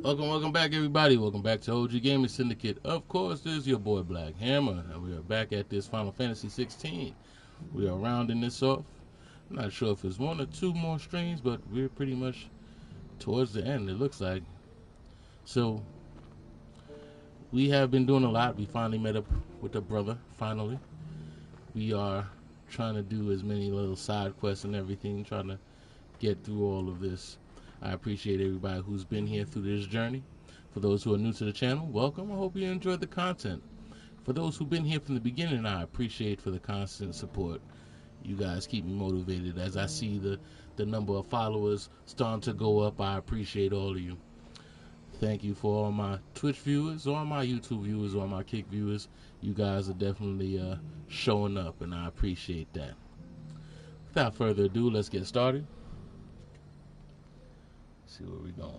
Welcome back, everybody. Welcome back to OG Gaming Syndicate. Of course, this is your boy Black Hammer, and we are back at this Final Fantasy XVI. We are rounding this off. I'm not sure if it's one or two more streams, but we're pretty much towards the end, it looks like. So, we have been doing a lot. We finally met up with the brother, finally. We are trying to do as many little side quests and everything, trying to get through all of this. I appreciate everybody who's been here through this journey. For those who are new to the channel, welcome. I hope you enjoyed the content. For those who've been here from the beginning, I appreciate for the constant support. You guys keep me motivated as I see the number of followers starting to go up. I appreciate all of you. Thank you for all my Twitch viewers, all my YouTube viewers, all my Kick viewers. You guys are definitely showing up, and I appreciate that. Without further ado, let's get started. See where we're going.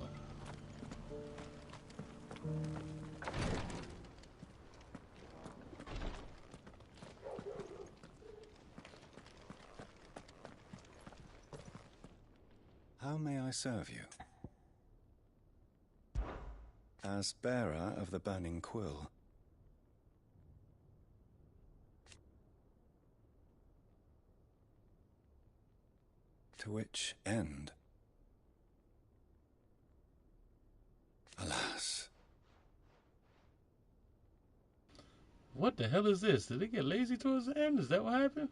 How may I serve you? As bearer of the burning quill. To which end? Alas. What the hell is this? Did they get lazy towards the end? Is that what happened?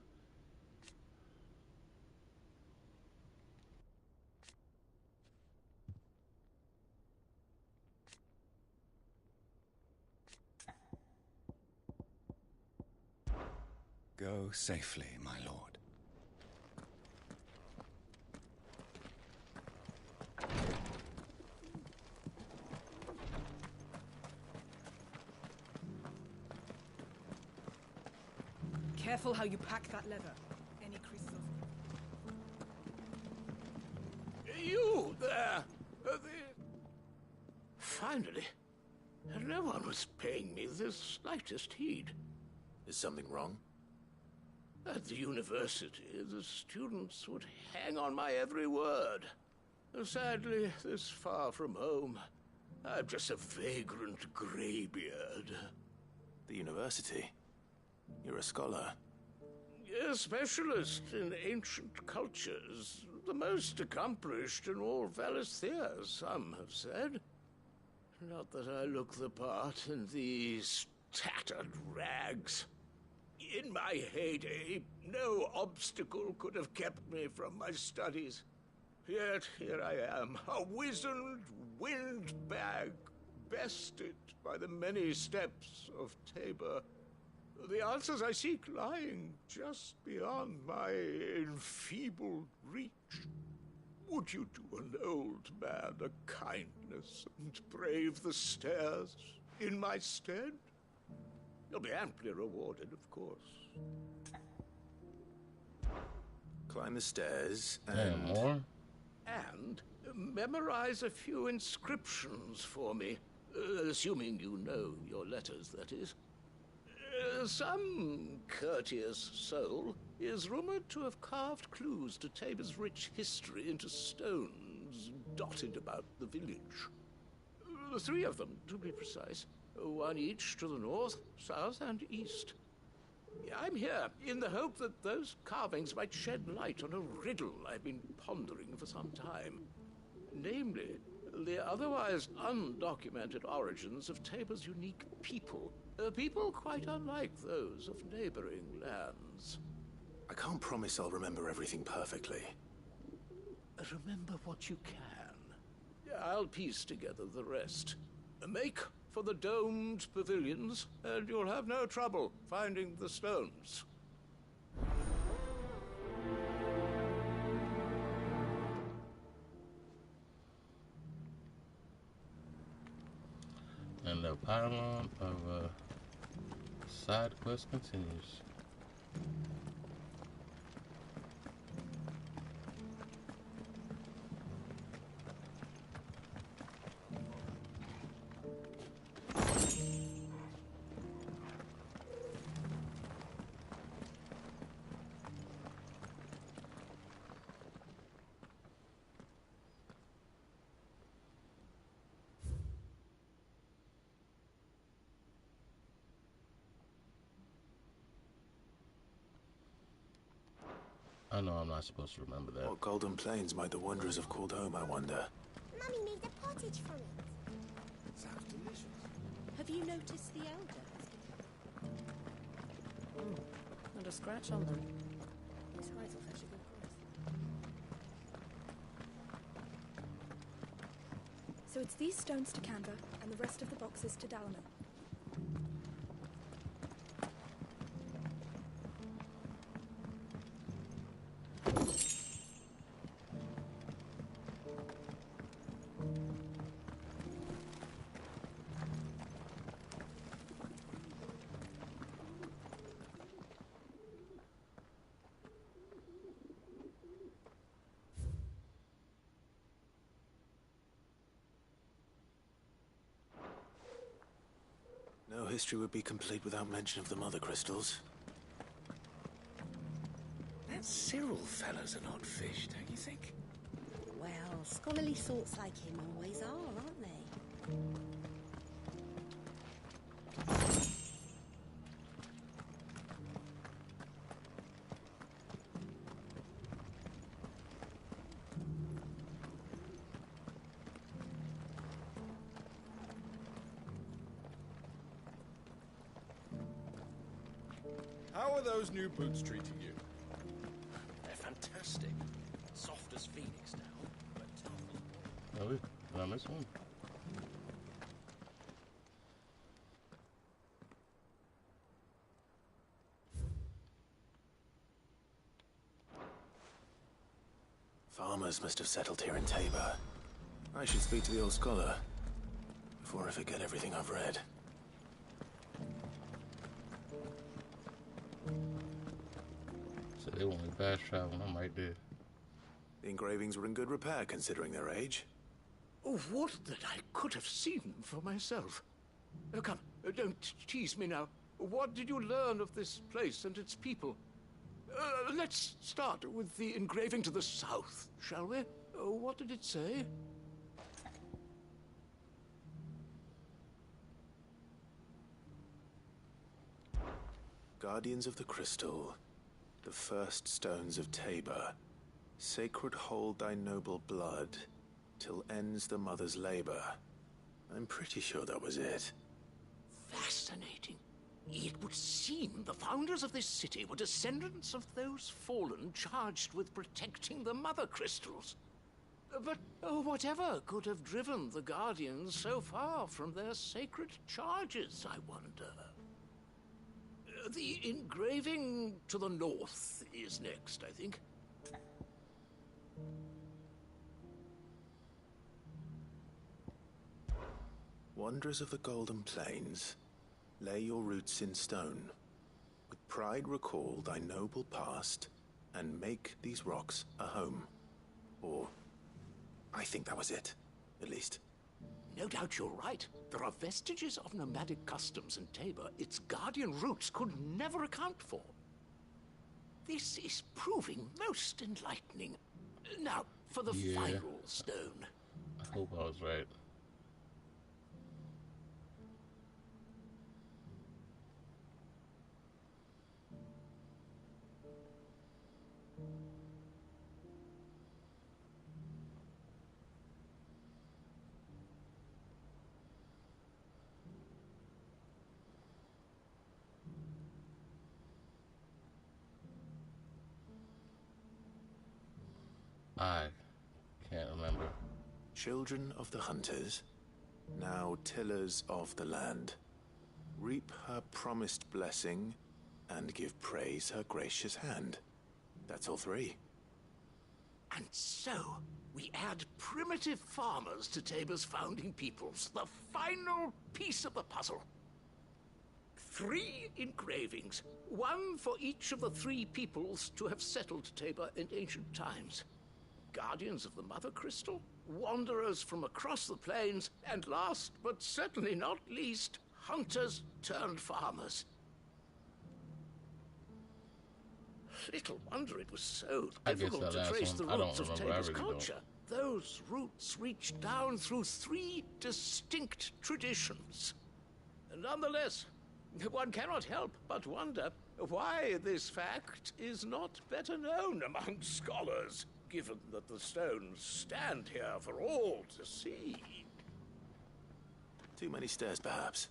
Go safely, my lord. Careful how you pack that leather. Any creases of... You there! Finally, no one was paying me the slightest heed. Is something wrong? At the university, the students would hang on my every word. Sadly, this far from home, I'm just a vagrant graybeard. The university? You're a scholar. A specialist in ancient cultures. The most accomplished in all Valisthea, some have said. Not that I look the part in these tattered rags. In my heyday, no obstacle could have kept me from my studies. Yet here I am, a wizened windbag, bested by the many steps of Tabor. The answers I seek lying just beyond my enfeebled reach. Would you do an old man a kindness and brave the stairs in my stead? You'll be amply rewarded, of course. Climb the stairs And more? And memorize a few inscriptions for me, assuming you know your letters, that is. Some courteous soul is rumored to have carved clues to Tabor's rich history into stones dotted about the village. 3 of them, to be precise. 1 each to the north, south, and east. I'm here in the hope that those carvings might shed light on a riddle I've been pondering for some time. Namely, the otherwise undocumented origins of Tabor's unique people. People quite unlike those of neighboring lands. I can't promise I'll remember everything perfectly. Remember what you can. I'll piece together the rest. Make for the domed pavilions, and you'll have no trouble finding the stones. And the pylon of side quest continues. I know I'm not supposed to remember that. What golden plains might the wanderers have called home, I wonder? Mummy made a pottage from it. Sounds delicious. Have you noticed the elder? Not a scratch on them. His hides will fetch a good price. So it's these stones to Canva, and the rest of the boxes to Dalman. No history would be complete without mention of the mother crystals. That Cyril fellow's an odd fish, don't you think? Well, scholarly sorts like him always are, aren't they? How are those new boots treating you? They're fantastic. Soft as phoenix down, but tough as Really? Did I miss one? Farmers must have settled here in Tabor. I should speak to the old scholar before I forget everything I've read. So they want me fast traveling. I'm right there. The engravings were in good repair considering their age. Oh, what that I could have seen for myself. Oh, come, don't tease me now. What did you learn of this place and its people? Let's start with the engraving to the south, shall we? What did it say? Guardians of the Crystal, the first stones of Tabor, sacred hold thy noble blood, till ends the mother's labor. I'm pretty sure that was it. Fascinating. It would seem the founders of this city were descendants of those fallen charged with protecting the mother crystals. But whatever could have driven the Guardians so far from their sacred charges, I wonder? The engraving to the north is next, I think. Wanderers of the Golden Plains, lay your roots in stone. With pride recall thy noble past, and make these rocks a home. Or, I think that was it, at least. No doubt you're right. There are vestiges of nomadic customs in Tabor its guardian roots could never account for. This is proving most enlightening. Now, for the final stone. I hope I was right. I can't remember. Children of the hunters, now tillers of the land, reap her promised blessing and give praise her gracious hand. That's all three. And so, we add primitive farmers to Tabor's founding peoples, the final piece of the puzzle. 3 engravings, one for each of the 3 peoples to have settled Tabor in ancient times. Guardians of the Mother Crystal, wanderers from across the plains, and last but certainly not least, hunters turned farmers. Little wonder it was so difficult to trace the roots of Tabor's culture. Those roots reach down through 3 distinct traditions. Nonetheless, one cannot help but wonder Why this fact is not better known among scholars, given that the stones stand here for all to see. Too many stairs, perhaps.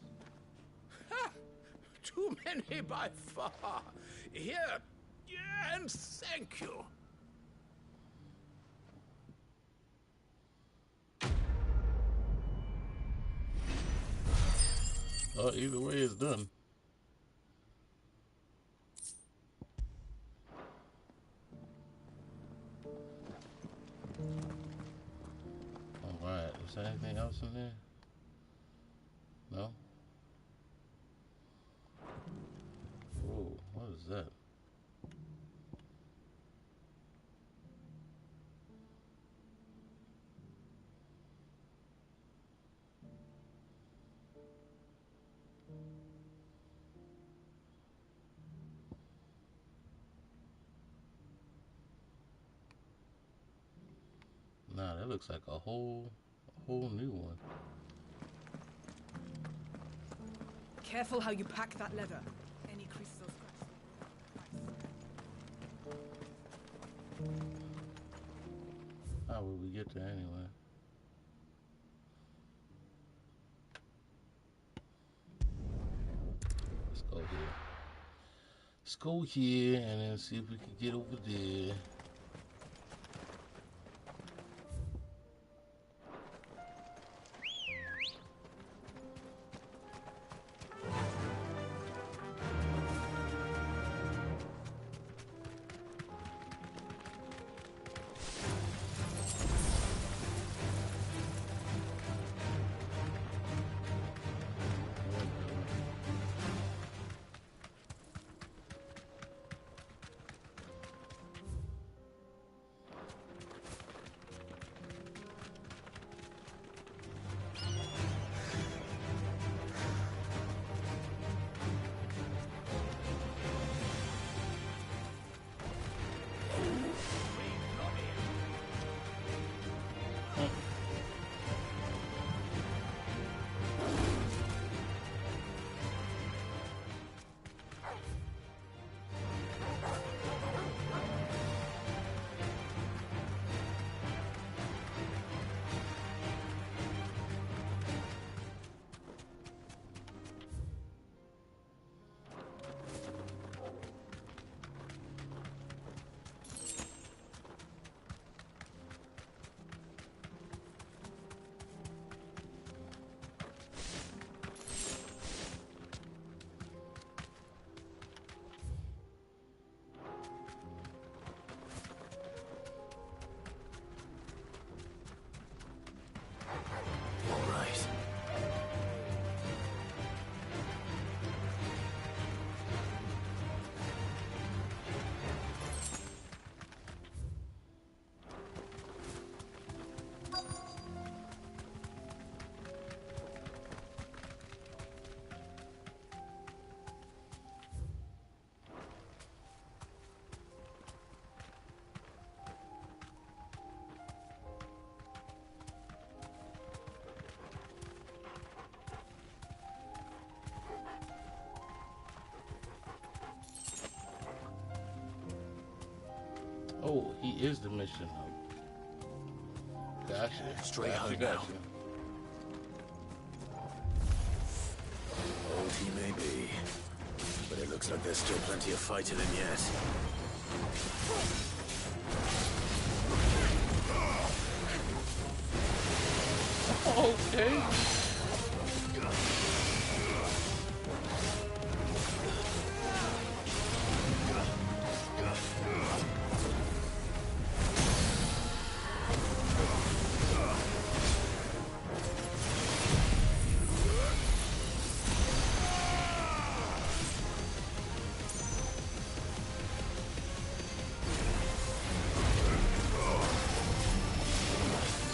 Ha! Too many by far. Here, and thank you. Well, either way, it's done. Alright, is there anything else in there? No? Whoa, what is that? Nah, that looks like a whole new one. Careful how you pack that leather. Any creases or scratches. How would we get there anyway? Let's go here. Let's go here and then see if we can get over there. Oh, he is the mission hub. Gotcha. Straight Gotcha, home gotcha. Old he may be, but it looks like there's still plenty of fight in him yet. Okay.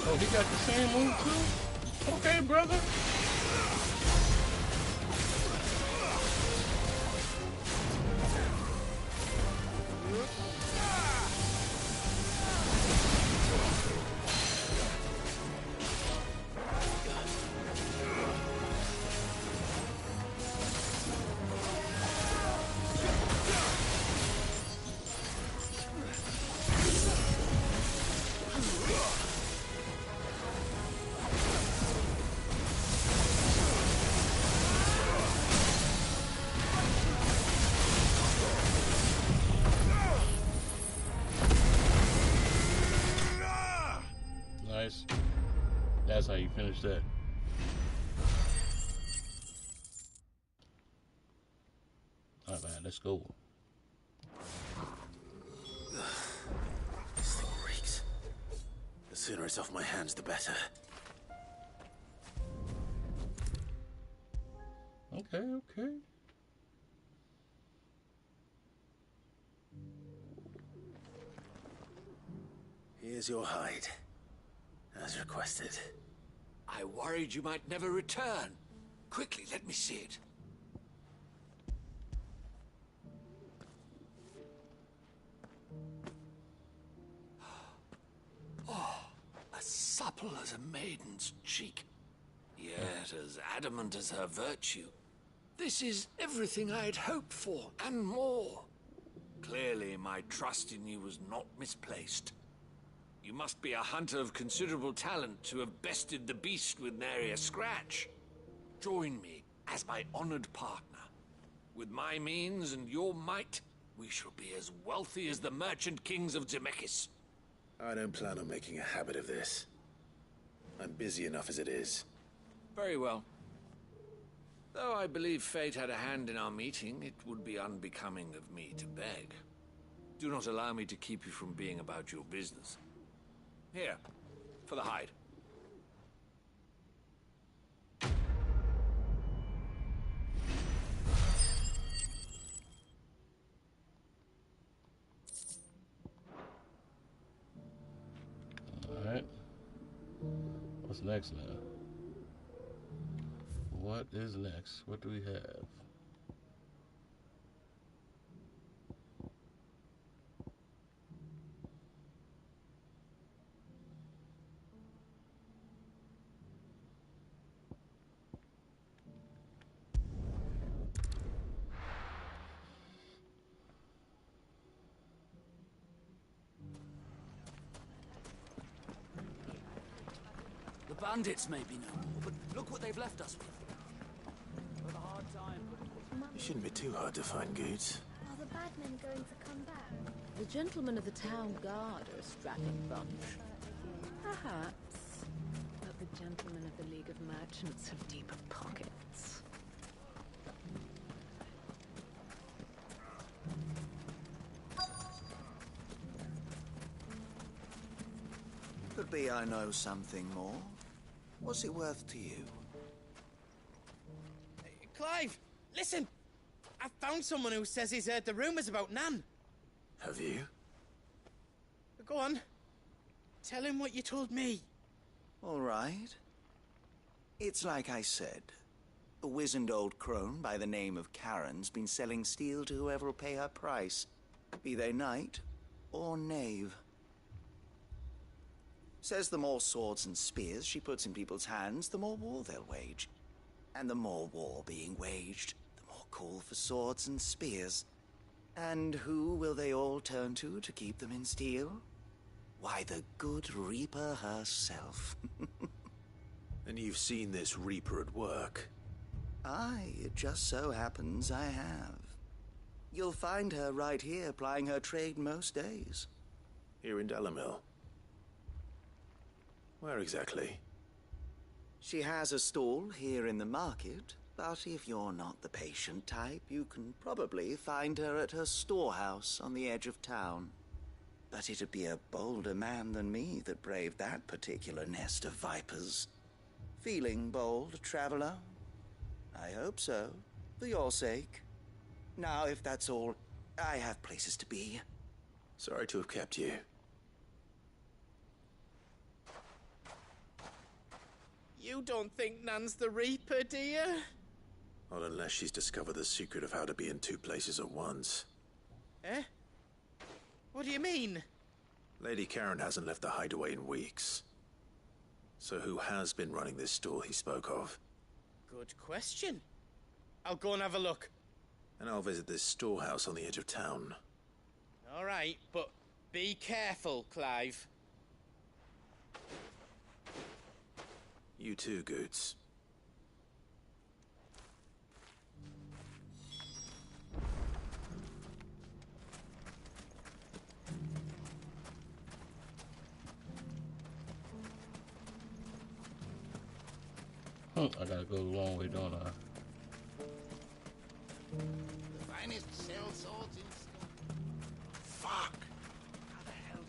Oh, he got the same move too? Okay, brother. That's how you finish that. Alright, man, let's go. This thing reeks. The sooner it's off my hands, the better. Okay. Here's your hide, as requested. I worried you might never return. Quickly, let me see it. Oh, as supple as a maiden's cheek, yet as adamant as her virtue. This is everything I'd hoped for, and more. Clearly, my trust in you was not misplaced. You must be a hunter of considerable talent to have bested the beast with nary a scratch. Join me as my honored partner. With my means and your might, we shall be as wealthy as the merchant kings of Zemeckis. I don't plan on making a habit of this. I'm busy enough as it is. Very well. Though I believe fate had a hand in our meeting, it would be unbecoming of me to beg. Do not allow me to keep you from being about your business. Here, for the hide. Alright. What's next now? What is next? What do we have? The bandits may be no more, but look what they've left us with. With a hard time. You shouldn't be too hard to find, Goots. Are the bad men going to come back? The gentlemen of the town guard are a strapping bunch. Perhaps. But the gentlemen of the League of Merchants have deeper pockets. Could be I know something more. What's it worth to you? Clive, listen! I found someone who says he's heard the rumors about Nan. Have you? Go on. Tell him what you told me. All right. It's like I said. A wizened old crone by the name of Karen's been selling steel to whoever'll pay her price, be they knight or knave. Says the more swords and spears she puts in people's hands, the more war they'll wage. And the more war being waged, the more call for swords and spears. And who will they all turn to keep them in steel? Why, the good Reaper herself. And you've seen this Reaper at work? Aye, it just so happens I have. You'll find her right here plying her trade most days. Here in Delamil? Where exactly? She has a stall here in the market, but if you're not the patient type, you can probably find her at her storehouse on the edge of town. But it'd be a bolder man than me that braved that particular nest of vipers. Feeling bold, traveler? I hope so, for your sake. Now, if that's all, I have places to be. Sorry to have kept you. You don't think Nan's the Reaper, do you? Not unless she's discovered the secret of how to be in two places at once. Eh? What do you mean? Lady Karen hasn't left the hideaway in weeks. So who has been running this stall he spoke of? Good question. I'll go and have a look. And I'll visit this storehouse on the edge of town. All right, but be careful, Clive. You too, Goots. I gotta go the long way, don't I? The finest shell swords in Scotland. Fuck! How the hell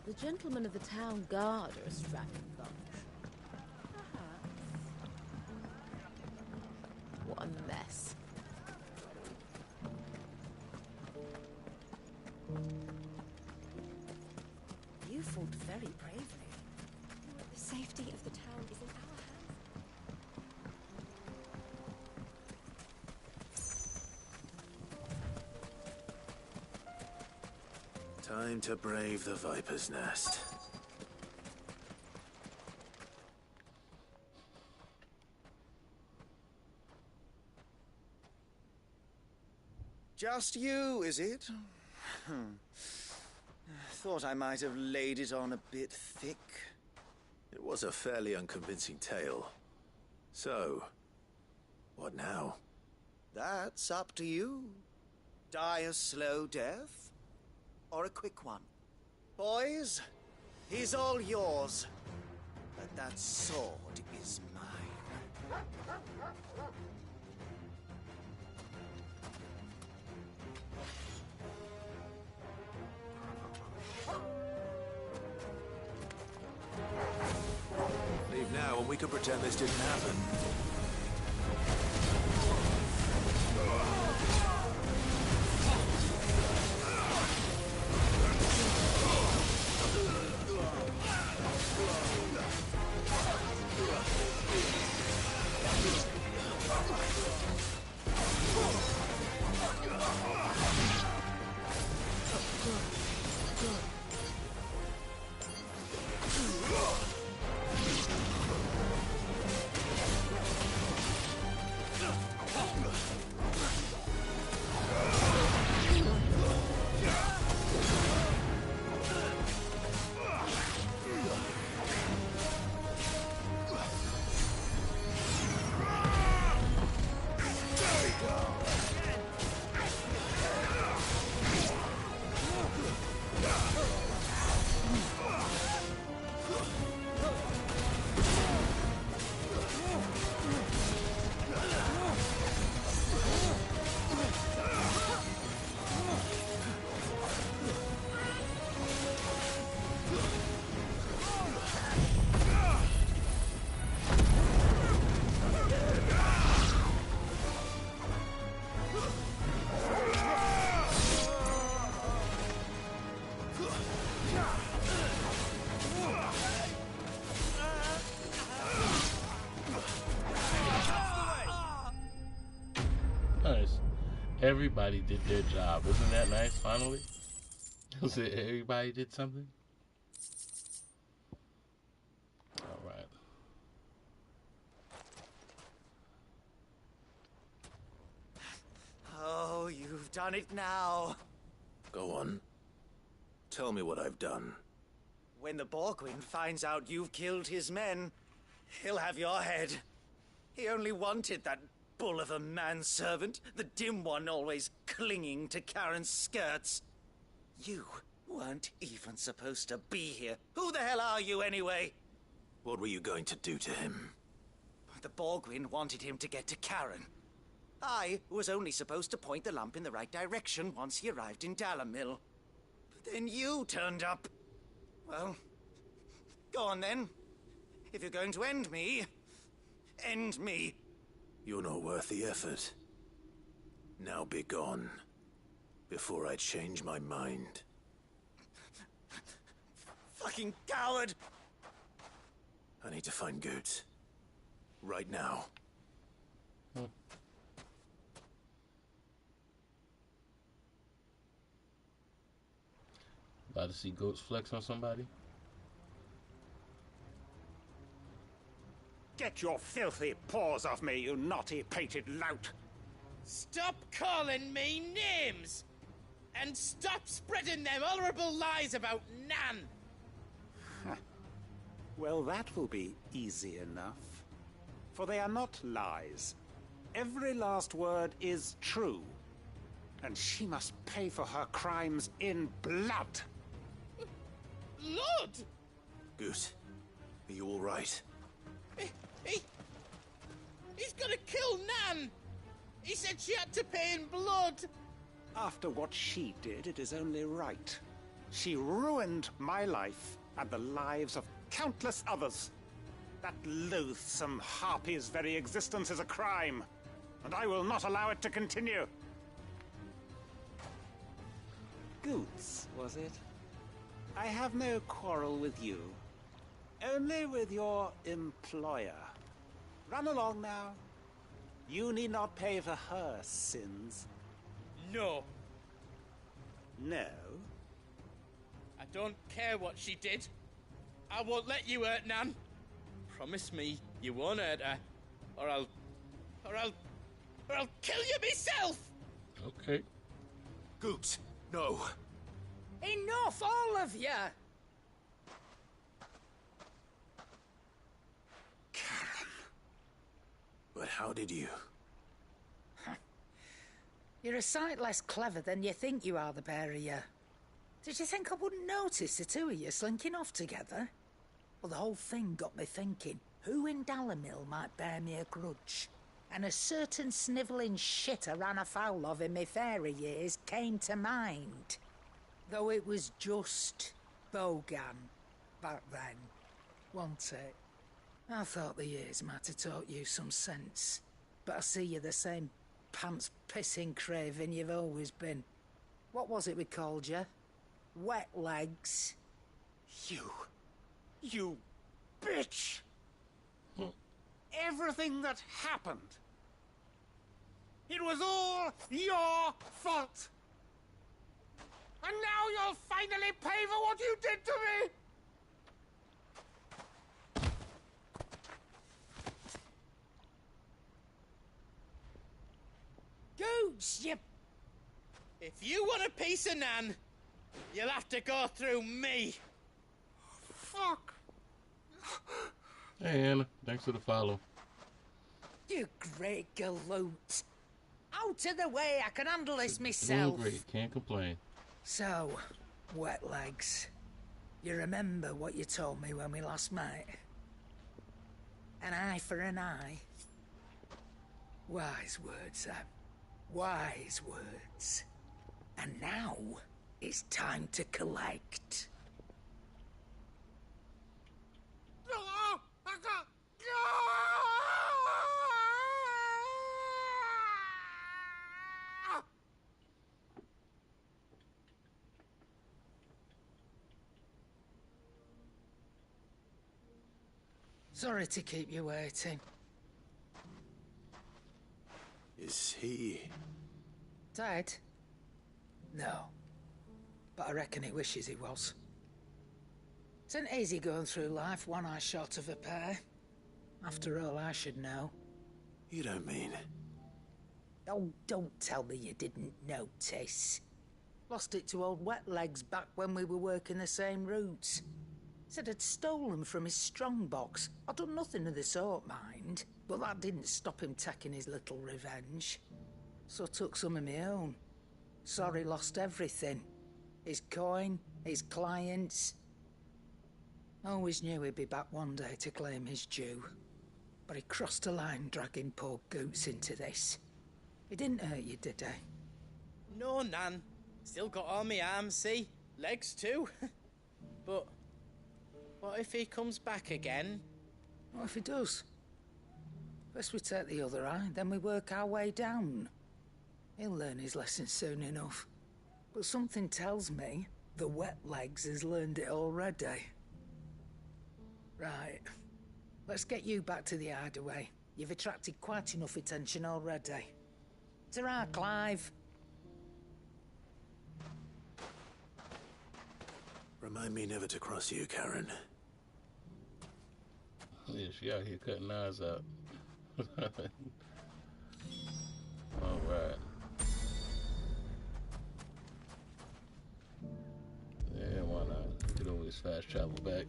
did... The gentlemen of the town guard are a strapping bunch. What a mess. You fought very bravely. The safety of the town is in our hands. Time to brave the Viper's Nest. Just you, is it? Thought I might have laid it on a bit thick. It was a fairly unconvincing tale. So, what now? That's up to you. Die a slow death, or a quick one. Boys, he's all yours. But that sword is mine. Leave now and we can pretend this didn't happen. Nice. Everybody did their job. Isn't that nice, finally? Everybody did something? Alright. Oh, you've done it now. Go on. Tell me what I've done. When the Borgwyn finds out you've killed his men, he'll have your head. He only wanted that bull of a manservant, the dim one always clinging to Karen's skirts. You weren't even supposed to be here. Who the hell are you, anyway? What were you going to do to him? The Borgwyn wanted him to get to Karen. I was only supposed to point the lamp in the right direction once he arrived in Dalamil. But then you turned up. Well, go on then. If you're going to end me, end me. You're not worth the effort. Now be gone, before I change my mind. Fucking coward! I need to find Goetz. Right now. About to see goats flex on somebody? Get your filthy paws off me, you naughty-pated lout! Stop calling me names! And stop spreading them horrible lies about Nan! Well, that will be easy enough. For they are not lies. Every last word is true. And she must pay for her crimes in blood. Lord! Goose, Are you all right? He's gonna kill Nan! He said she had to pay in blood! After what she did, it is only right. She ruined my life and the lives of countless others. That loathsome harpy's very existence is a crime, and I will not allow it to continue. Goots, was it? I have no quarrel with you. Only with your employer. Run along now. You need not pay for her sins. No. No? I don't care what she did. I won't let you hurt Nan. Promise me you won't hurt her, or I'll kill you myself! Okay. Goots, no. Enough, all of you! But how did you? You're a sight less clever than you think you are, the pair of you. Did you think I wouldn't notice the two of you slinking off together? Well, the whole thing got me thinking, who in Dalamil might bear me a grudge? And a certain snivelling shit I ran afoul of in my fairy years came to mind. Though it was just Bogan back then, wasn't it? I thought the years might have taught you some sense, but I see you're the same pants-pissing craven you've always been. What was it we called you? Wet legs? You bitch! Everything that happened, it was all your fault! And now you'll finally pay for what you did to me! Goots, you... If you want a piece of Nan, you'll have to go through me. Fuck. Hey, Anna. Thanks for the follow. You great galoot. Out of the way, I can handle this myself. Doing great. Can't complain. So, wet legs. You remember what you told me when we last met? An eye for an eye. Wise words, Sam. Wise words. And now, it's time to collect. Sorry to keep you waiting. Is he... Dead? No. But I reckon he wishes he was. It isn't easy going through life one eye short of a pair. After all, I should know. You don't mean... Oh, don't tell me you didn't notice. Lost it to old Wet Legs back when we were working the same routes. Said I'd stolen from his strongbox. I'd done nothing of the sort, mind. But that didn't stop him taking his little revenge. So took some of my own. Sorry lost everything. His coin, his clients. Always knew he'd be back one day to claim his due. But he crossed a line dragging poor Goots into this. He didn't hurt you, did he? No, Nan. Still got all my arms, see? Legs too. But what if he comes back again? What if he does? First we take the other eye, then we work our way down. He'll learn his lesson soon enough. But something tells me the Wet Legs has learned it already. Right. Let's get you back to the hideaway. You've attracted quite enough attention already. Ta-ra, Clive. Remind me never to cross you, Karen. Yeah, she out here cutting eyes out. Alright. Yeah, why not? You could always fast travel back.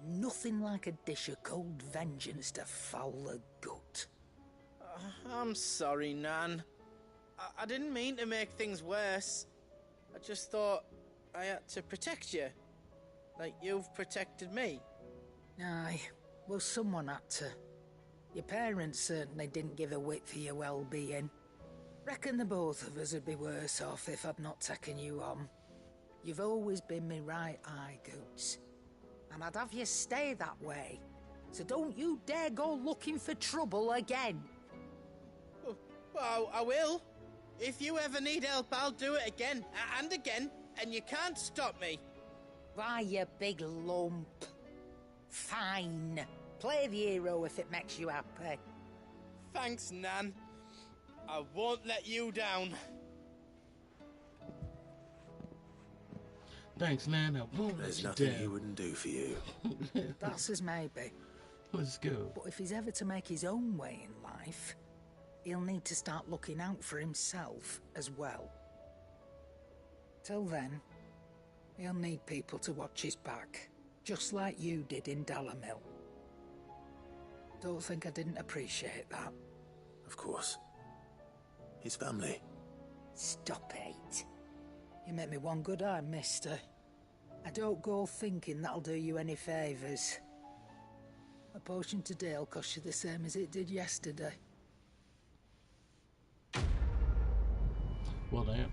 Nothing like a dish of cold vengeance to foul the gut. I'm sorry, Nan. I didn't mean to make things worse. I just thought I had to protect you. Like you've protected me. Aye, well, someone had to. Your parents certainly didn't give a whit for your well-being. Reckon the both of us would be worse off if I'd not taken you on. You've always been me right eye, Goots. And I'd have you stay that way. So don't you dare go looking for trouble again. Well, I will. If you ever need help, I'll do it again and again, and you can't stop me. Why, you big lump. Fine. Play the hero if it makes you happy. Thanks, Nan. I won't let you down. Thanks, Nan. I won't let There's you nothing down. he wouldn't do for you. That's as maybe. Let's go. But if he's ever to make his own way in life, he'll need to start looking out for himself as well. Till then, he'll need people to watch his back, just like you did in Dalamil. Don't think I didn't appreciate that. Of course. His family. Stop it. You make me one good eye, mister. I don't go thinking that'll do you any favours. A potion today will cost you the same as it did yesterday. Well, damn.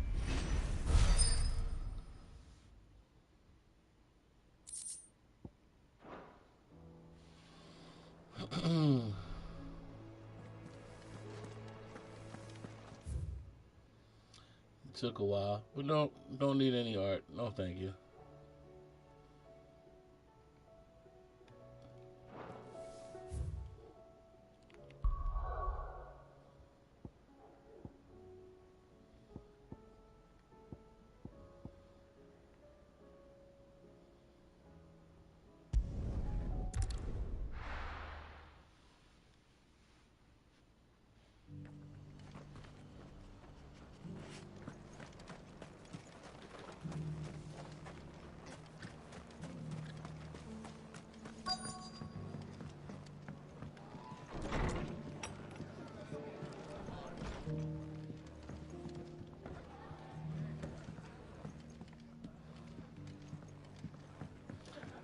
It took a while, but don't need any art. No, thank you.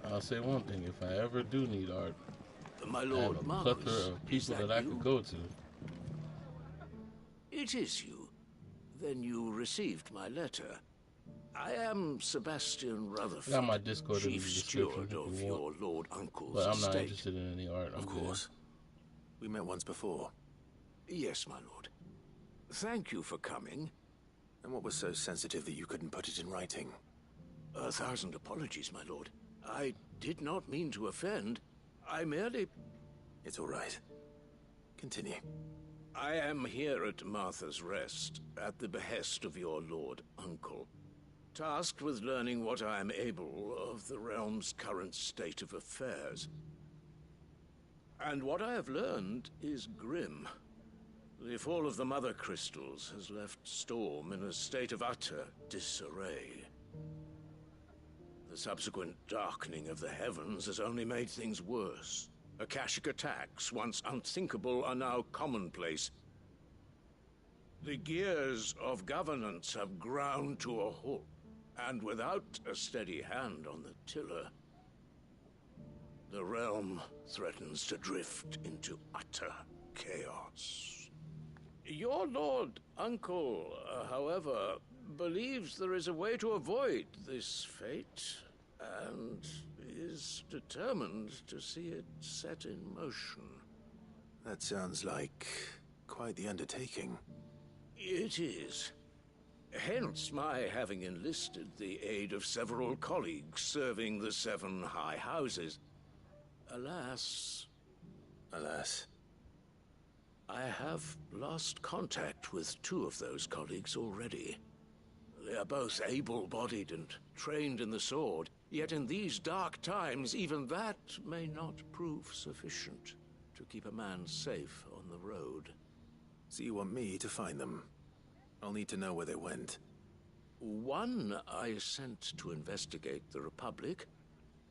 I'll say one thing: if I ever do need art, My I have lord a Marcus, plethora of is people that I you? could go to. It is you. Then you received my letter. I am Sebastian Rutherford, I got my Discord in the chief description steward if of you your want. lord uncle's But I'm not estate. interested in any art. I'm Of course. We met once before. Yes, my lord. Thank you for coming. And what was so sensitive that you couldn't put it in writing? 1,000 apologies, my lord. I did not mean to offend. I merely... It's all right. Continue. I am here at Martha's Rest, at the behest of your lord uncle, tasked with learning what I am able of the realm's current state of affairs. And what I have learned is grim. The fall of the Mother Crystals has left Storm in a state of utter disarray. The subsequent darkening of the heavens has only made things worse. Akashic attacks, once unthinkable, are now commonplace. The gears of governance have ground to a halt, and without a steady hand on the tiller, the realm threatens to drift into utter chaos. Your lord uncle, however, believes there is a way to avoid this fate, and is determined to see it set in motion. That sounds like quite the undertaking. It is. Hence my having enlisted the aid of several colleagues serving the 7 high houses. Alas... Alas? I have lost contact with 2 of those colleagues already. They are both able-bodied and trained in the sword, yet in these dark times, even that may not prove sufficient to keep a man safe on the road. So you want me to find them? I'll need to know where they went. One I sent to investigate the Republic,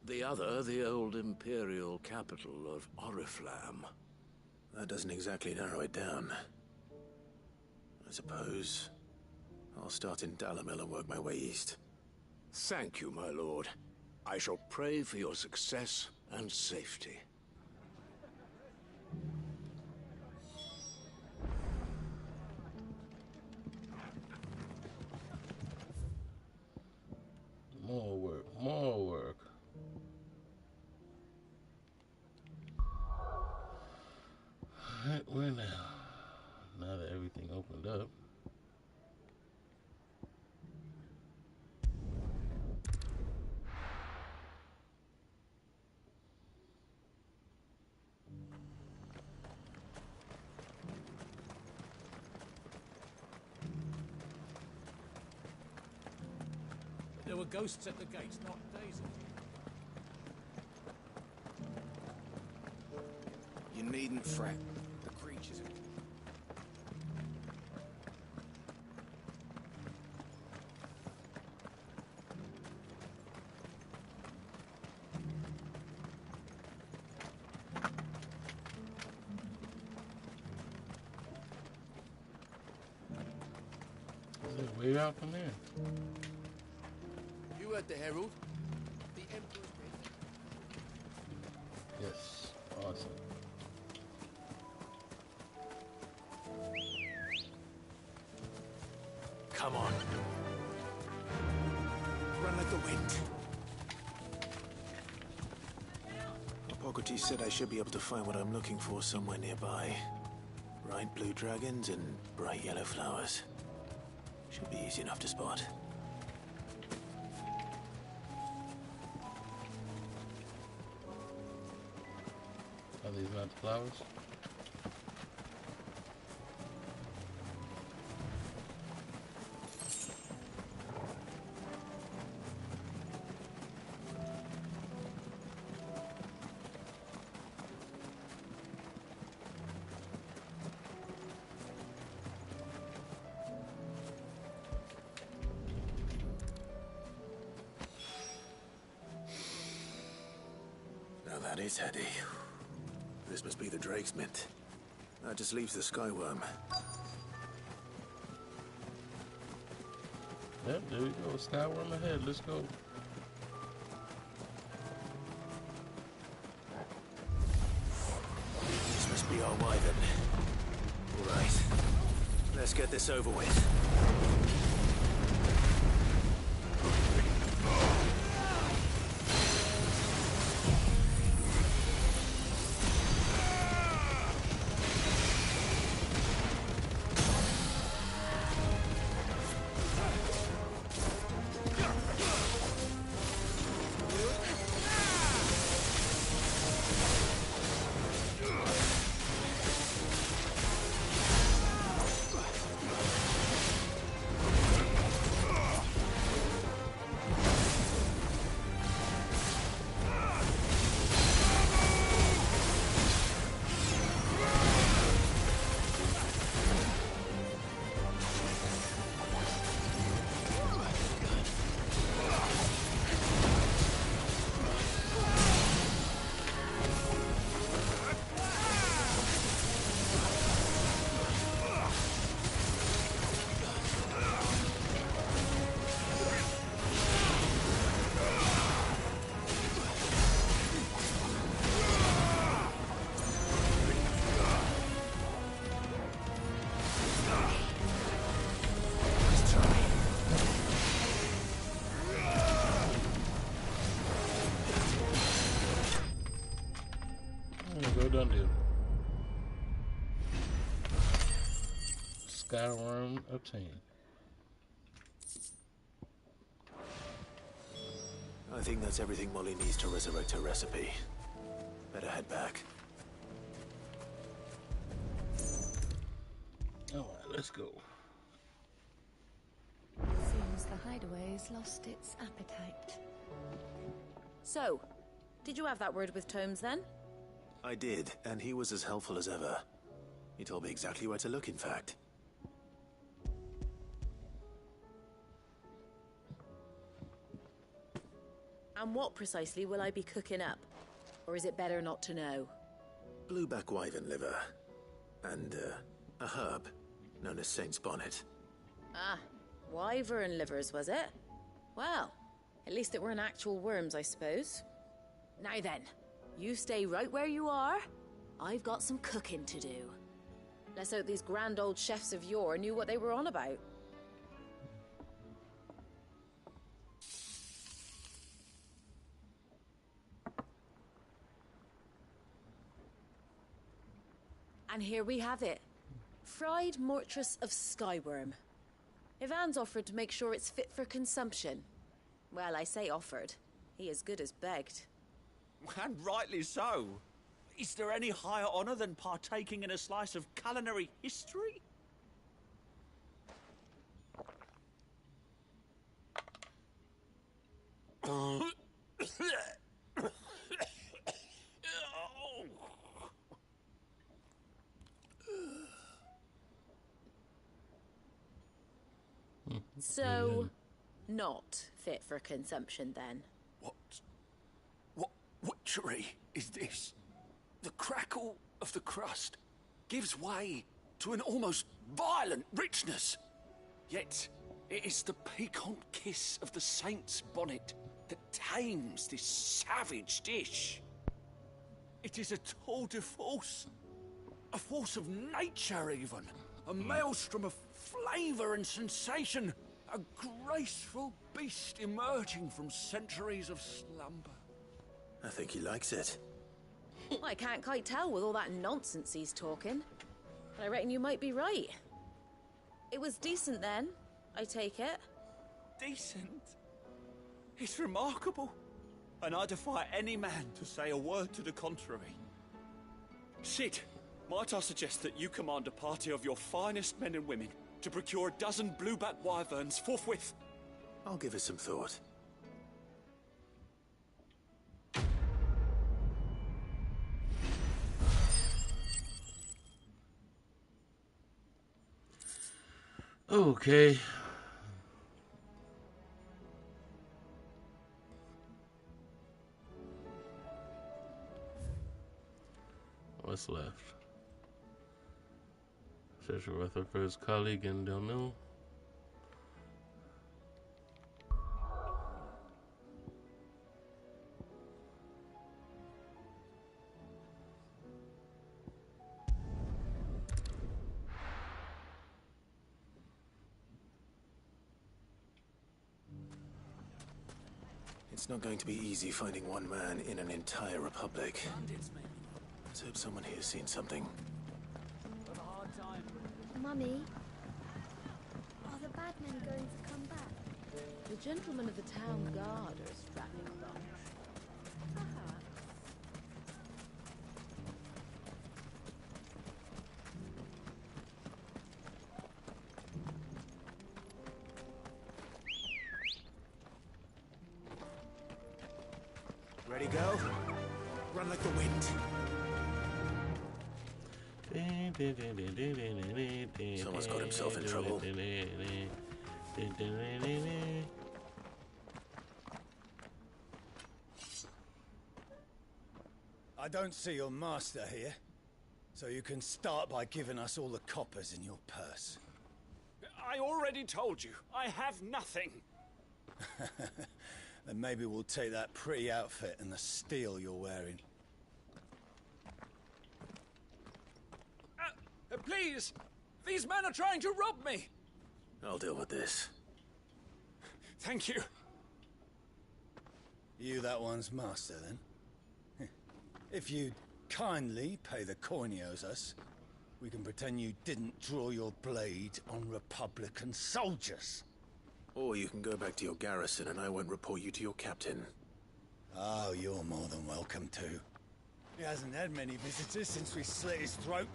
the other the old Imperial capital of Oriflamme. that doesn't exactly narrow it down. I suppose I'll start in Dalamil and work my way east. Thank you, my lord. I shall pray for your success and safety. More work, more work. Alright, where now? Now that everything opened up. There were ghosts at the gates, not days. You needn't fret. The creatures are... Is it way out from there? You heard the herald. The Emperor's dead. Yes, awesome. Come on. Run like the wind. Hippocrates said I should be able to find what I'm looking for somewhere nearby. Bright blue dragons and bright yellow flowers. Should be easy enough to spot. Are these not the flowers? Now that is heady. This must be the Drake's Mint. That just leaves the Skyworm. Yep, there we go. Skyworm ahead. Let's go. This must be our wyvern. All right. Let's get this over with. Go done deal. Skyworm obtained. I think that's everything Molly needs to resurrect her recipe. Better head back. Alright, let's go. Seems the hideaway's lost its appetite. So, did you have that word with Tomes then? I did, and he was as helpful as ever. He told me exactly where to look, in fact. And what precisely will I be cooking up? Or is it better not to know? Blueback wyvern liver. And, a herb known as Saint's Bonnet. Ah, wyvern livers, was it? Well, at least it weren't actual worms, I suppose. Now then, you stay right where you are. I've got some cooking to do. Let's hope these grand old chefs of yore knew what they were on about. And here we have it. Fried mortress of skyworm. Ivan's offered to make sure it's fit for consumption. Well, I say offered. He as good as begged. And rightly so. Is there any higher honor than partaking in a slice of culinary history? So, not fit for consumption then? What witchery is this? The crackle of the crust gives way to an almost violent richness. Yet, it is the piquant kiss of the Saint's Bonnet that tames this savage dish. It is a tour de force. A force of nature, even. A maelstrom of flavour and sensation. A graceful beast emerging from centuries of slumber. I think he likes it. I can't quite tell with all that nonsense he's talking. But I reckon you might be right. It was decent then, I take it. Decent? It's remarkable. And I defy any man to say a word to the contrary. Sid, might I suggest that you command a party of your finest men and women to procure a dozen blueback wyverns forthwith? I'll give it some thought. Okay. What's left? Search for Rutherford's colleague in Del Nil. It's not going to be easy finding one man in an entire republic. Let's hope someone here's seen something. Mummy, are the bad men going to come back? The gentlemen of the town guard are a strapping bunch. Perhaps. Ready, go? Run like the wind. Someone's got himself in trouble. I don't see your master here, so you can start by giving us all the coppers in your purse. I already told you, I have nothing. Then maybe we'll take that pretty outfit and the steel you're wearing. Please! These men are trying to rob me! I'll deal with this. Thank you. You that one's master, then? If you'd kindly pay the coin he owes us, we can pretend you didn't draw your blade on Republican soldiers. Or you can go back to your garrison and I won't report you to your captain. Oh, you're more than welcome to. He hasn't had many visitors since we slit his throat.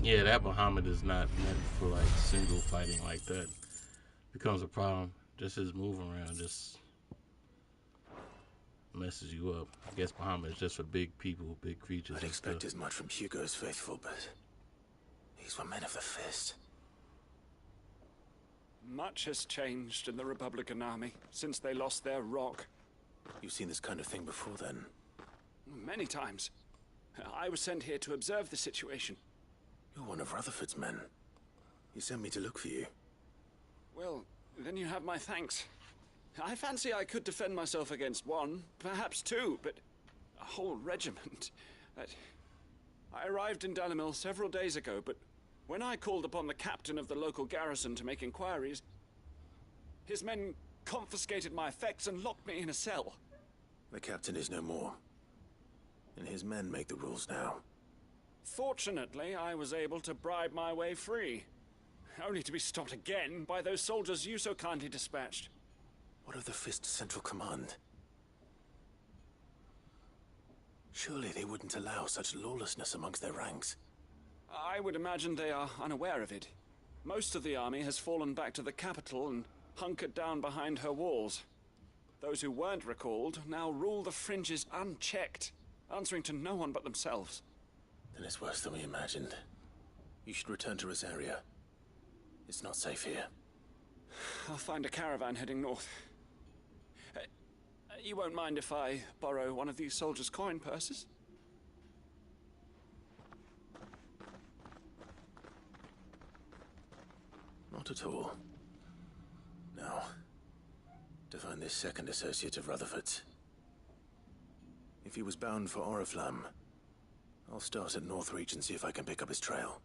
Yeah, that Muhammad is not meant for like single fighting like that. Becomes a problem. Just his move around just messes you up. I guess Muhammad is just for big people, big creatures. I'd expect as much from Hugo's faithful, but these were men of the fist. Much has changed in the Republican army since they lost their rock. You've seen this kind of thing before, then? Many times. I was sent here to observe the situation. You're one of Rutherford's men. He sent me to look for you. Well, then you have my thanks. I fancy I could defend myself against one, perhaps two, but a whole regiment. I arrived in Dalamil several days ago, but when I called upon the captain of the local garrison to make inquiries, his men confiscated my effects and locked me in a cell. The captain is no more, and his men make the rules now. Fortunately, I was able to bribe my way free, only to be stopped again by those soldiers you so kindly dispatched. What of the Fist's Central Command? Surely they wouldn't allow such lawlessness amongst their ranks. I would imagine they are unaware of it. Most of the army has fallen back to the capital and hunkered down behind her walls. Those who weren't recalled now rule the fringes unchecked, answering to no one but themselves. Then it's worse than we imagined. You should return to Rosaria. It's not safe here. I'll find a caravan heading north. You won't mind if I borrow one of these soldiers' coin purses? Not at all. Now, to find this second associate of Rutherford's. If he was bound for Oriflamme, I'll start at Northreach and see if I can pick up his trail.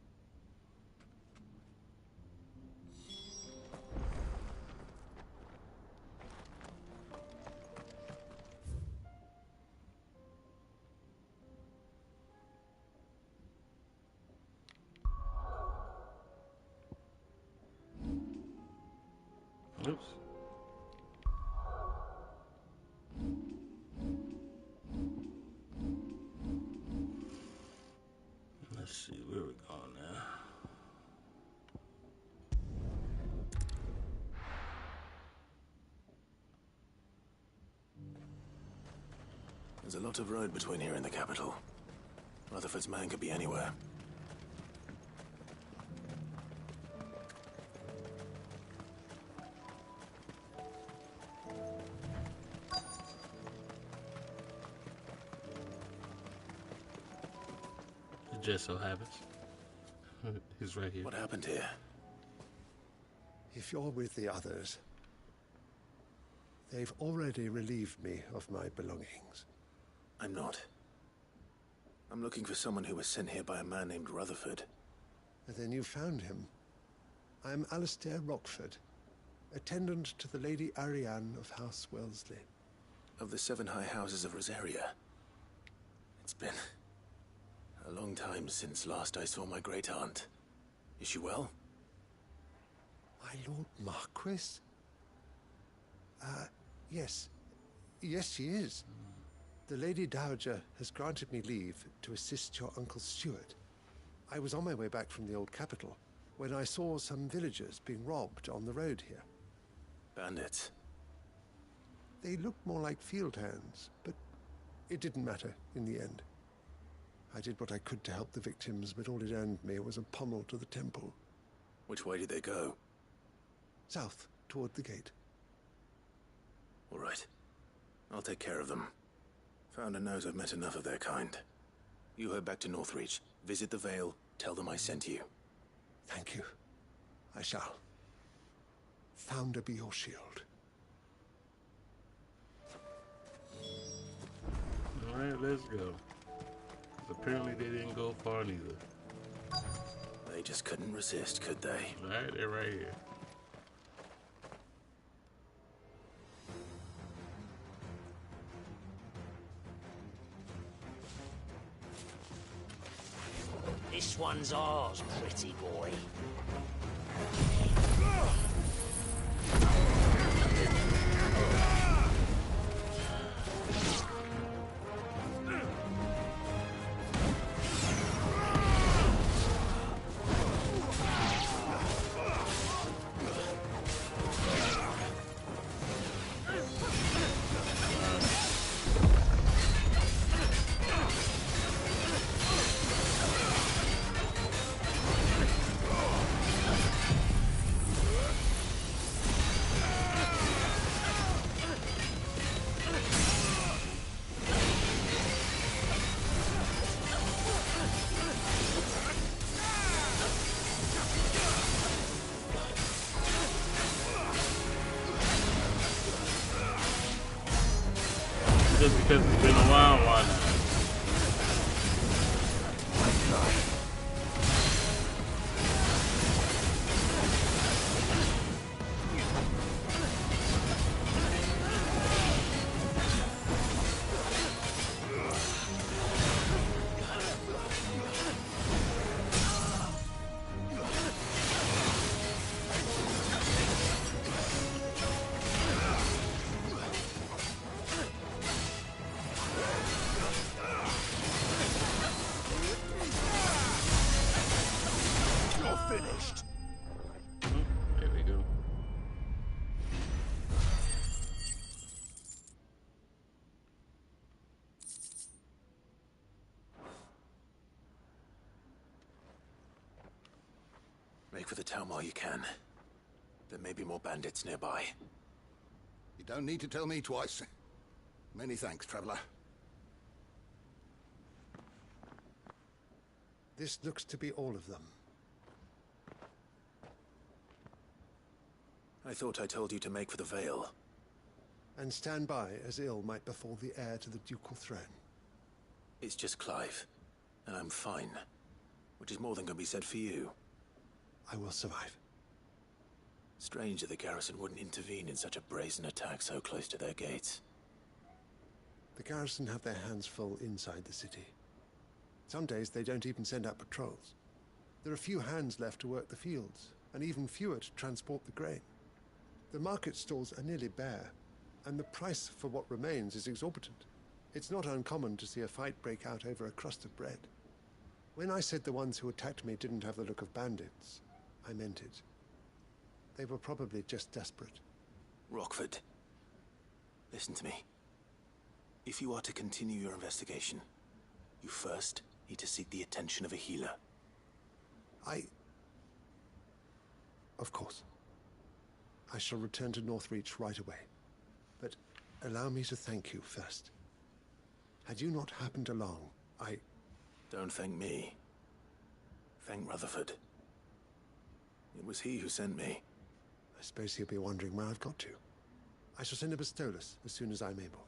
Oops. Let's see where we're going now. There's a lot of road between here and the capital. Rutherford's man could be anywhere. Just so happens. He's right here. What happened here? If you're with the others, they've already relieved me of my belongings. I'm not. I'm looking for someone who was sent here by a man named Rutherford. And then you found him. I'm Alistair Rockford, attendant to the Lady Ariane of House Wellesley. Of the 7 high houses of Rosaria. It's been a long time since last I saw my great-aunt. Is she well? My Lord Marquis? Yes. Yes, she is. The Lady Dowager has granted me leave to assist your Uncle Stuart. I was on my way back from the old capital when I saw some villagers being robbed on the road here. Bandits? They looked more like field hands, but it didn't matter in the end. I did what I could to help the victims, but all it earned me was a pommel to the temple. Which way did they go? South, toward the gate. All right. I'll take care of them. Founder knows I've met enough of their kind. You head back to Northreach, visit the Vale, tell them I sent you. Thank you. I shall. Founder be your shield. All right, let's go. Apparently they didn't go far neither. They just couldn't resist, could they? Alright, they're right here. This one's ours, pretty boy. just because it's been a while, why not? There we go. Make for the town while you can. There may be more bandits nearby. You don't need to tell me twice. Many thanks, traveler. This looks to be all of them. I thought I told you to make for the Vale. And stand by as ill might befall the heir to the ducal throne. It's just Clive, and I'm fine. Which is more than can be said for you. I will survive. Strange that the garrison wouldn't intervene in such a brazen attack so close to their gates. The garrison have their hands full inside the city. Some days they don't even send out patrols. There are few hands left to work the fields, and even fewer to transport the grain. The market stalls are nearly bare, and the price for what remains is exorbitant. It's not uncommon to see a fight break out over a crust of bread. When I said the ones who attacked me didn't have the look of bandits, I meant it. They were probably just desperate. Rockford, listen to me. If you are to continue your investigation, you first need to seek the attention of a healer. Of course. I shall return to Northreach right away. But allow me to thank you first. Had you not happened along, Don't thank me. Thank Rutherford. It was he who sent me. I suppose he'll be wondering where I've got to. I shall send a Bistolus as soon as I'm able.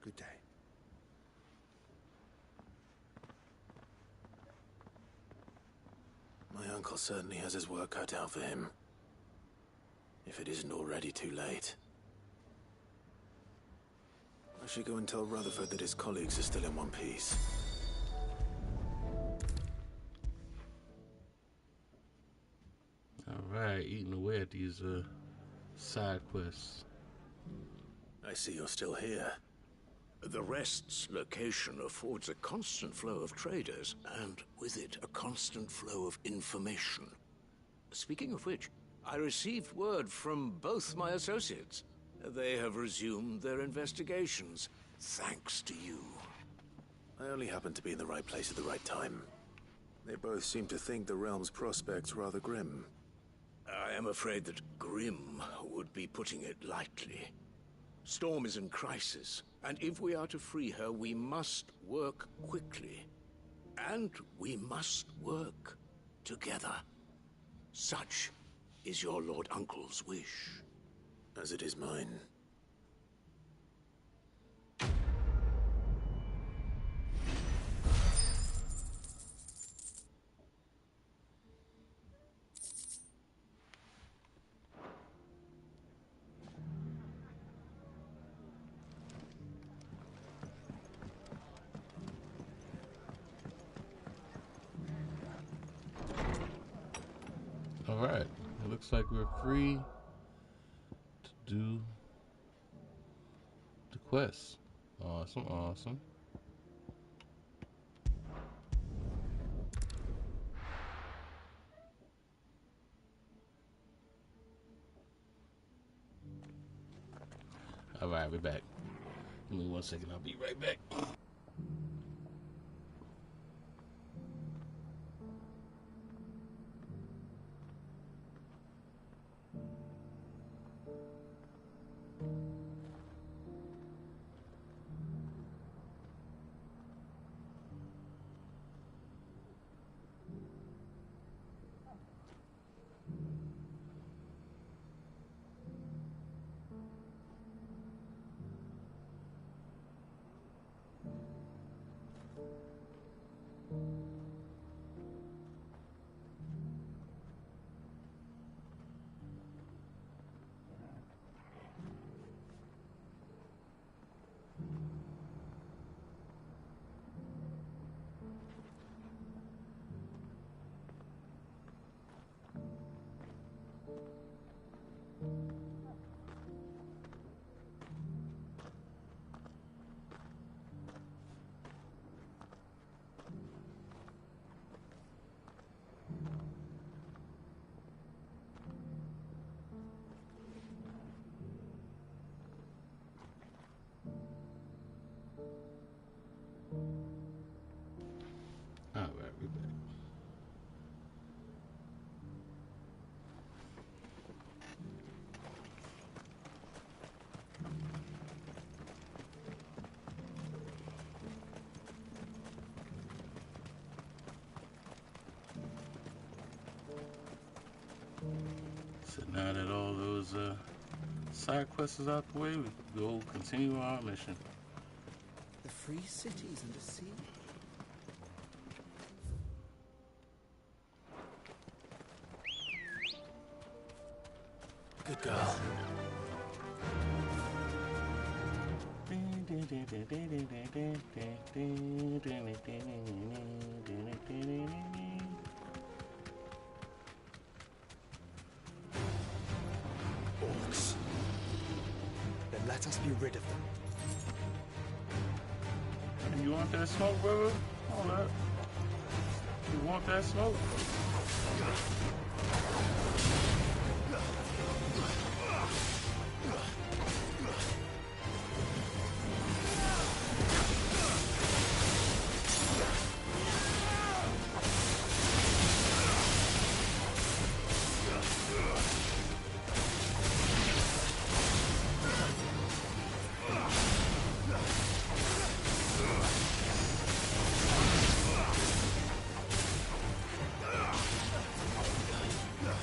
Good day. My uncle certainly has his work cut out for him. If it isn't already too late. I should go and tell Rutherford that his colleagues are still in one piece. Alright, eating away at these side quests. I see you're still here. The Rest's location affords a constant flow of traders, and with it, a constant flow of information. Speaking of which, I received word from both my associates. They have resumed their investigations, thanks to you. I only happened to be in the right place at the right time. They both seem to think the realm's prospects rather grim. I am afraid that grim would be putting it lightly. Storm is in crisis, and if we are to free her, we must work quickly. And we must work together. Such is your Lord Uncle's wish. As it is mine. Alright, it looks like we're free to do the quest. Awesome, awesome. Alright, we're back. Give me 1 second, I'll be right back. So now that all those side quests is out the way, we can go continue our mission. The free cities and the sea. Good girl. Orcs. Then let us be rid of them. You want that smoke, brother? Hold up. You want that smoke?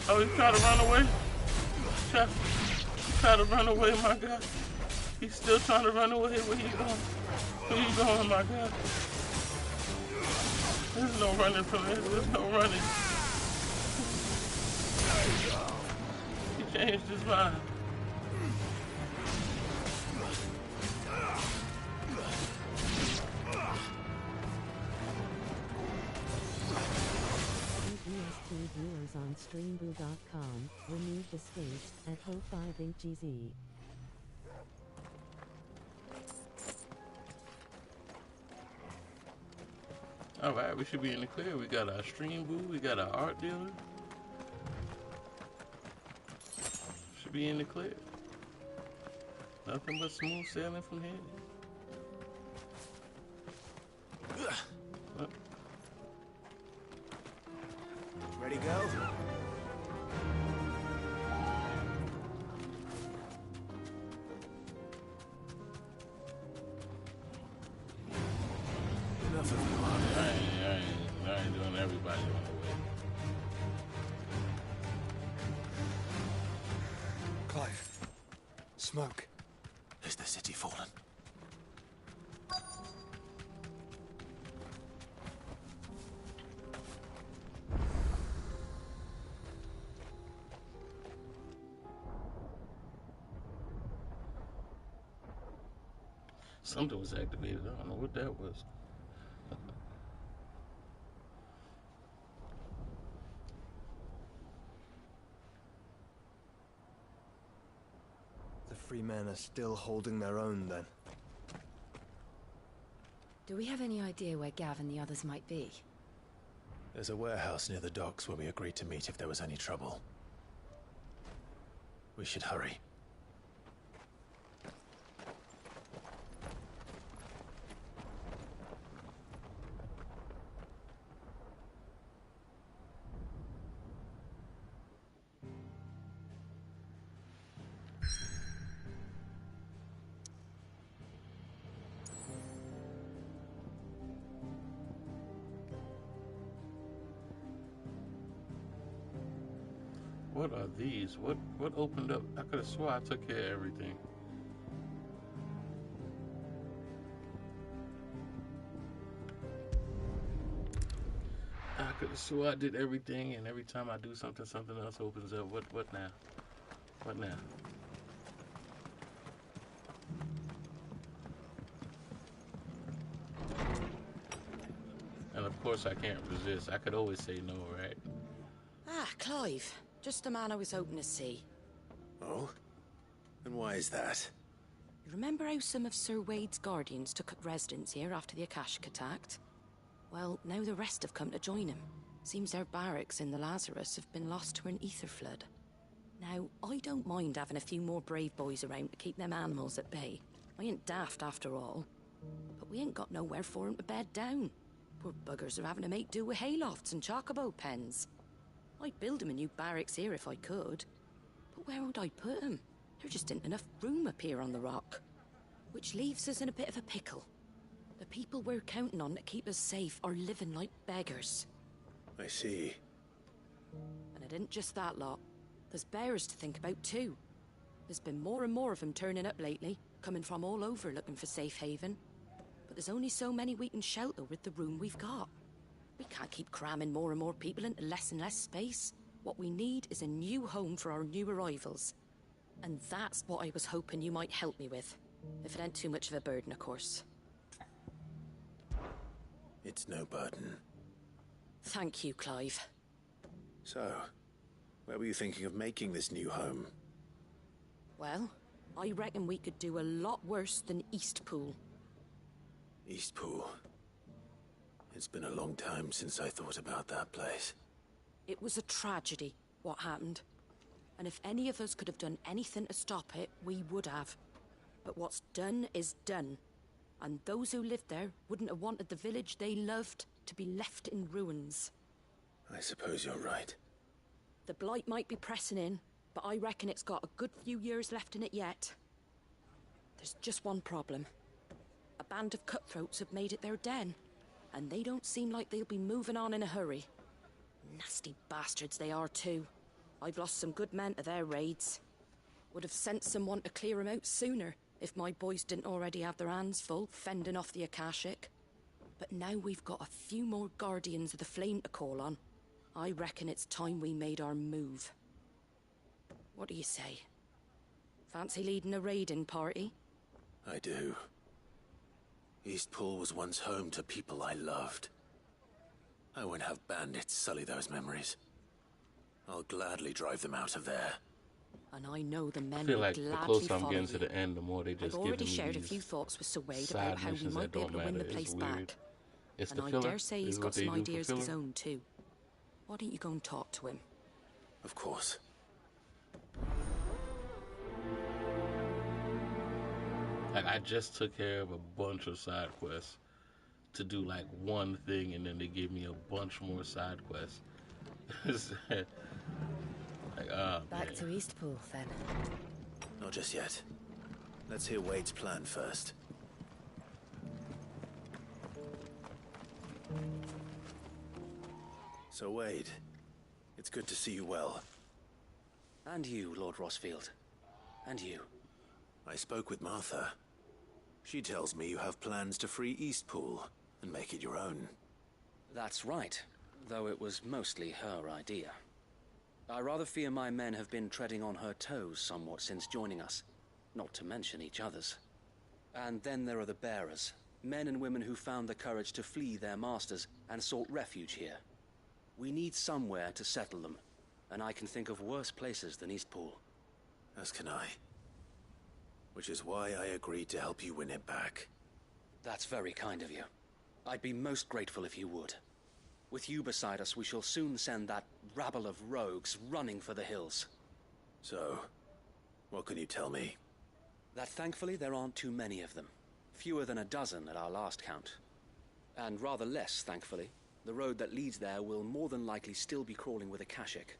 Oh, he's trying to run away. Trying to run away, my God. He's still trying to run away. Where you going? Where you going, my God? There's no running from this. There's no running. He changed his mind. Viewers on streamboo.com remove the space at Ho5HGZ. Alright, we should be in the clear. We got our stream boo, we got our art dealer. Should be in the clear. Nothing but smooth sailing from here. Ready, go? Enough of you, I ain't doing everybody on the way. Clive. Smoke. Is the city fallen? Something was activated. I don't know what that was. The free men are still holding their own, then. Do we have any idea where Gav and the others might be? There's a warehouse near the docks where we agreed to meet if there was any trouble. We should hurry. What are these? What opened up? I could have swore I took care of everything. I could have swore I did everything, and every time I do something, something else opens up. What now? What now? And of course I can't resist. I could always say no, right? Ah, Clive. Just the man I was hoping to see. Oh? And why is that? You remember how some of Sir Wade's guardians took up residence here after the Akashic attacked? Well, now the rest have come to join him. Seems their barracks in the Lazarus have been lost to an ether flood. Now, I don't mind having a few more brave boys around to keep them animals at bay. I ain't daft after all. But we ain't got nowhere for 'em to bed down. Poor buggers are having to make do with haylofts and chocobo pens. I'd build 'em a new barracks here if I could. But where would I put 'em? There just isn't enough room up here on the rock. Which leaves us in a bit of a pickle. The people we're counting on to keep us safe are living like beggars. I see. And it isn't just that lot. There's bears to think about too. There's been more and more of them turning up lately, coming from all over looking for safe haven. But there's only so many we can shelter with the room we've got. We can't keep cramming more and more people into less and less space. What we need is a new home for our new arrivals. And that's what I was hoping you might help me with. If it ain't too much of a burden, of course. It's no burden. Thank you, Clive. So, where were you thinking of making this new home? Well, I reckon we could do a lot worse than Eastpool. Eastpool. It's been a long time since I thought about that place. It was a tragedy, what happened. And if any of us could have done anything to stop it, we would have. But what's done is done. And those who lived there wouldn't have wanted the village they loved to be left in ruins. I suppose you're right. The blight might be pressing in, but I reckon it's got a good few years left in it yet. There's just one problem. A band of cutthroats have made it their den, and they don't seem like they'll be moving on in a hurry. Nasty bastards they are too. I've lost some good men to their raids. Would have sent someone to clear 'em out sooner, if my boys didn't already have their hands full fending off the Akashic. But now we've got a few more Guardians of the Flame to call on. I reckon it's time we made our move. What do you say? Fancy leading a raiding party? I do. Eastpool was once home to people I loved. I won't have bandits sully those memories. I'll gladly drive them out of there. And I know the men I feel will like the gladly closer I'm follow getting you. to the end, the more they just I've give already me shared a these few thoughts with Suede side about how we missions might that be able don't to win the matter. place It's weird. back. It's And the I filler. dare say This he's is got what they some do for ideas of his filler. own too. Why don't you go and talk to him? Of course. Like, I just took care of a bunch of side quests to do like one thing, and then they give me a bunch more side quests. Like, Back to Eastpool, then. Not just yet. Let's hear Wade's plan first. So, Wade, it's good to see you well. And you, Lord Rossfield. And you. I spoke with Martha. She tells me you have plans to free Eastpool and make it your own. That's right, though it was mostly her idea. I rather fear my men have been treading on her toes somewhat since joining us, not to mention each other's. And then there are the bearers, men and women who found the courage to flee their masters and sought refuge here. We need somewhere to settle them, and I can think of worse places than Eastpool. As can I. Which is why I agreed to help you win it back. That's very kind of you. I'd be most grateful if you would. With you beside us, we shall soon send that rabble of rogues running for the hills. So, what can you tell me? That thankfully there aren't too many of them. Fewer than a dozen at our last count. And rather less, thankfully. The road that leads there will more than likely still be crawling with Akashic.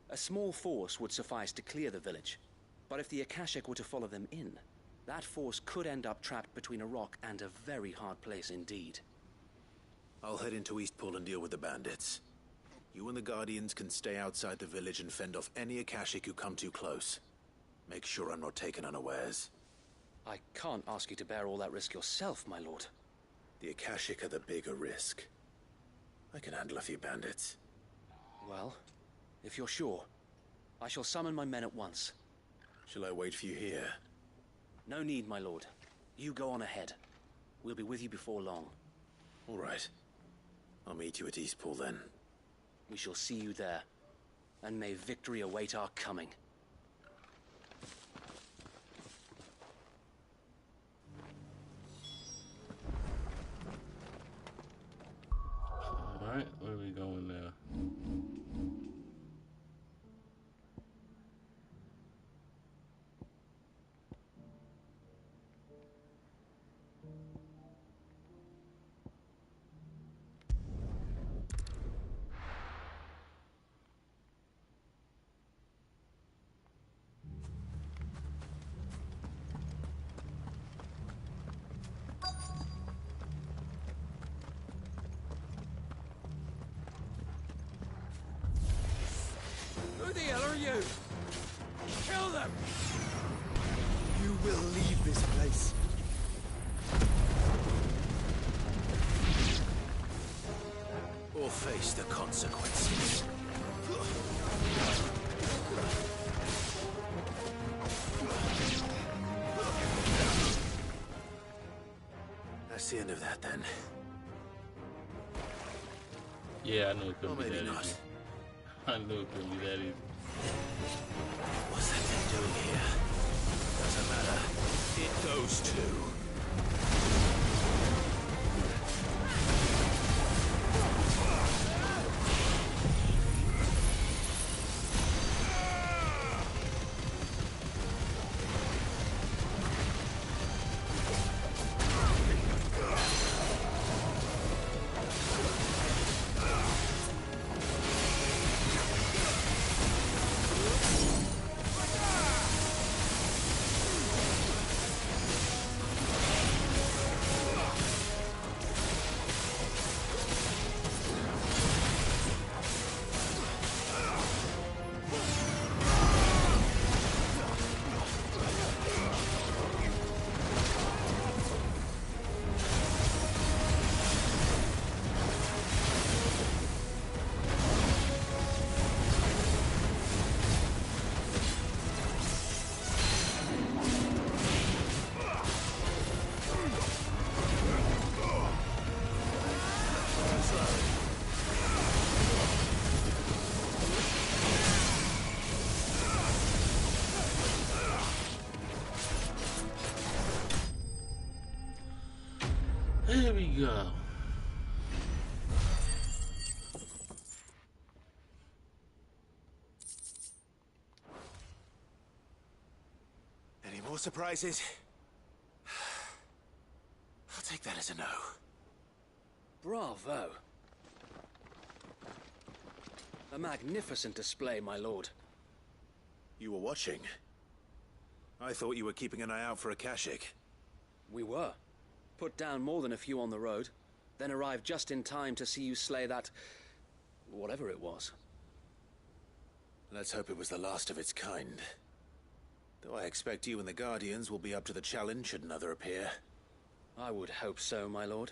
A small force would suffice to clear the village, but if the Akashic were to follow them in, that force could end up trapped between a rock and a very hard place indeed. I'll head into Eastpool and deal with the bandits. You and the Guardians can stay outside the village and fend off any Akashic who come too close. Make sure I'm not taken unawares. I can't ask you to bear all that risk yourself, my lord. The Akashic are the bigger risk. I can handle a few bandits. Well, if you're sure, I shall summon my men at once. Shall I wait for you here? No need, my lord. You go on ahead. We'll be with you before long. All right. I'll meet you at Eastpool then. We shall see you there. And may victory await our coming. Alright, where are we going now? Who the hell are you? Kill them! You will leave this place. Or face the consequences. That's the end of that, then. Yeah, I knew it couldn't Or be maybe that not. easy. I knew it couldn't be that easy. What's that thing doing here? Doesn't matter. It goes too. Here we go. Any more surprises? I'll take that as a no. Bravo. A magnificent display, my lord. You were watching. I thought you were keeping an eye out for a Kashik. We were. Put down more than a few on the road, then arrived just in time to see you slay that... whatever it was. Let's hope it was the last of its kind. Though I expect you and the Guardians will be up to the challenge should another appear. I would hope so, my lord.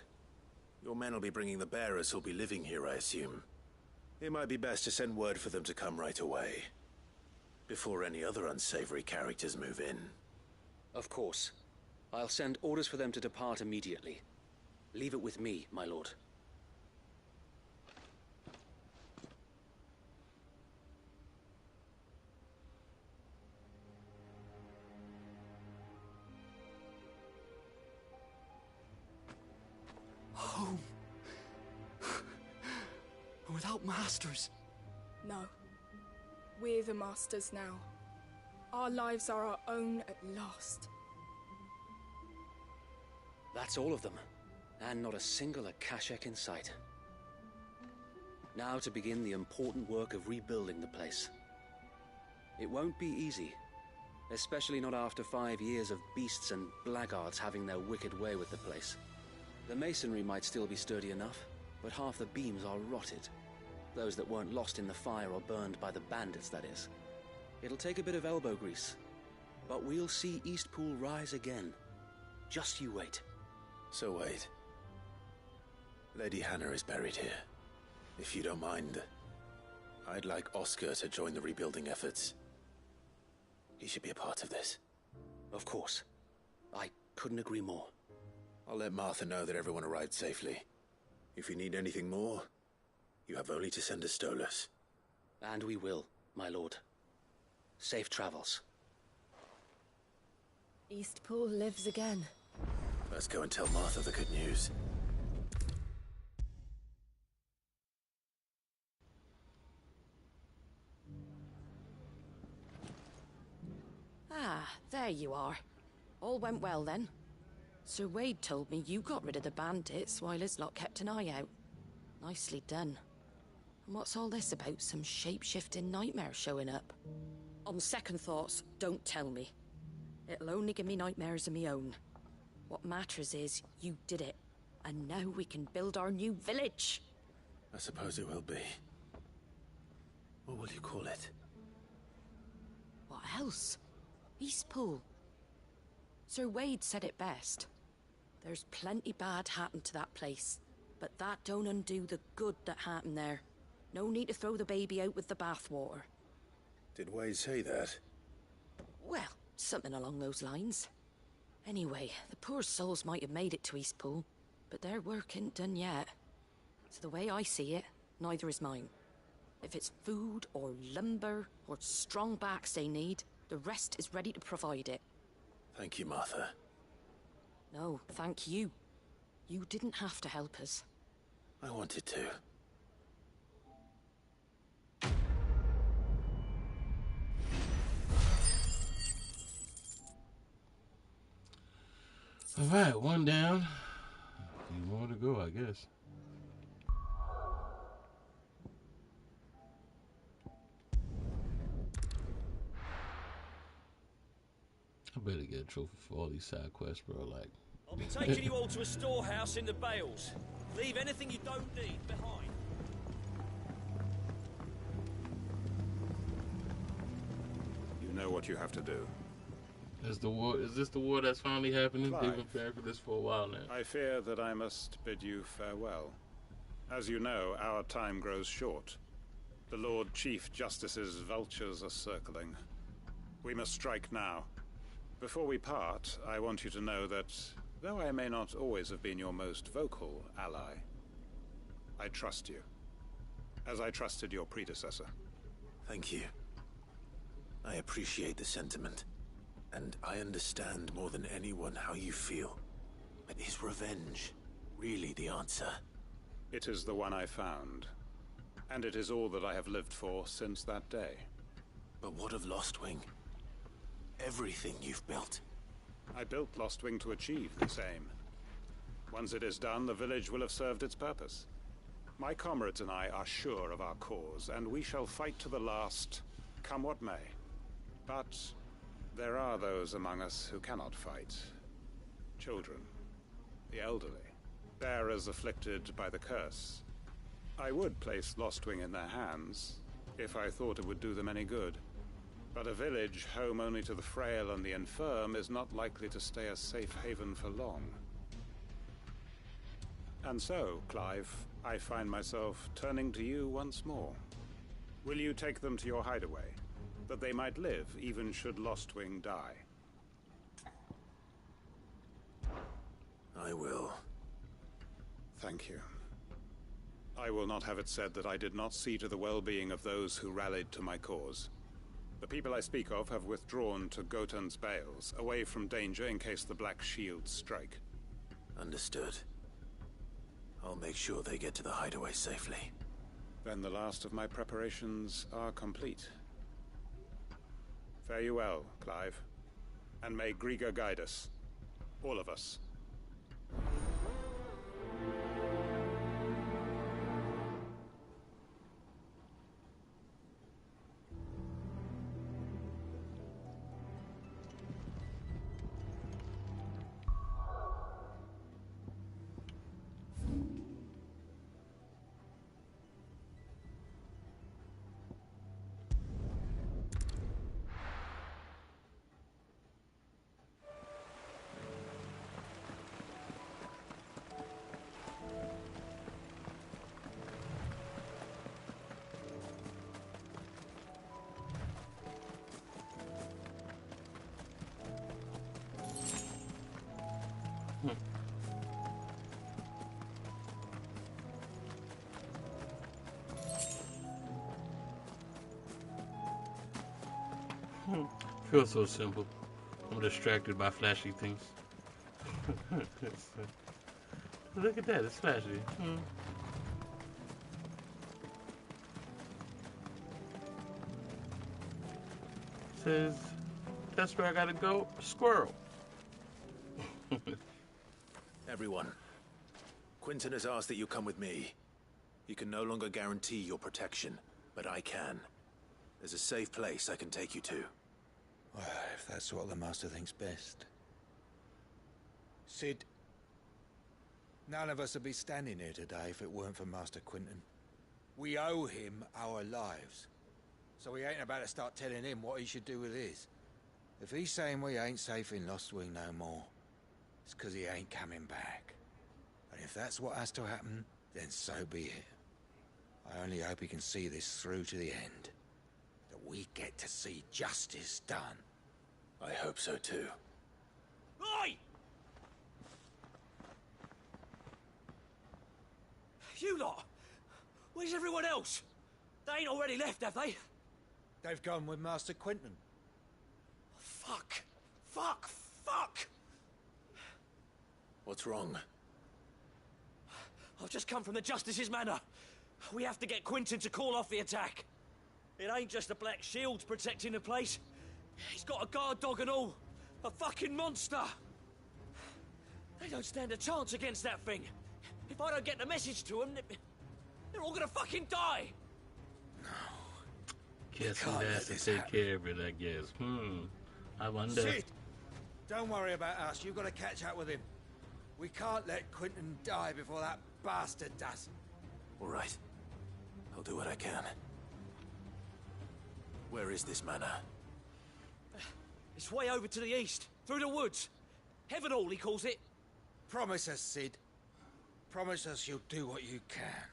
Your men will be bringing the bearers who'll be living here, I assume. It might be best to send word for them to come right away, before any other unsavory characters move in. Of course. I'll send orders for them to depart immediately. Leave it with me, my lord. Home. Without masters. No. We're the masters now. Our lives are our own at last. That's all of them, and not a single Akashek in sight. Now to begin the important work of rebuilding the place. It won't be easy, especially not after 5 years of beasts and blackguards having their wicked way with the place. The masonry might still be sturdy enough, but half the beams are rotted. Those that weren't lost in the fire or burned by the bandits, that is. It'll take a bit of elbow grease, but we'll see Eastpool rise again. Just you wait. So wait. Lady Hannah is buried here. If you don't mind, I'd like Oscar to join the rebuilding efforts. He should be a part of this. Of course. I couldn't agree more. I'll let Martha know that everyone arrived safely. If you need anything more, you have only to send a Stolas. And we will, my lord. Safe travels. Eastpool lives again. Let's go and tell Martha the good news. Ah, there you are. All went well then. Sir Wade told me you got rid of the bandits while his lot kept an eye out. Nicely done. And what's all this about some shape-shifting nightmare showing up? On second thoughts, don't tell me. It'll only give me nightmares of my own. What matters is, you did it. And now we can build our new village. I suppose it will be. What will you call it? else? Eastpool. Sir Wade said it best. There's plenty bad happened to that place, but that don't undo the good that happened there. No need to throw the baby out with the bathwater. Did Wade say that? Well, something along those lines. Anyway, the poor souls might have made it to Eastpool, but their work ain't done yet. So the way I see it, neither is mine. If it's food or lumber or strong backs they need, the rest is ready to provide it. Thank you, Martha. No, thank you. You didn't have to help us. I wanted to. Alright, one down. A few more to go, I guess. I better get a trophy for all these side quests, bro. Like, I'll be taking you all to a storehouse in the Bales. Leave anything you don't need behind. You know what you have to do. Is this the war that's finally happening? Clive. They've been preparing for this for a while now. I fear that I must bid you farewell. As you know, our time grows short. The Lord Chief Justice's vultures are circling. We must strike now. Before we part, I want you to know that, though I may not always have been your most vocal ally, I trust you, as I trusted your predecessor. Thank you. I appreciate the sentiment, and I understand more than anyone how you feel. But is revenge really the answer? It is the one I found, and it is all that I have lived for since that day. But what of Lostwing? Everything you've built. I built Lostwing to achieve this aim. Once it is done, the village will have served its purpose. My comrades and I are sure of our cause, and we shall fight to the last, come what may. But there are those among us who cannot fight. Children, the elderly, bearers afflicted by the curse. I would place Lostwing in their hands, if I thought it would do them any good. But a village home only to the frail and the infirm is not likely to stay a safe haven for long. And so, Clive, I find myself turning to you once more. Will you take them to your hideaway, that they might live even should Lostwing die? I will. Thank you. I will not have it said that I did not see to the well-being of those who rallied to my cause. The people I speak of have withdrawn to Gotan's Bales, away from danger in case the Black Shields strike. Understood. I'll make sure they get to the hideaway safely. Then the last of my preparations are complete. Fare you well, Clive. And may Griga guide us. All of us. Feels so simple. I'm distracted by flashy things. Look at that, it's flashy. Says, that's where I gotta go. Squirrel. Everyone, Quinton has asked that you come with me. He can no longer guarantee your protection, but I can. There's a safe place I can take you to. Well, if that's what the Master thinks best. Sid, none of us would be standing here today if it weren't for Master Quinton. We owe him our lives. so we ain't about to start telling him what he should do with his. If he's saying we ain't safe in Lost Wing no more, it's 'cause he ain't coming back. And if that's what has to happen, then so be it. I only hope he can see this through to the end. That we get to see justice done. I hope so too. Oi! You lot! Where's everyone else? They ain't already left, have they? They've gone with Master Quinton. Fuck! Fuck! Fuck! What's wrong? I've just come from the Justice's Manor. We have to get Quinton to call off the attack. It ain't just the Black Shields protecting the place. He's got a guard dog and all. A fucking monster. They don't stand a chance against that thing. If I don't get the message to them, they're all gonna fucking die. Guess who has to take care of it, I guess. I wonder. Sid! Don't worry about us. You've got to catch up with him. We can't let Quinton die before that bastard does. All right. I'll do what I can. Where is this manor? It's way over to the east, through the woods. Heaven Hall, he calls it. Promise us, Sid. Promise us you'll do what you can.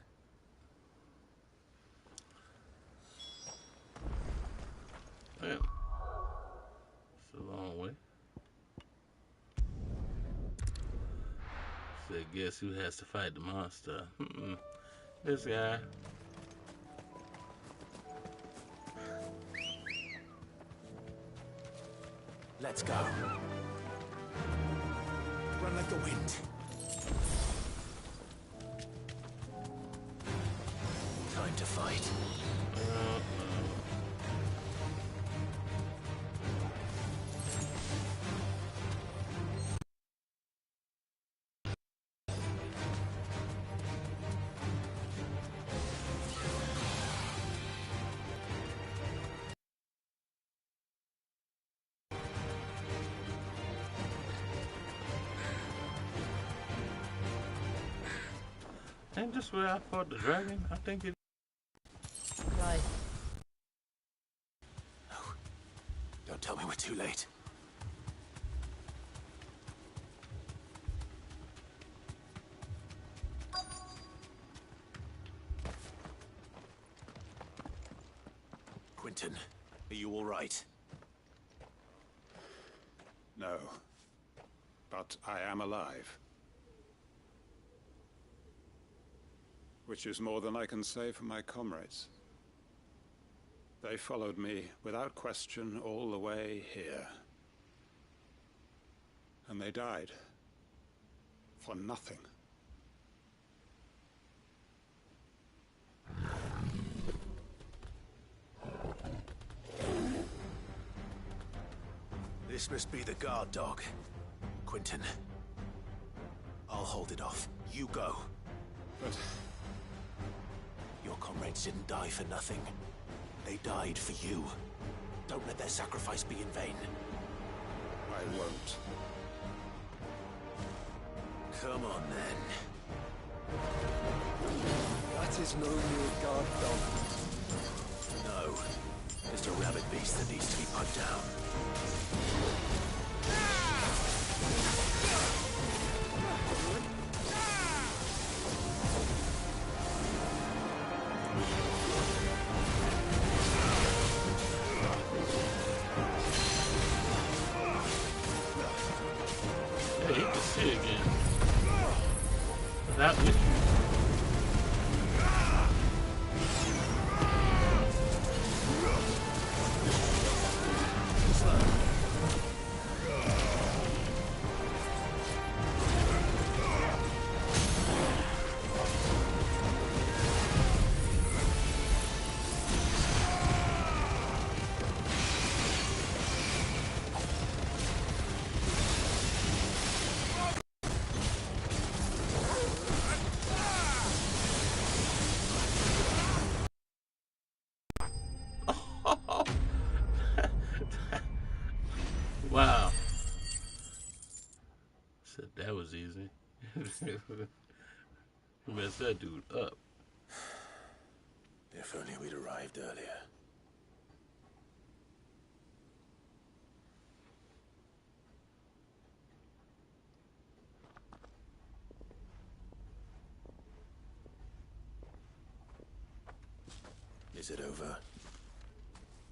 Well, it's a long way. So guess who has to fight the monster? This guy. Let's go. Run like the wind. Time to fight. Ain't this where I fought the dragon? I think it. Right. No. Don't tell me we're too late. Quinton, are you all right? No. But I am alive. Which is more than I can say for my comrades. They followed me without question all the way here. And they died. For nothing. This must be the guard dog. Quinton. I'll hold it off. You go. But... your comrades didn't die for nothing. They died for you. Don't let their sacrifice be in vain. I won't. Come on, then. That is no mere guard dog. No. Just a rabid beast that needs to be put down. I hate to see it again. That with you. Wow. Said that was easy. Messed that dude up. If only we'd arrived earlier. Is it over?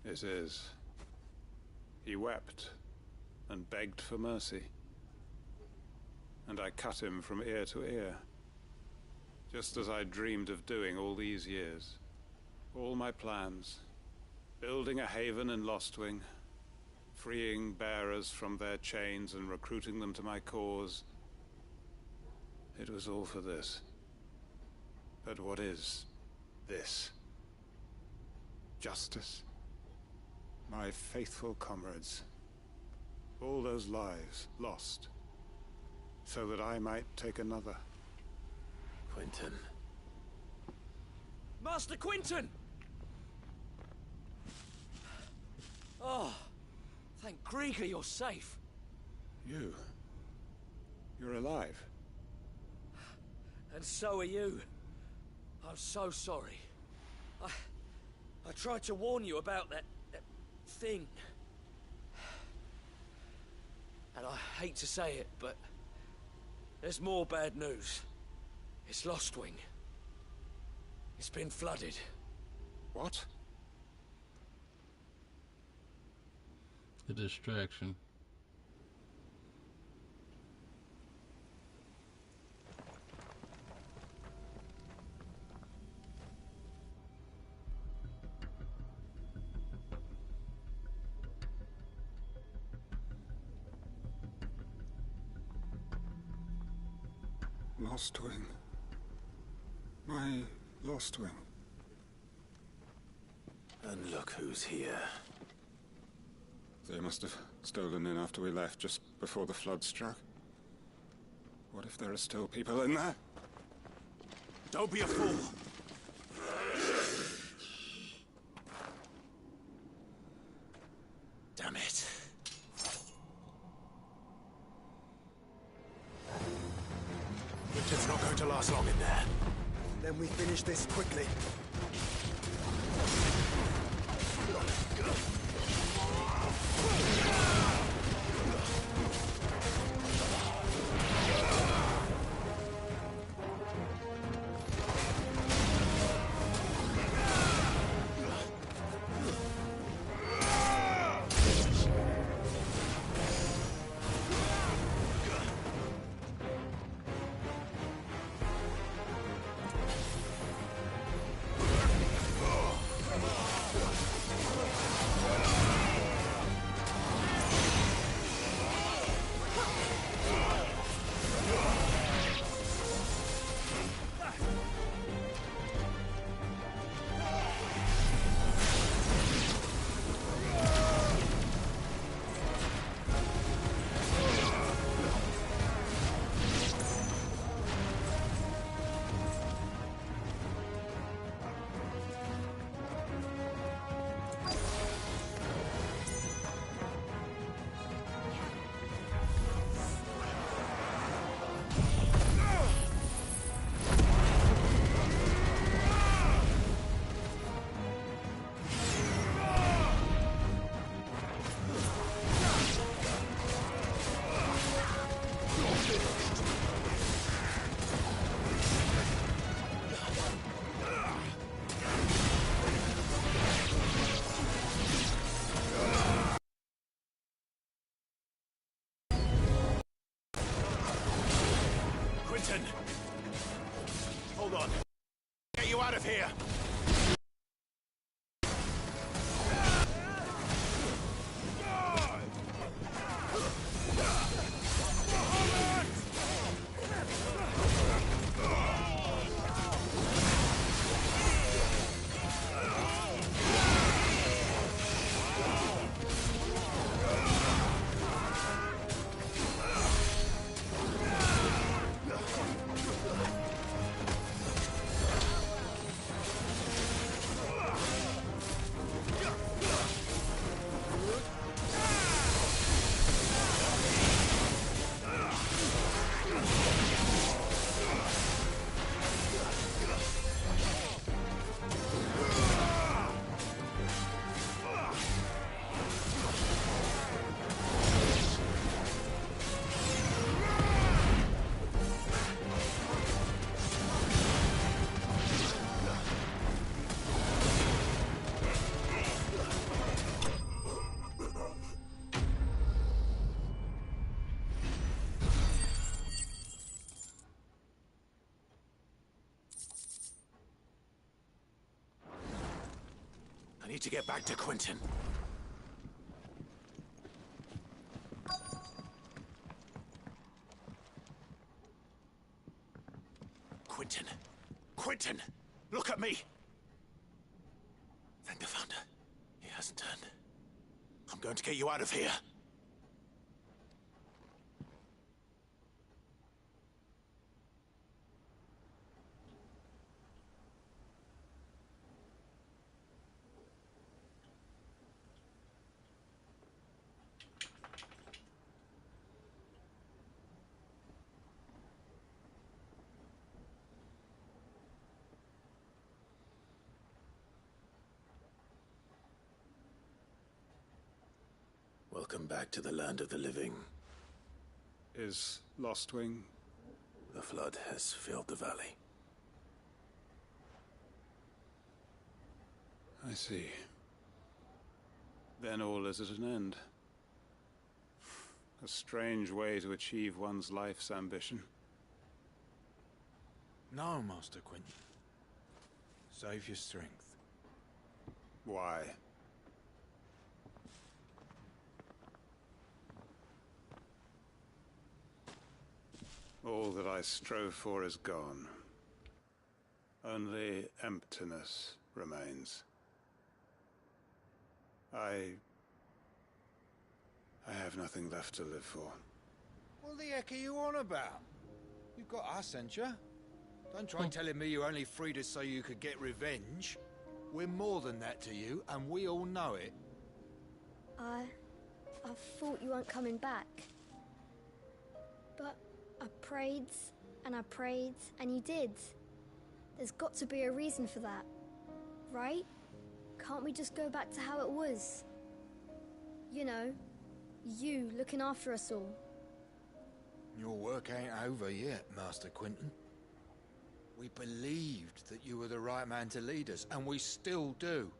It is. He wept and begged for mercy. And I cut him from ear to ear, just as I dreamed of doing all these years. All my plans, building a haven in Lostwing, freeing bearers from their chains and recruiting them to my cause. It was all for this. But what is this? Justice? My faithful comrades. All those lives lost, so that I might take another. Quentin. Master Quentin! Oh, thank Grieger you're safe. You're alive. And so are you. I'm so sorry. I tried to warn you about that thing. And I hate to say it, but there's more bad news. It's Lostwing. It's been flooded. What? A distraction. Lostwing. My Lostwing. And look who's here. They must have stolen in after we left, just before the flood struck. What if there are still people in there? Don't be a fool! Damn it. Quentin's not going to last long in there. Then we finish this quickly. Hold on. Get you out of here! I need to get back to Quentin. Quentin! Quentin! Look at me! Thank the Founder. He hasn't turned. I'm going to get you out of here. Welcome back to the land of the living. Is Lostwing? The flood has filled the valley. I see. Then all is at an end. A strange way to achieve one's life's ambition. No, Master Quentin. Save your strength. Why? All that I strove for is gone. Only emptiness remains. I have nothing left to live for. What the heck are you on about? You've got us, ain't you? Don't try telling me you only freed us so you could get revenge. We're more than that to you, and we all know it. I thought you weren't coming back. But I prayed, and you did. There's got to be a reason for that, right? Can't we just go back to how it was? You know, you looking after us all. Your work ain't over yet, Master Quentin. We believed that you were the right man to lead us, and we still do.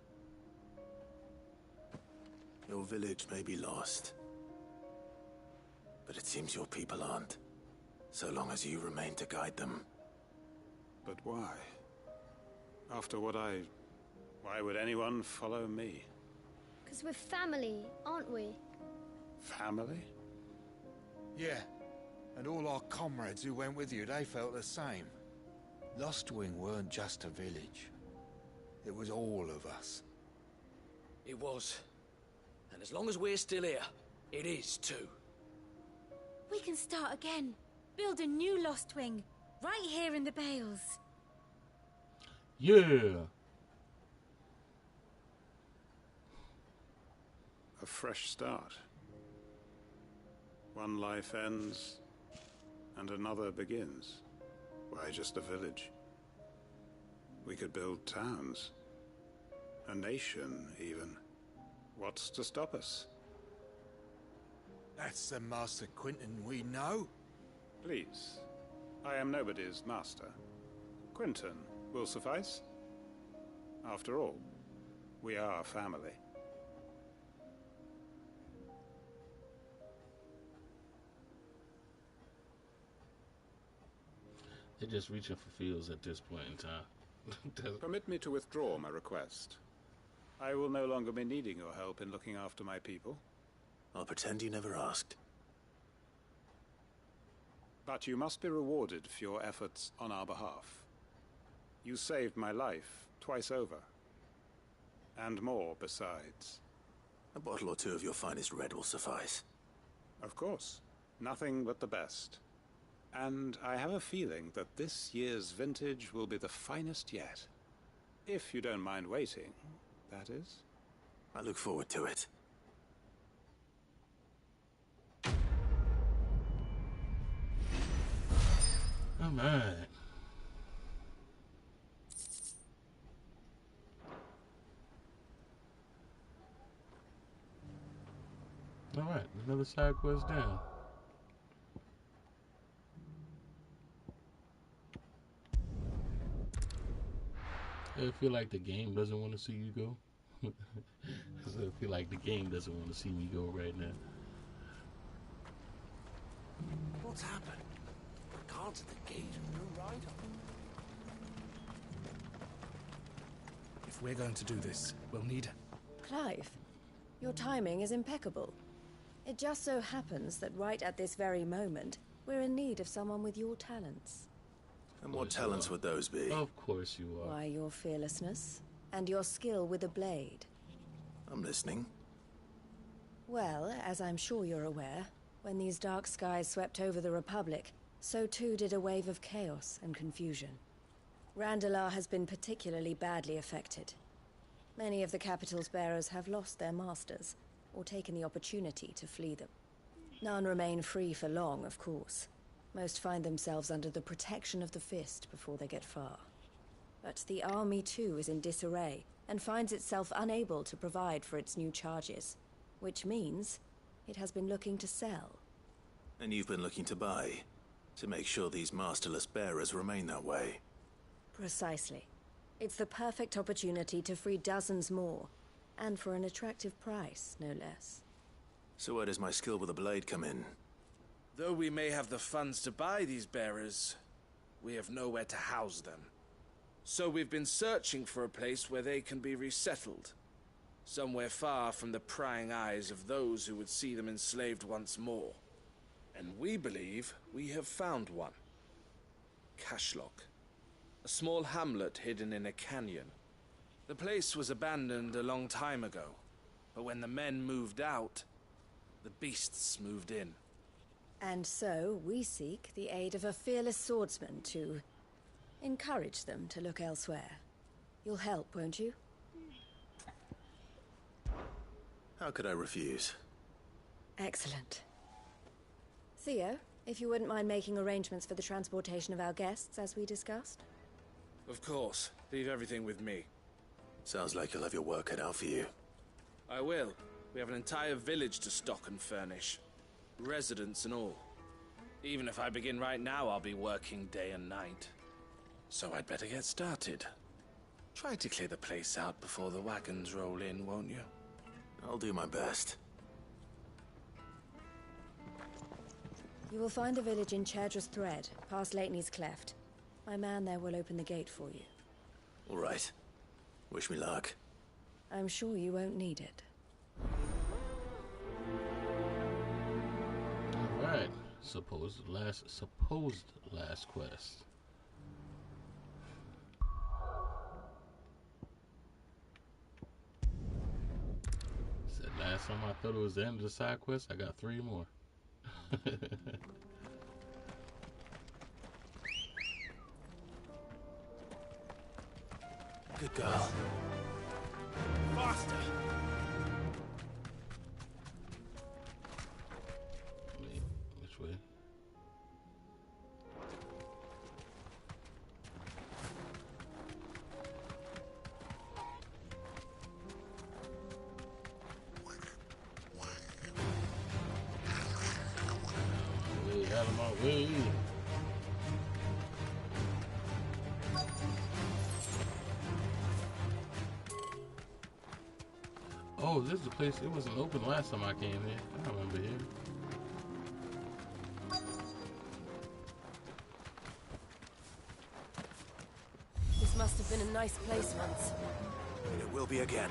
Your village may be lost, but it seems your people aren't, so long as you remain to guide them. But why? After what why would anyone follow me? 'Cause we're family, aren't we? Family? Yeah, and all our comrades who went with you, they felt the same. Lostwing weren't just a village. It was all of us. It was. And as long as we're still here, it is too. We can start again. Build a new Lostwing. Right here in the Bales. Yeah. A fresh start. One life ends, and another begins. Why just a village? We could build towns. A nation, even. What's to stop us? That's the Master Quentin we know. Please. I am nobody's master. Quentin will suffice. After all, we are family. They're just reaching for fields at this point in time. Permit me to withdraw my request. I will no longer be needing your help in looking after my people. I'll pretend you never asked. But you must be rewarded for your efforts on our behalf. You saved my life twice over. And more besides. A bottle or two of your finest red will suffice. Of course. Nothing but the best. And I have a feeling that this year's vintage will be the finest yet. If you don't mind waiting, that is. I look forward to it. All right. All right, another side quest down. I feel like the game doesn't want to see you go. I feel like the game doesn't want to see me go right now. What's happened? The guards at the gate have no rider. If If we're going to do this, we'll need... Clive, your timing is impeccable. It just so happens that right at this very moment, we're in need of someone with your talents. And what talents would those be? Of course you are. Why, your fearlessness and your skill with a blade. I'm listening. Well, as I'm sure you're aware, when these dark skies swept over the Republic, so too did a wave of chaos and confusion. Randalar has been particularly badly affected. Many of the capital's bearers have lost their masters, or taken the opportunity to flee them. None remain free for long, of course. Most find themselves under the protection of the Fist before they get far. But the army too is in disarray, and finds itself unable to provide for its new charges, which means it has been looking to sell. And you've been looking to buy, to make sure these masterless bearers remain that way. Precisely. It's the perfect opportunity to free dozens more, and for an attractive price, no less. So where does my skill with a blade come in? Though we may have the funds to buy these bearers, we have nowhere to house them. So we've been searching for a place where they can be resettled. Somewhere far from the prying eyes of those who would see them enslaved once more. And we believe we have found one. Cashlock. A small hamlet hidden in a canyon. The place was abandoned a long time ago, but when the men moved out, the beasts moved in. And so we seek the aid of a fearless swordsman to encourage them to look elsewhere. You'll help, won't you? How could I refuse? Excellent. Theo, if you wouldn't mind making arrangements for the transportation of our guests, as we discussed. Of course. Leave everything with me. Sounds like you'll have your work cut out for you. I will. We have an entire village to stock and furnish. Residents and all. Even if I begin right now, I'll be working day and night. So I'd better get started. Try to clear the place out before the wagons roll in, won't you? I'll do my best. You will find the village in Chaidra's Thread, past Lateney's Cleft. My man there will open the gate for you. All right. Wish me luck. I'm sure you won't need it. Alright. Supposed last quest. Said last time I thought it was the end of the side quest, I got 3 more. Good girl. Faster! Wait, which way? Way out of my way. Oh, this is the place. It wasn't open last time I came here. I remember here. This must have been a nice place once. And it will be again.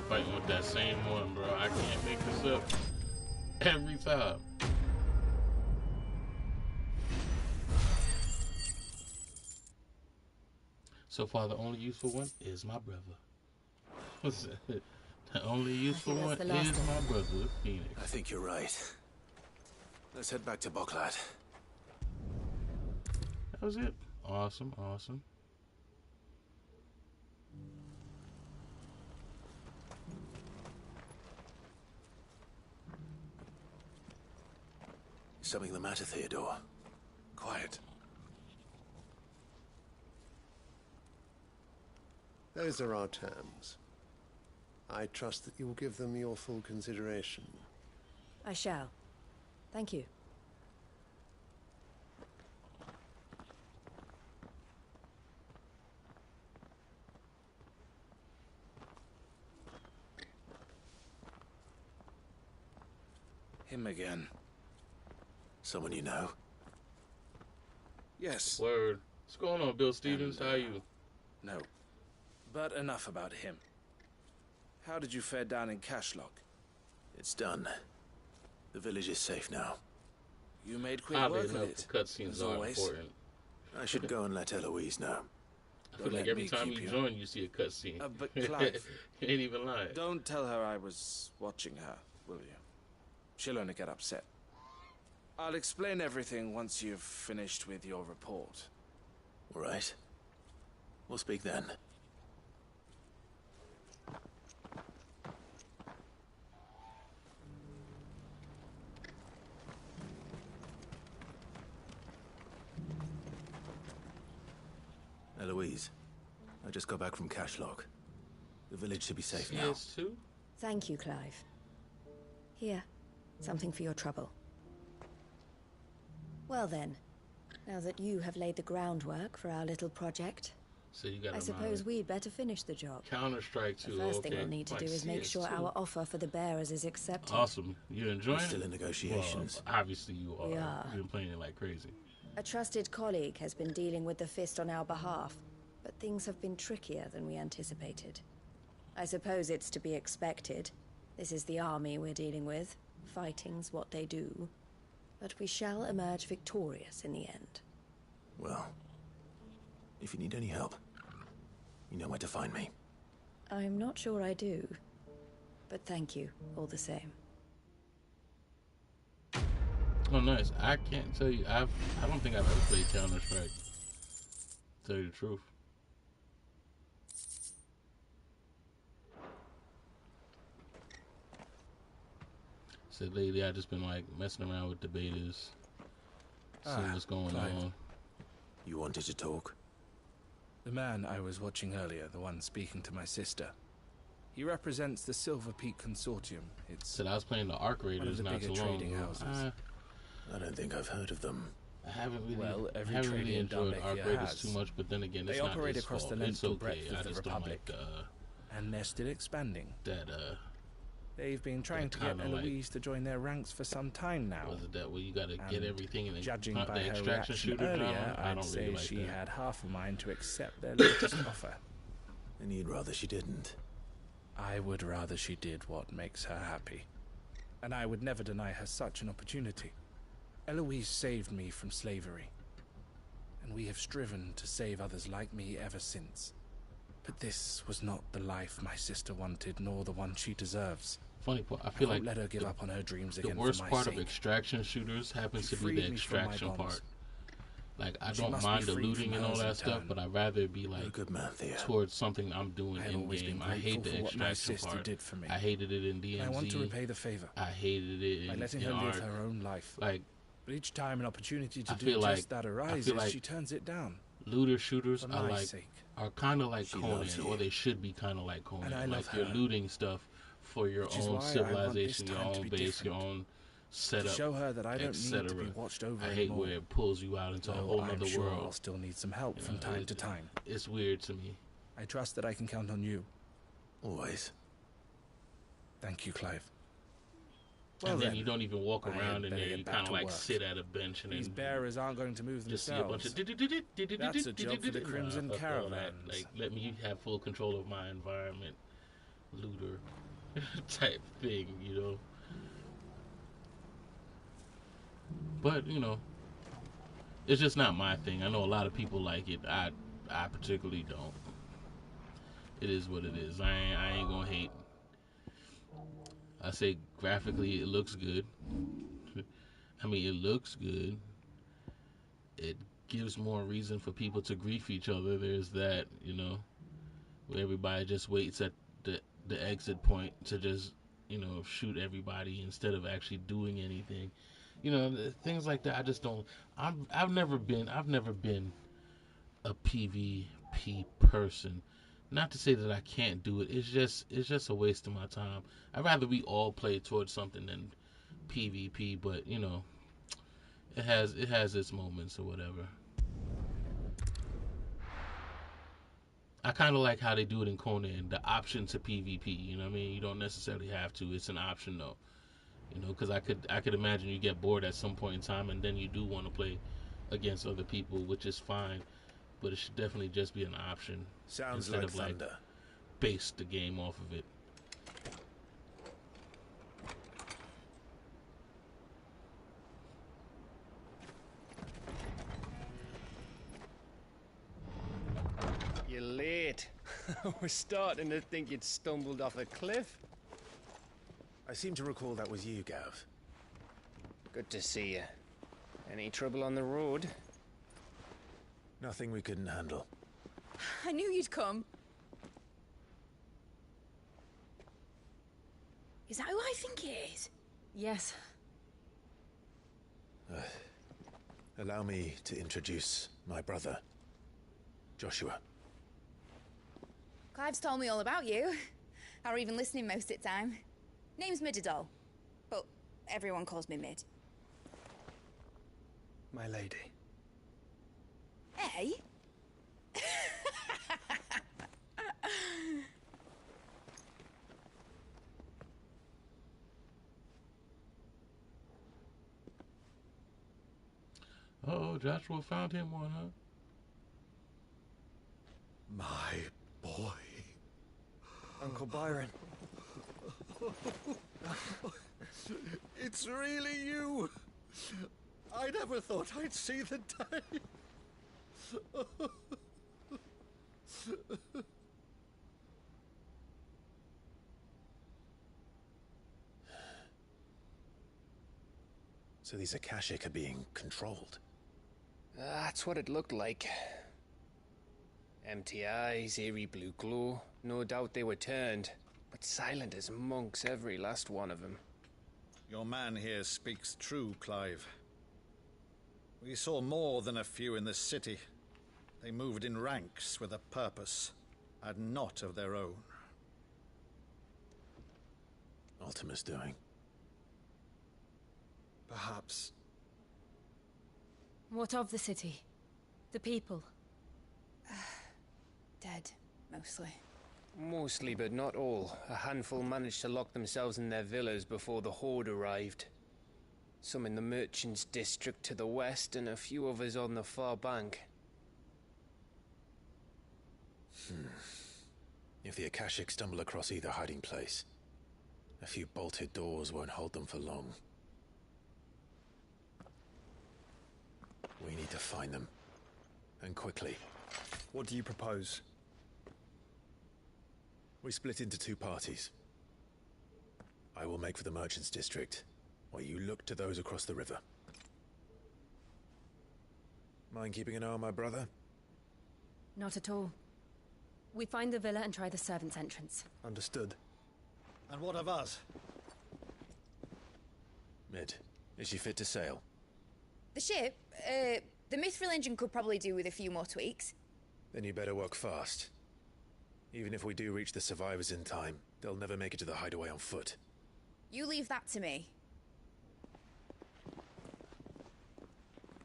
fighting with that same one, bro. I can't make this up every time. So far, the only useful one is my brother. The only useful one is my brother, Phoenix. I think you're right. Let's head back to Boklat. That was it. Awesome, awesome. Is something the matter, Theodore? Quiet. Those are our terms. I trust that you will give them your full consideration. I shall. Thank you. Him again. Someone you know? Yes. Word. What's going on, Bill Stevens? How are you? No. But enough about him. How did you fare down in Cashlock? It's done. The village is safe now. You made quick work of it. Cutscenes are important. I should go and let Eloise know. I feel like every time you join, you see a cutscene. But Clive, you ain't even lying. Don't tell her I was watching her, will you? She'll only get upset. I'll explain everything once you've finished with your report. All right. We'll speak then. Eloise, I just got back from Cashlock. The village should be safe now. Yes, too? Thank you, Clive. Here, something for your trouble. Well then, now that you have laid the groundwork for our little project, so you got I suppose we'd better finish the job. Counter-Strike 2, The first thing we'll need to do is make sure our offer for the bearers is accepted. Awesome. You enjoying it? We're still in negotiations. Well, obviously you are. We are. You've been playing it like crazy. A trusted colleague has been dealing with the Fist on our behalf, but things have been trickier than we anticipated. I suppose it's to be expected. This is the army we're dealing with. Fighting's what they do. But we shall emerge victorious in the end. Well, if you need any help, you know where to find me. I'm not sure I do, but thank you all the same. Oh, nice. I can't tell you. I don't think I've ever played Counter-Strike. To tell you the truth. Said lately, I just been like messing around with the betas, seeing what's going on. You wanted to talk? The man I was watching earlier, the one speaking to my sister, he represents the Silver Peak Consortium. It's said I was playing the Arc Raiders not too long ago. I don't think I've heard of them. I haven't really, well, every I haven't really enjoyed Dagger Arc Raiders too much, but then again, it's not operate his across fault. the length It's and okay. breadth I of the just Republic, don't like and they're still expanding. that. They've been trying to get Eloise to join their ranks for some time now. Was it that way you got to get everything and judging the by her extraction reaction shooter earlier, I I'd don't say really like she that. had half a mind to accept their latest offer. And you'd rather she didn't? I would rather she did what makes her happy. And I would never deny her such an opportunity. Eloise saved me from slavery. And we have striven to save others like me ever since. But this was not the life my sister wanted, nor the one she deserves. Funny part, I feel like let her give up on her dreams again. The worst for my part sake. of extraction shooters happens to be the extraction part. Like, I She don't must mind be the free looting from and all hers in that stuff, turn. but I'd rather be like good man, Thea. towards something I'm doing I have in always game. been I hate the grateful for what my extraction sister part. did for me. I hated it in DMZ. I want to repay the favor. I hated it By in, letting in her live Arc. her own life. Like, but each time an opportunity to I do feel just like- that I arises, feel like she turns it down. looter shooters For are my like sake. are kind of like She Conan, loves you. or they should be kind of like Conan. And I like love you're her. looting stuff for your Which is own why I want civilization, this your time to own be base, your different. own setup. To show her that I don't need to etc.. be watched over I hate anymore. where it pulls you out into a Though whole I'm other sure world. I'll still need some help You from know, time to time. It's weird to me. I trust that I can count on you. Always. Thank you, Clive. And then then, you don't even walk I had around in better there. get You back kind of to like work. sit at a bench and These then bearers aren't going to move just see a bunch themselves. of That's a job for the Crimson Nah, fuck all that. Caravans. Like, let me have full control of my environment. looter type thing, you know. But, you know, it's just not my thing. I know a lot of people like it. I particularly don't. It is what it is. I ain't gonna hate. I say graphically it looks good. I mean, it looks good. It gives more reason for people to grief each other. There's that, you know, where everybody just waits at the exit point to just, you know, shoot everybody instead of actually doing anything. You know, things like that. I just don't. I've never been a PvP person. Not to say that I can't do it. It's just a waste of my time. I'd rather we all play towards something than PvP. But you know, it has its moments or whatever. I kind of like how they do it in Conan, the option to PvP. You know what I mean? You don't necessarily have to. It's an option though. You know, because I could imagine you get bored at some point in time, and then you do want to play against other people, which is fine. But it should definitely just be an option. Sounds instead like of thunder. like base the game off of it. You're late. We're starting to think you'd stumbled off a cliff. I seem to recall that was you, Gav. Good to see you. Any trouble on the road? Nothing we couldn't handle. I knew you'd come. Is that who I think it is? Yes. Allow me to introduce my brother, Joshua. Clive's told me all about you. Or even listening most of the time. Name's Midadol, but everyone calls me Mid. My lady. Hey? Oh, Joshua found him one, huh? My boy. Uncle Byron. It's really you. I never thought I'd see the day. So these Akashic are being controlled. That's what it looked like. Empty eyes, eerie blue glow. No doubt they were turned, but silent as monks, every last one of them. Your man here speaks true, Clive. We saw more than a few in this city. They moved in ranks with a purpose, and not of their own. Ultima's doing. Perhaps. What of the city? The people? Dead, mostly. Mostly, but not all. A handful managed to lock themselves in their villas before the Horde arrived. Some in the Merchants' District to the west, and a few others on the far bank. If the Akashic stumble across either hiding place, a few bolted doors won't hold them for long. We need to find them. And quickly. What do you propose? We split into two parties. I will make for the Merchants' District, while you look to those across the river. Mind keeping an eye on my brother? Not at all. We find the villa and try the servants' entrance. Understood. And what of us? Mid, is she fit to sail? The ship, the Mithril engine could probably do with a few more tweaks. Then you better work fast. Even if we do reach the survivors in time, they'll never make it to the hideaway on foot. You leave that to me.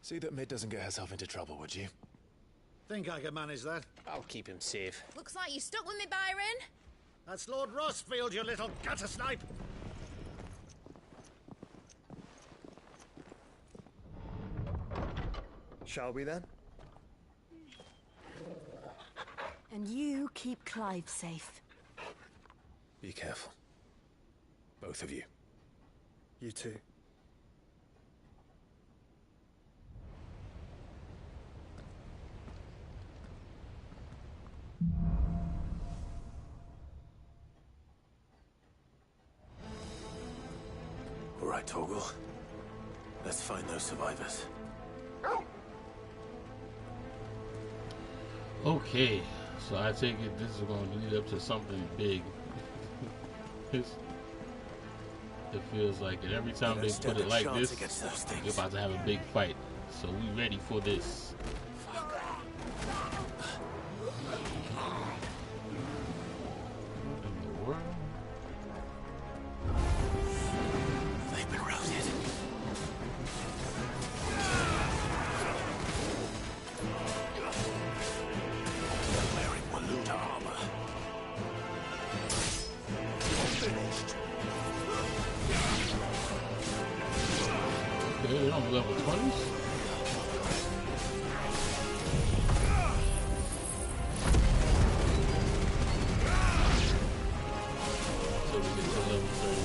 See that Mid doesn't get herself into trouble, would you? Think I can manage that? I'll keep him safe. Looks like you stuck with me, Byron. That's Lord Rossfield, you little gutter snipe! Shall we then? And you keep Clive safe. Be careful. Both of you. You too. All right, Torgal. Let's find those survivors. Okay, so I take it this is going to lead up to something big. It feels like it. Every time they put it like this, you're about to have a big fight. So we ready for this. They've been routed. They're wearing Waluta armor. Finished. Okay, they're on level 20s. So we get to level 30.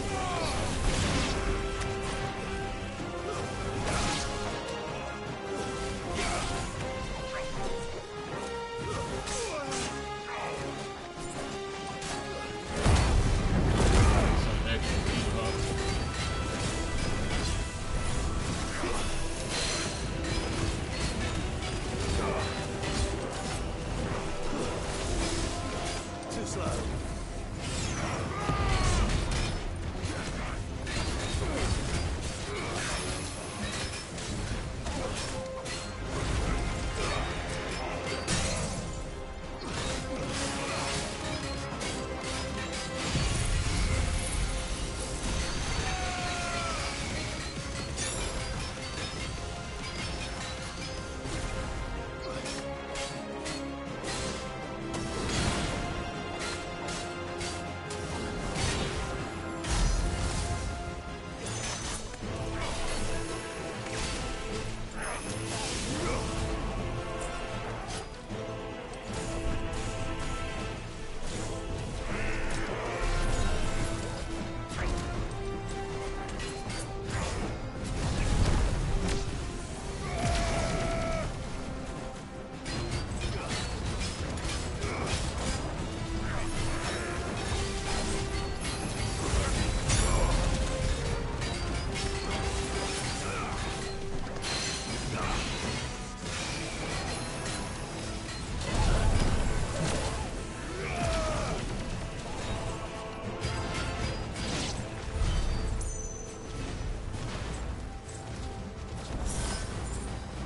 Too slow.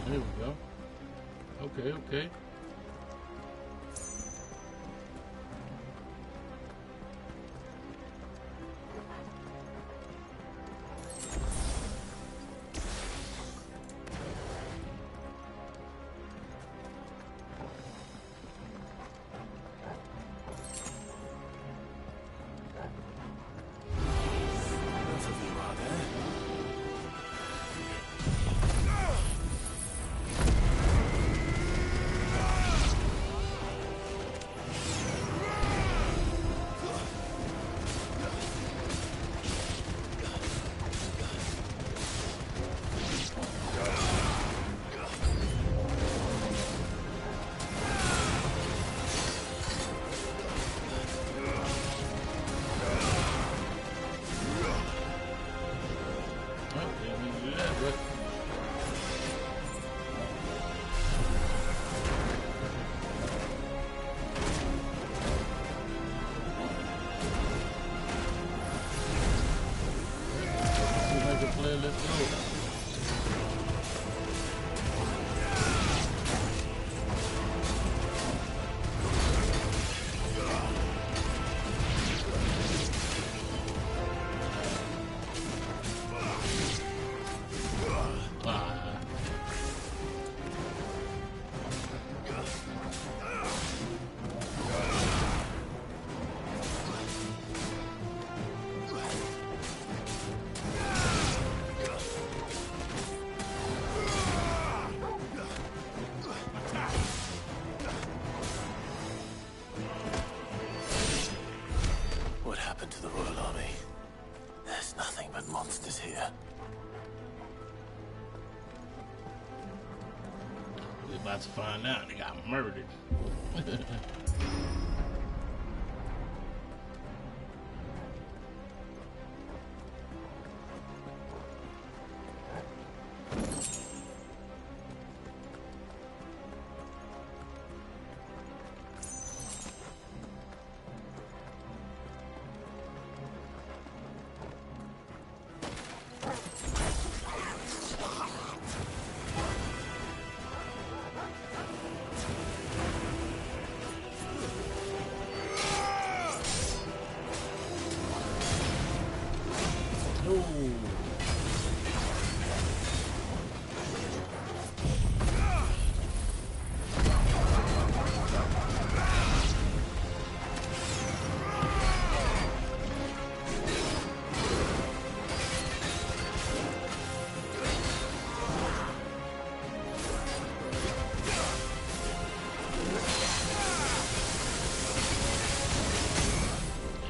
There we go. Okay, okay. Both of you are there. about to find out. They got murdered.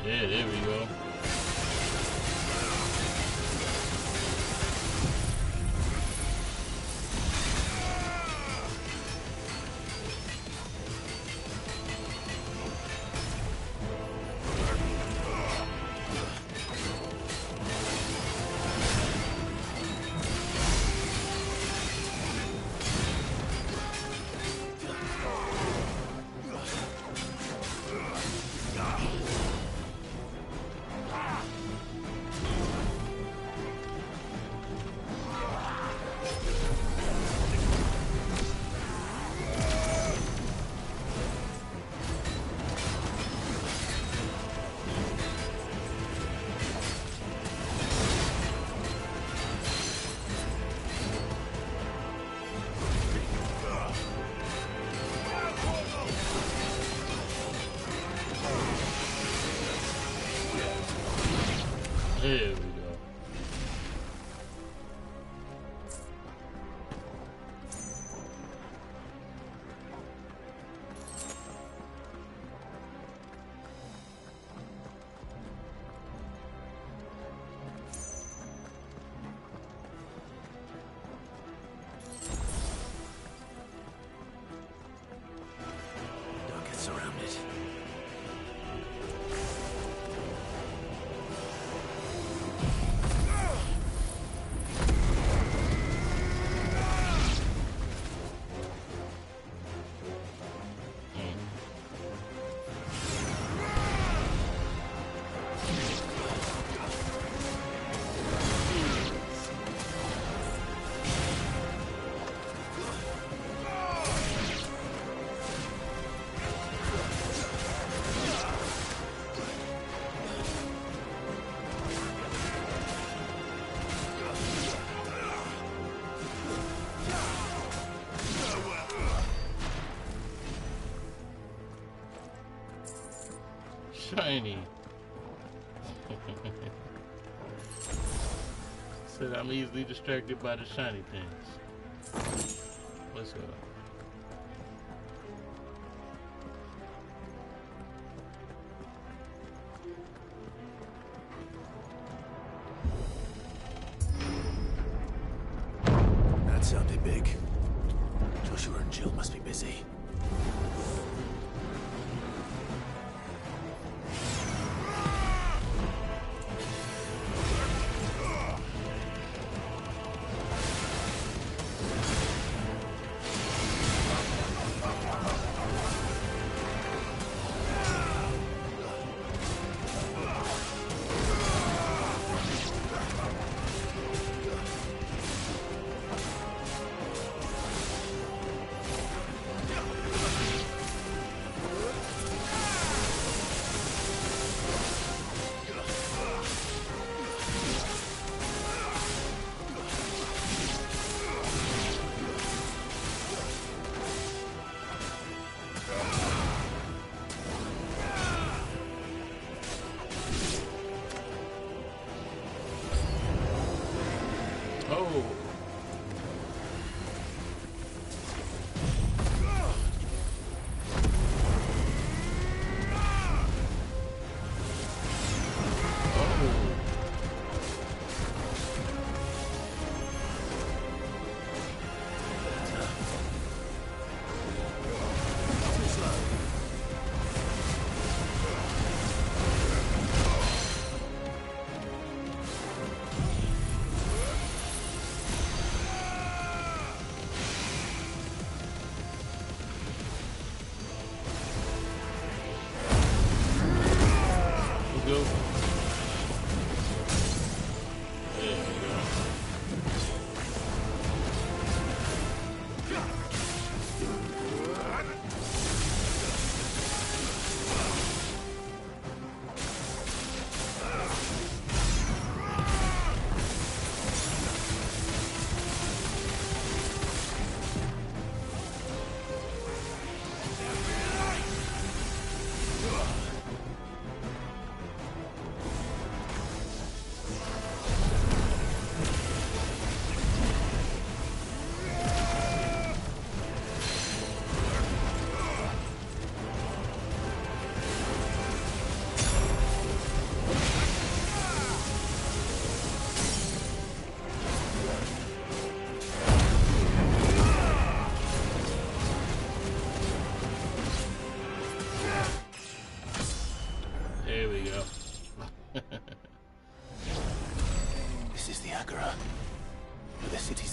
Yeah, there we go. There we go. Don't get surrounded. Shiny. Said I'm easily distracted by the shiny things. Let's go. That sounded big. Joshua and Jill must be busy.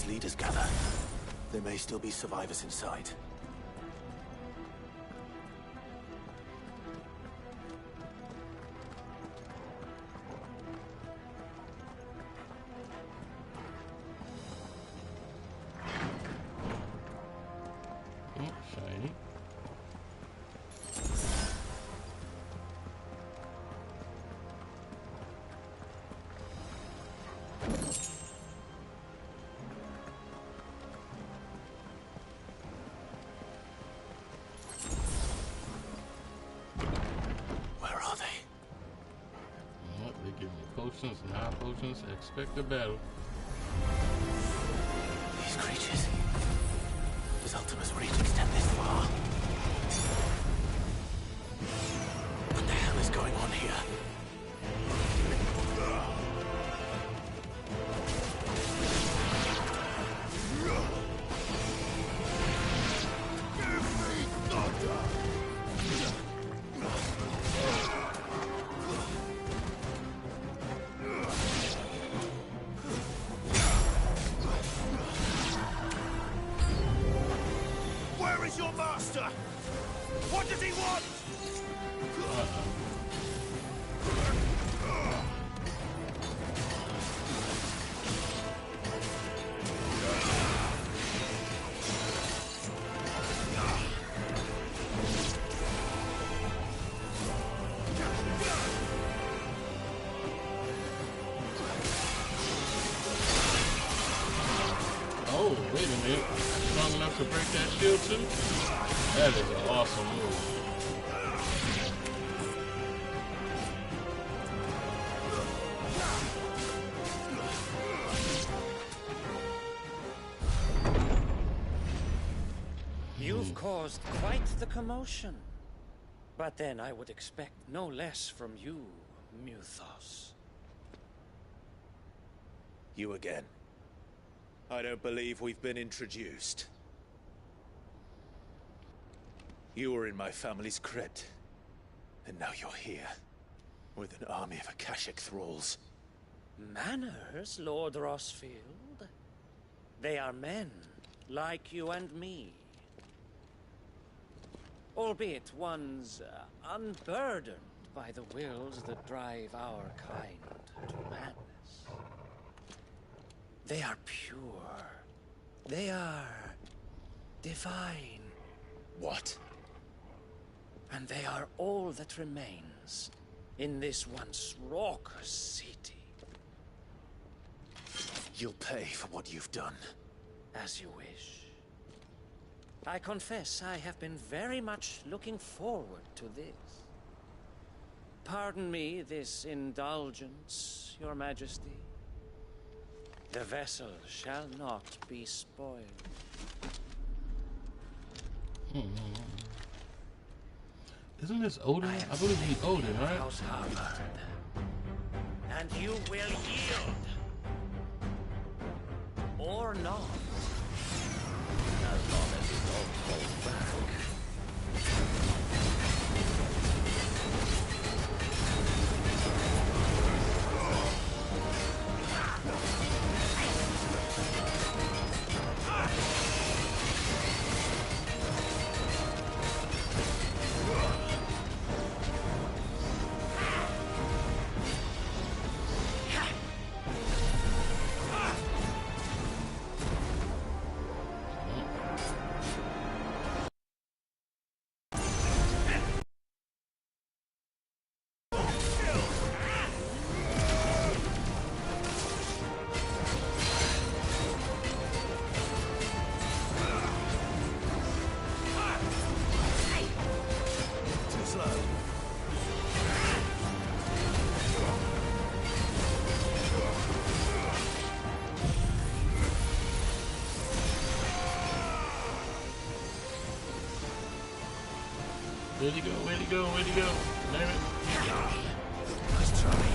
leaders gather, there may still be survivors inside. Shiny. Where are they? Yep, they give me potions and high potions. Expect a battle. These creatures. Does Ultima's reach extend this far? What the hell is going on here? Where is your master? What does he want? Oh, wait a minute. Strong enough to break that shield too? That is an awesome move. You've caused quite the commotion. But then I would expect no less from you, Muthos. You again. I don't believe we've been introduced. You were in my family's crypt, and now you're here, with an army of Akashic thralls. Manners, Lord Rossfield? They are men, like you and me. Albeit ones unburdened by the wills that drive our kind to madness. They are pure. They are divine. What? And they are all that remains in this once raucous city. You'll pay for what you've done. As you wish. I confess I have been very much looking forward to this. Pardon me this indulgence, Your Majesty. The vessel shall not be spoiled. Isn't this Odin? I believe he's Odin, right? House Harvard. And you will yield. Or not. As long as you don't hold back. Where'd he go? Where'd he go? Where'd he go? Damn it. Nice try.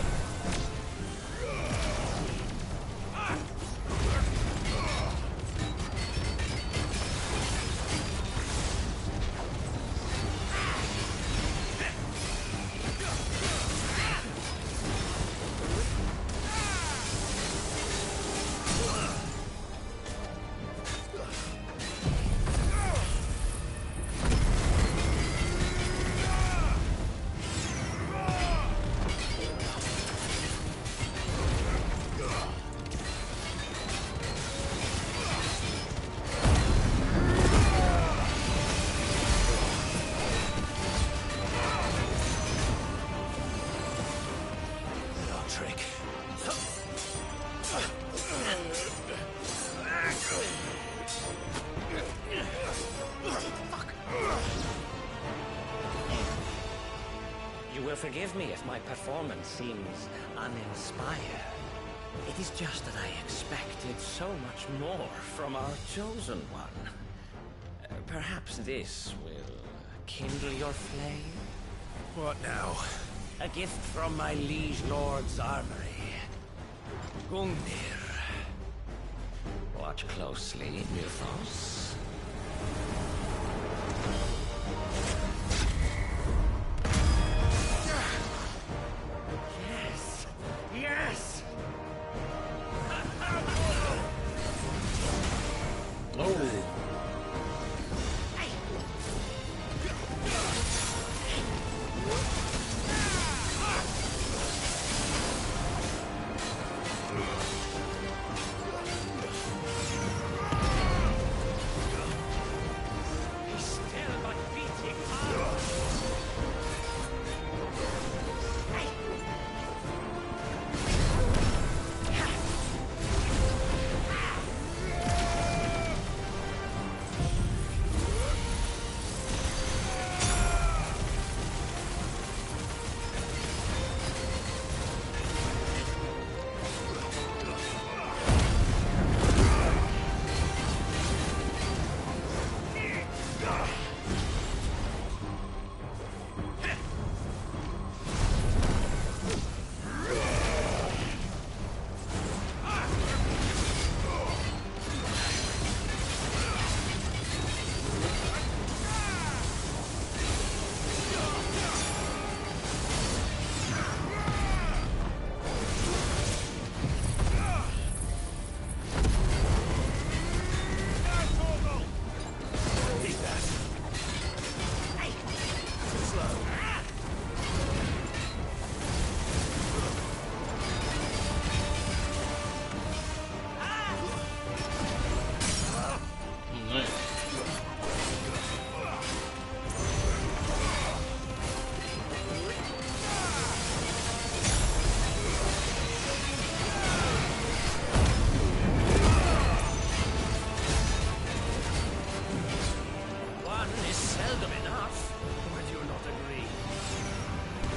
will forgive me if my performance seems uninspired. It is just that I expected so much more from our chosen one. Perhaps this will kindle your flame? What now? A gift from my liege lord's armory. Gungnir. Watch closely, Mythos. Yes! Yes! Oh!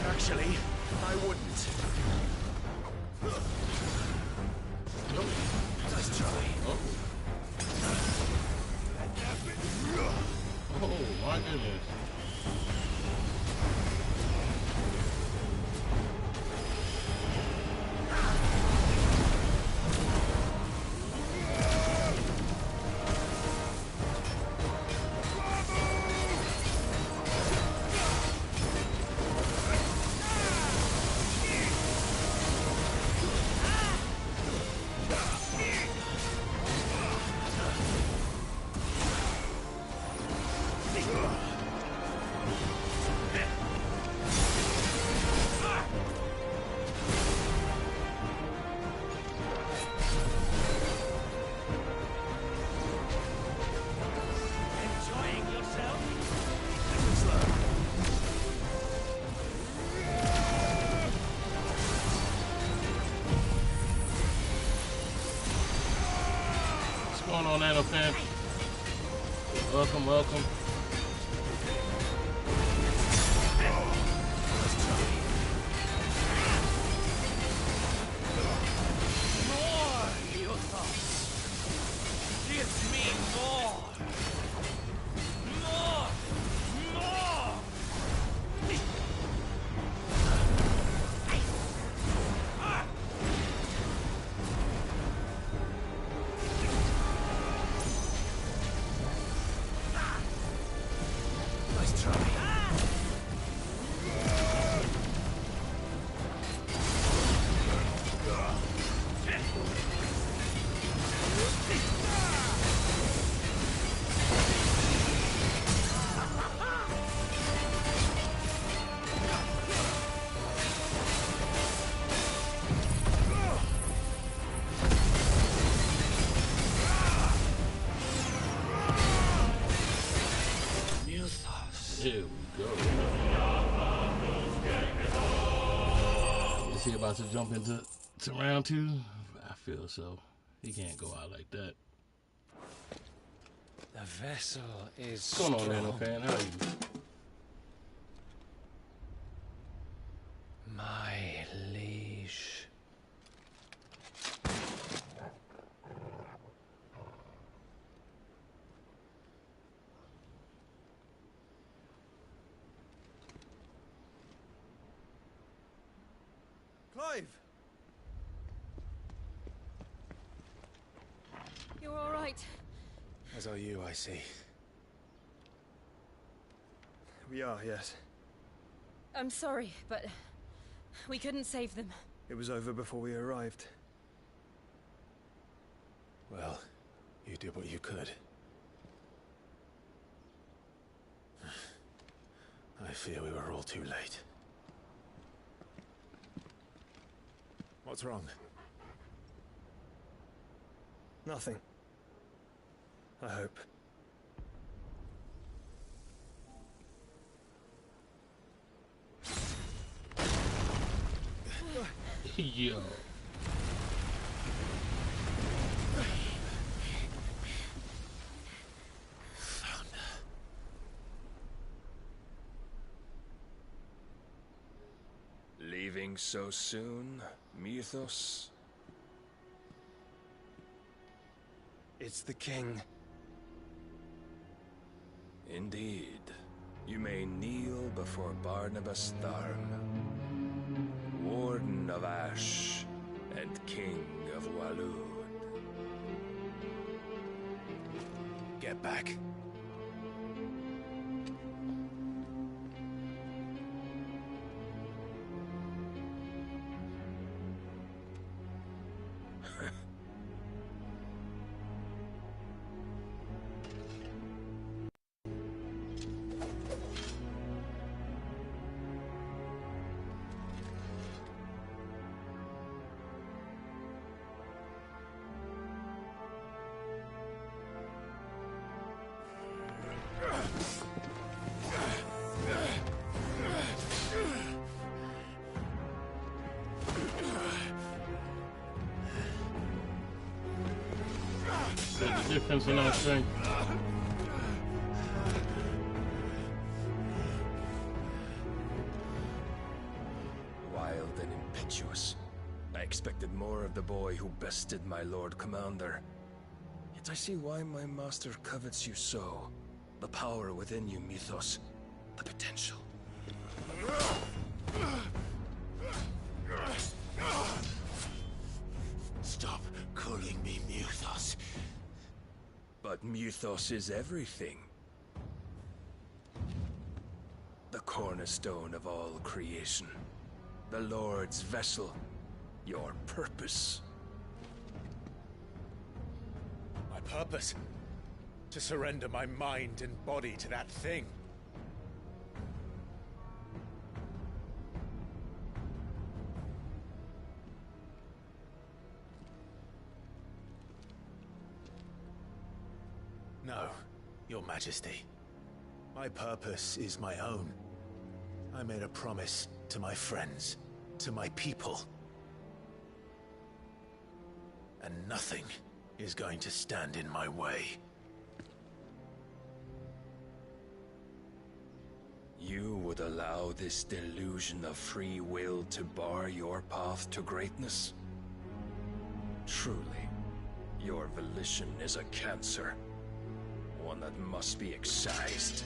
Actually, I wouldn't. Nice try. Oh my goodness. What's going on, Nano fan? Welcome, welcome. More, Leothos! Give me more! More! More! Nice try. Here we go. Is he about to jump into round two? I feel so. He can't go out like that. The vessel is What's going on, Nano fan? How are you? right. As are you, I see. We are, yes. I'm sorry, but we couldn't save them. It was over before we arrived. Well, you did what you could. I fear we were all too late. What's wrong? Nothing. I hope. Yo. Leaving so soon, Mythos? It's the king. Indeed. You may kneel before Barnabas Tharn, Warden of Ash and King of Waloed. Get back. There's a difference in our strength. Wild and impetuous. I expected more of the boy who bested my Lord Commander. Yet I see why my master covets you so. The power within you, Mythos. The potential. Stop calling me Mythos. But Mythos is everything. The cornerstone of all creation. The Lord's vessel. Your purpose. My purpose? To surrender my mind and body to that thing. No, Your Majesty. My purpose is my own. I made a promise to my friends, to my people. And nothing is going to stand in my way. You would allow this delusion of free will to bar your path to greatness? Truly, your volition is a cancer. One that must be excised.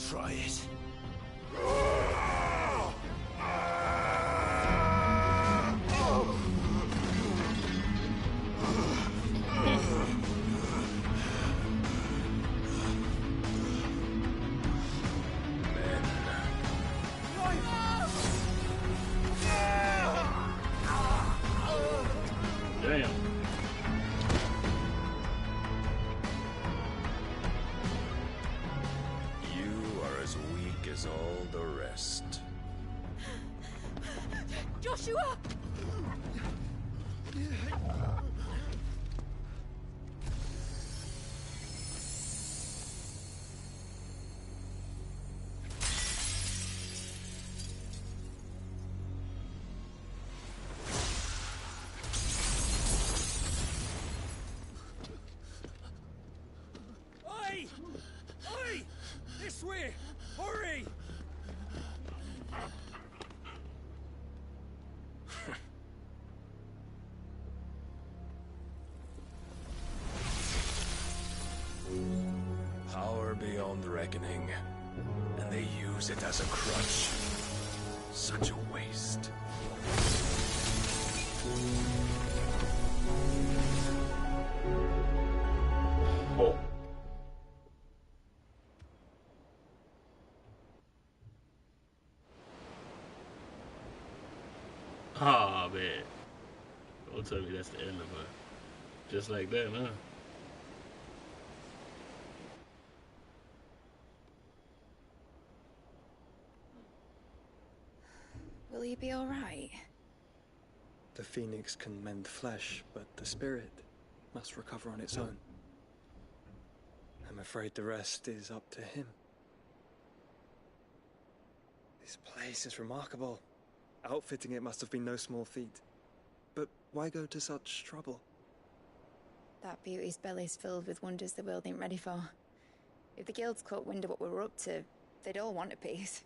Try it. Damn. You are as weak as all the rest. Joshua! Oi! Oi! This way! Hurry! beyond reckoning, and they use it as a crutch. Such a waste. Oh. Ah, man. Don't tell me that's the end of her. Just like that, huh? Will you be alright? The phoenix can mend flesh, but the spirit must recover on its own. I'm afraid the rest is up to him. This place is remarkable. Outfitting it must have been no small feat. But why go to such trouble? That beauty's belly's filled with wonders the world ain't ready for. If the guilds caught wind of what we were up to, they'd all want a piece.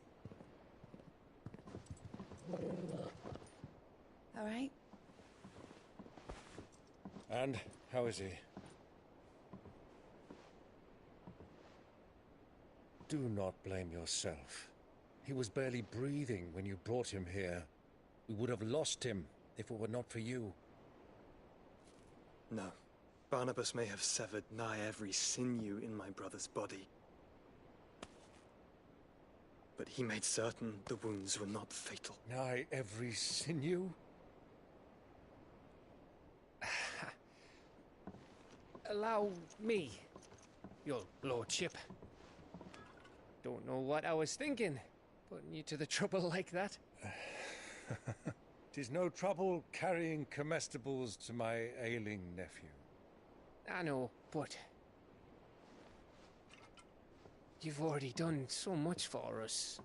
All right? And how is he? Do not blame yourself. He was barely breathing when you brought him here. We would have lost him if it were not for you. No. Barnabas may have severed nigh every sinew in my brother's body. But he made certain the wounds were not fatal. Nigh every sinew? Allow me, your lordship. Don't know what I was thinking, putting you to the trouble like that. 'Tis no trouble carrying comestibles to my ailing nephew. I know, but you've already done so much for us.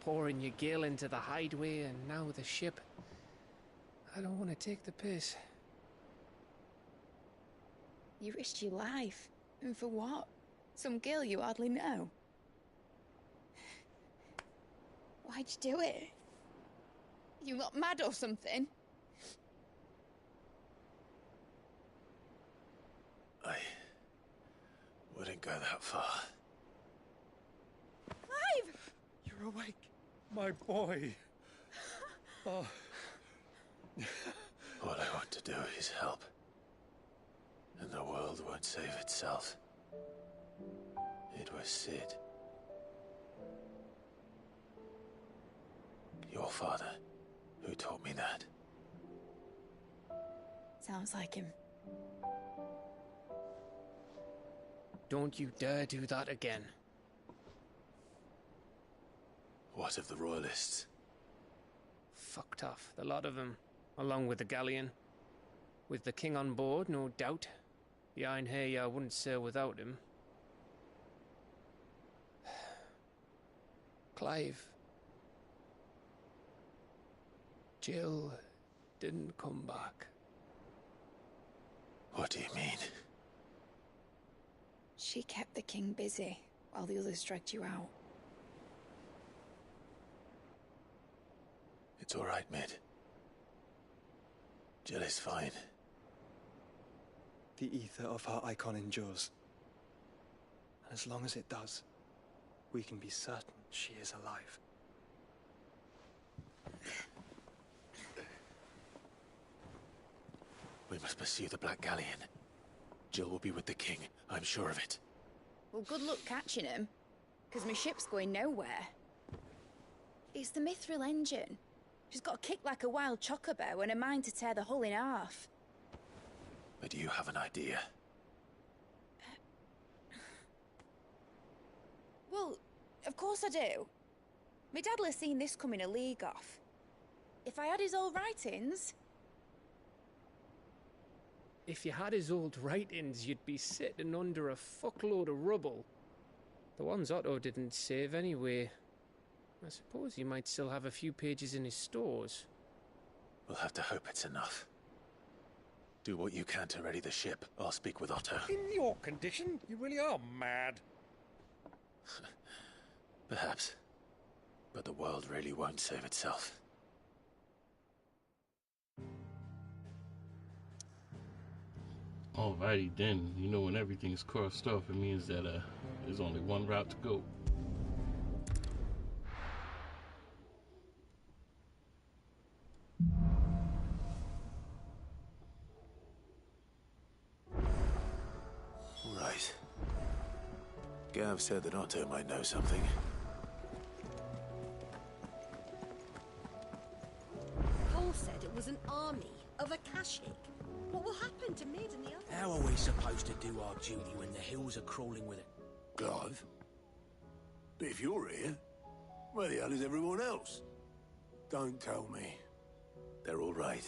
Pouring your gil into the hideaway and now the ship. I don't want to take the piss. You risked your life. And for what? Some girl you hardly know. Why'd you do it? You got mad or something? I wouldn't go that far. Clive! You're awake, my boy. Oh. All I want to do is help. And the world won't save itself. It was Sid. Your father, who taught me that. Sounds like him. Don't you dare do that again. What of the royalists? Fucked off, the lot of them, along with the galleon. With the king on board, no doubt. The Iron Hair wouldn't sail without him. Clive. Jill didn't come back. What do you mean? She kept the king busy while the others dragged you out. It's all right, Mid. Jill is fine. The ether of her icon endures. And as long as it does, we can be certain she is alive. We must pursue the Black Galleon. Jill will be with the king, I'm sure of it. Well, good luck catching him, because my ship's going nowhere. It's the Mithril engine. She's got a kick like a wild chocobo and a mind to tear the hull in half. But do you have an idea? Well, of course I do. My dad'll have seen this coming a league off. If I had his old writings... If you had his old writings, you'd be sitting under a fuckload of rubble. The ones Otto didn't save anyway. I suppose he might still have a few pages in his stores. We'll have to hope it's enough. Do what you can to ready the ship. I'll speak with Otto. In your condition, you really are mad. Perhaps. But the world really won't save itself. Alrighty then, you know when everything's crossed off, it means that There's only one route to go. Right. Gav said that Otto might know something. Cole said it was an army of Akashic. What will happen to Mid and the others? How are we supposed to do our duty when the hills are crawling with it? Clive? But if you're here, where the hell is everyone else? Don't tell me. They're all right.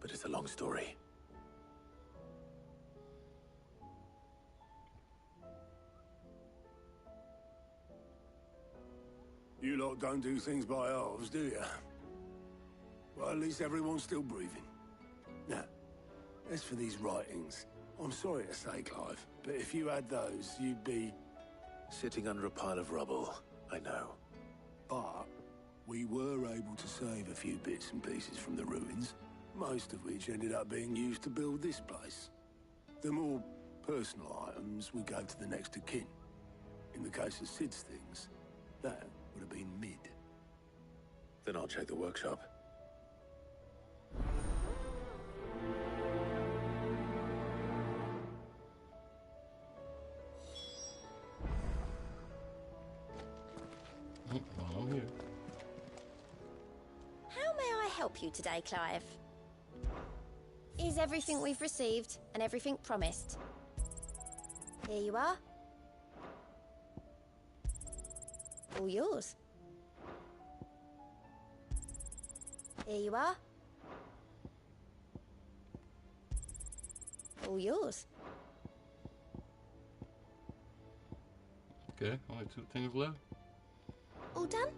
But it's a long story. You lot don't do things by halves, do you? Well, at least everyone's still breathing. Now, as for these writings, I'm sorry to say, Clive, but if you had those, you'd be... Sitting under a pile of rubble, I know. But we were able to save a few bits and pieces from the ruins, most of which ended up being used to build this place. The more personal items we gave to the next of kin. In the case of Sid's things, that would have been Mid. Then I'll check the workshop. I'm here. How may I help you today, Clive? Is everything we've received and everything promised? Here you are. All yours. Here you are. All yours. Okay, only 2 things left. All done?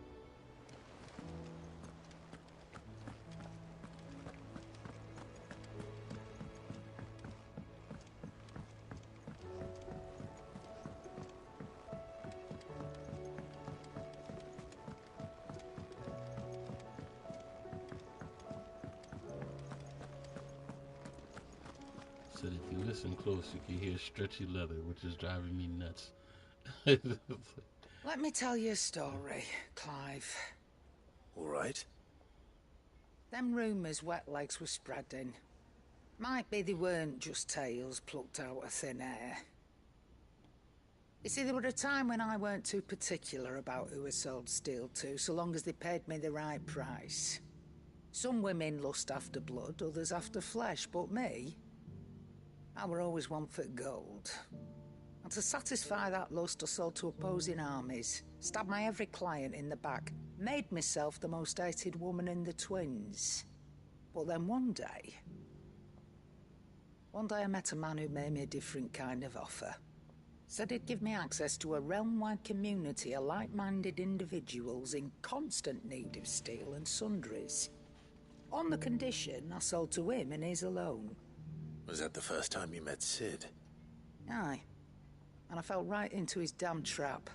Said if you listen close, you can hear stretchy leather, which is driving me nuts. Let me tell you a story, Clive. All right. Them rumours wet legs were spreading. Might be they weren't just tales plucked out of thin air. You see, there were a time when I weren't too particular about who I sold steel to, so long as they paid me the right price. Some women lust after blood, others after flesh, but me, I were always one for gold. And to satisfy that lust, I sold to opposing armies, stabbed my every client in the back, made myself the most hated woman in the twins. But then one day I met a man who made me a different kind of offer. Said he'd give me access to a realm-wide community of like-minded individuals in constant need of steel and sundries. On the condition I sold to him and his alone. Was that the first time you met Sid? Aye. And I fell right into his damn trap.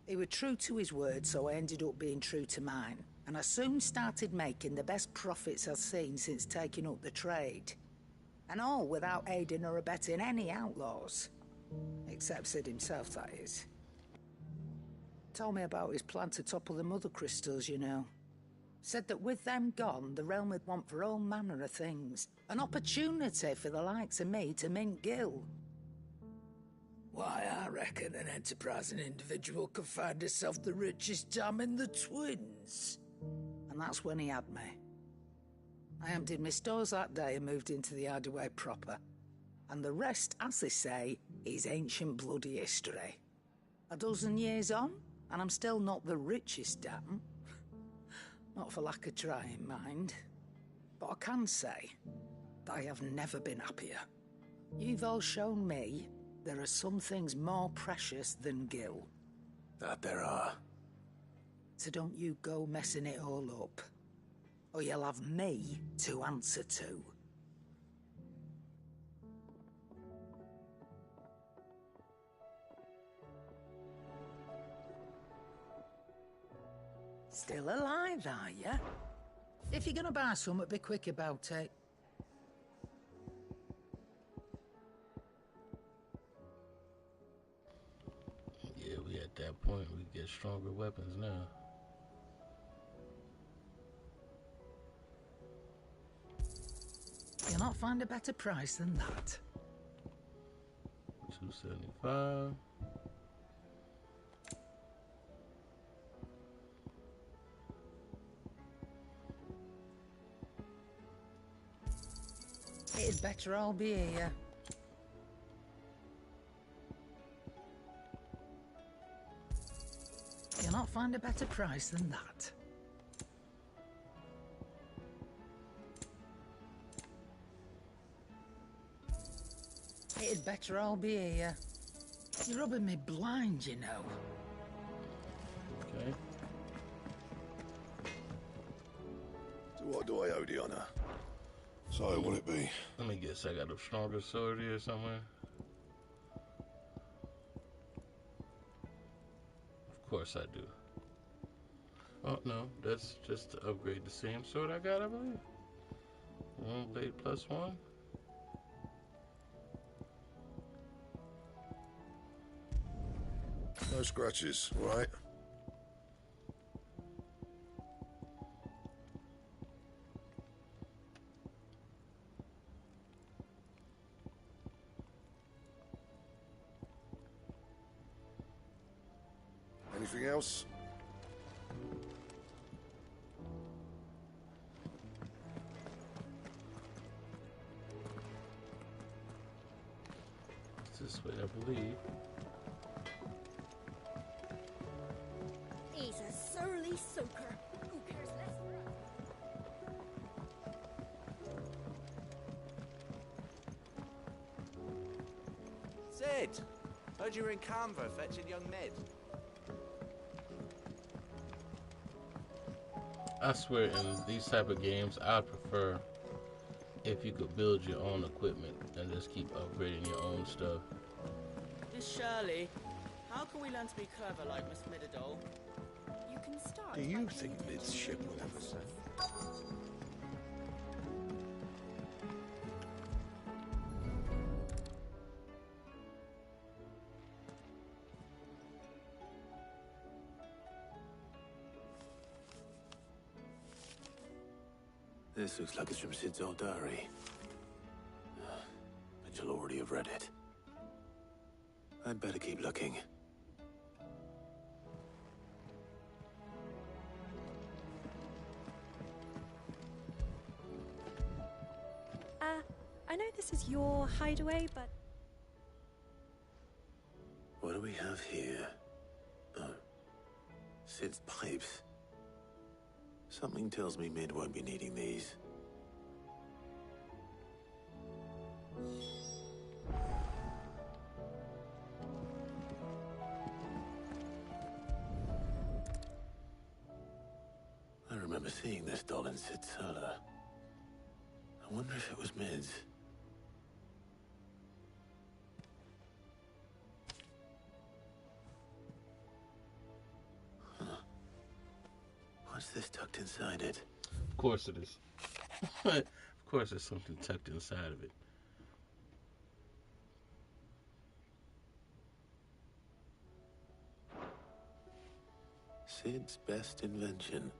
He were true to his word, so I ended up being true to mine. And I soon started making the best profits I've seen since taking up the trade. And all without aiding or abetting any outlaws. Except Sid himself, that is. Told me about his plan to topple the mother crystals, you know. Said that with them gone, the realm would want for all manner of things. An opportunity for the likes of me to mint gil. Why, I reckon an enterprising individual could find himself the richest dam in the twins. And that's when he had me. I emptied my stores that day and moved into the Hideaway proper. And the rest, as they say, is ancient bloody history. A dozen years on, and I'm still not the richest dam. Not for lack of trying, mind. But I can say that I have never been happier. You've all shown me there are some things more precious than gil. That there are. So don't you go messing it all up, or you'll have me to answer to. Still alive, are ya? If you're gonna buy something, be quick about it. that point, we get stronger weapons now. You'll not find a better price than that. $275. It'd better all be here. You'll not find a better price than that. It'd better all be here. You're rubbing me blind, you know. Okay. So what do I owe the honor? So what will it be? Let me guess, I got a stronger sword here somewhere. Of course I do. Oh no, that's just to upgrade the same sword I got, I believe. 1 blade plus 1. No scratches, right? Anything else? It's this way, I believe. He's a surly soaker. Who cares less for us? Sid! Heard you were in Canva fetching young Mid. I swear, in these type of games, I'd prefer if you could build your own equipment and just keep upgrading your own stuff. Miss Shirley, how can we learn to be clever like Miss Midadol? You can start. Do you think Mid's ship will ever sail? This looks like it's from Sid's old diary. But you'll already have read it. I'd better keep looking. I know this is your hideaway, but... What do we have here? Oh. Sid's pipes. Something tells me Mid won't be needing these. I remember seeing this doll in Sid's cellar. I wonder if it was Mid's. What's this tucked inside it? Of course it is. Of course there's something tucked inside of it. Sid's best invention.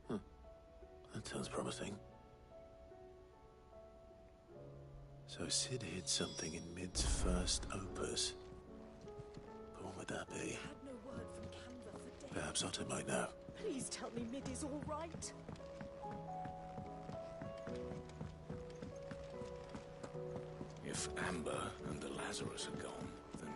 Huh. That sounds promising. So Sid hid something in Mid's first opus. But what would that be? No word from Canva for days. Perhaps Otto might know. Please tell me Mid is all right. If Amber and the Lazarus are gone, then...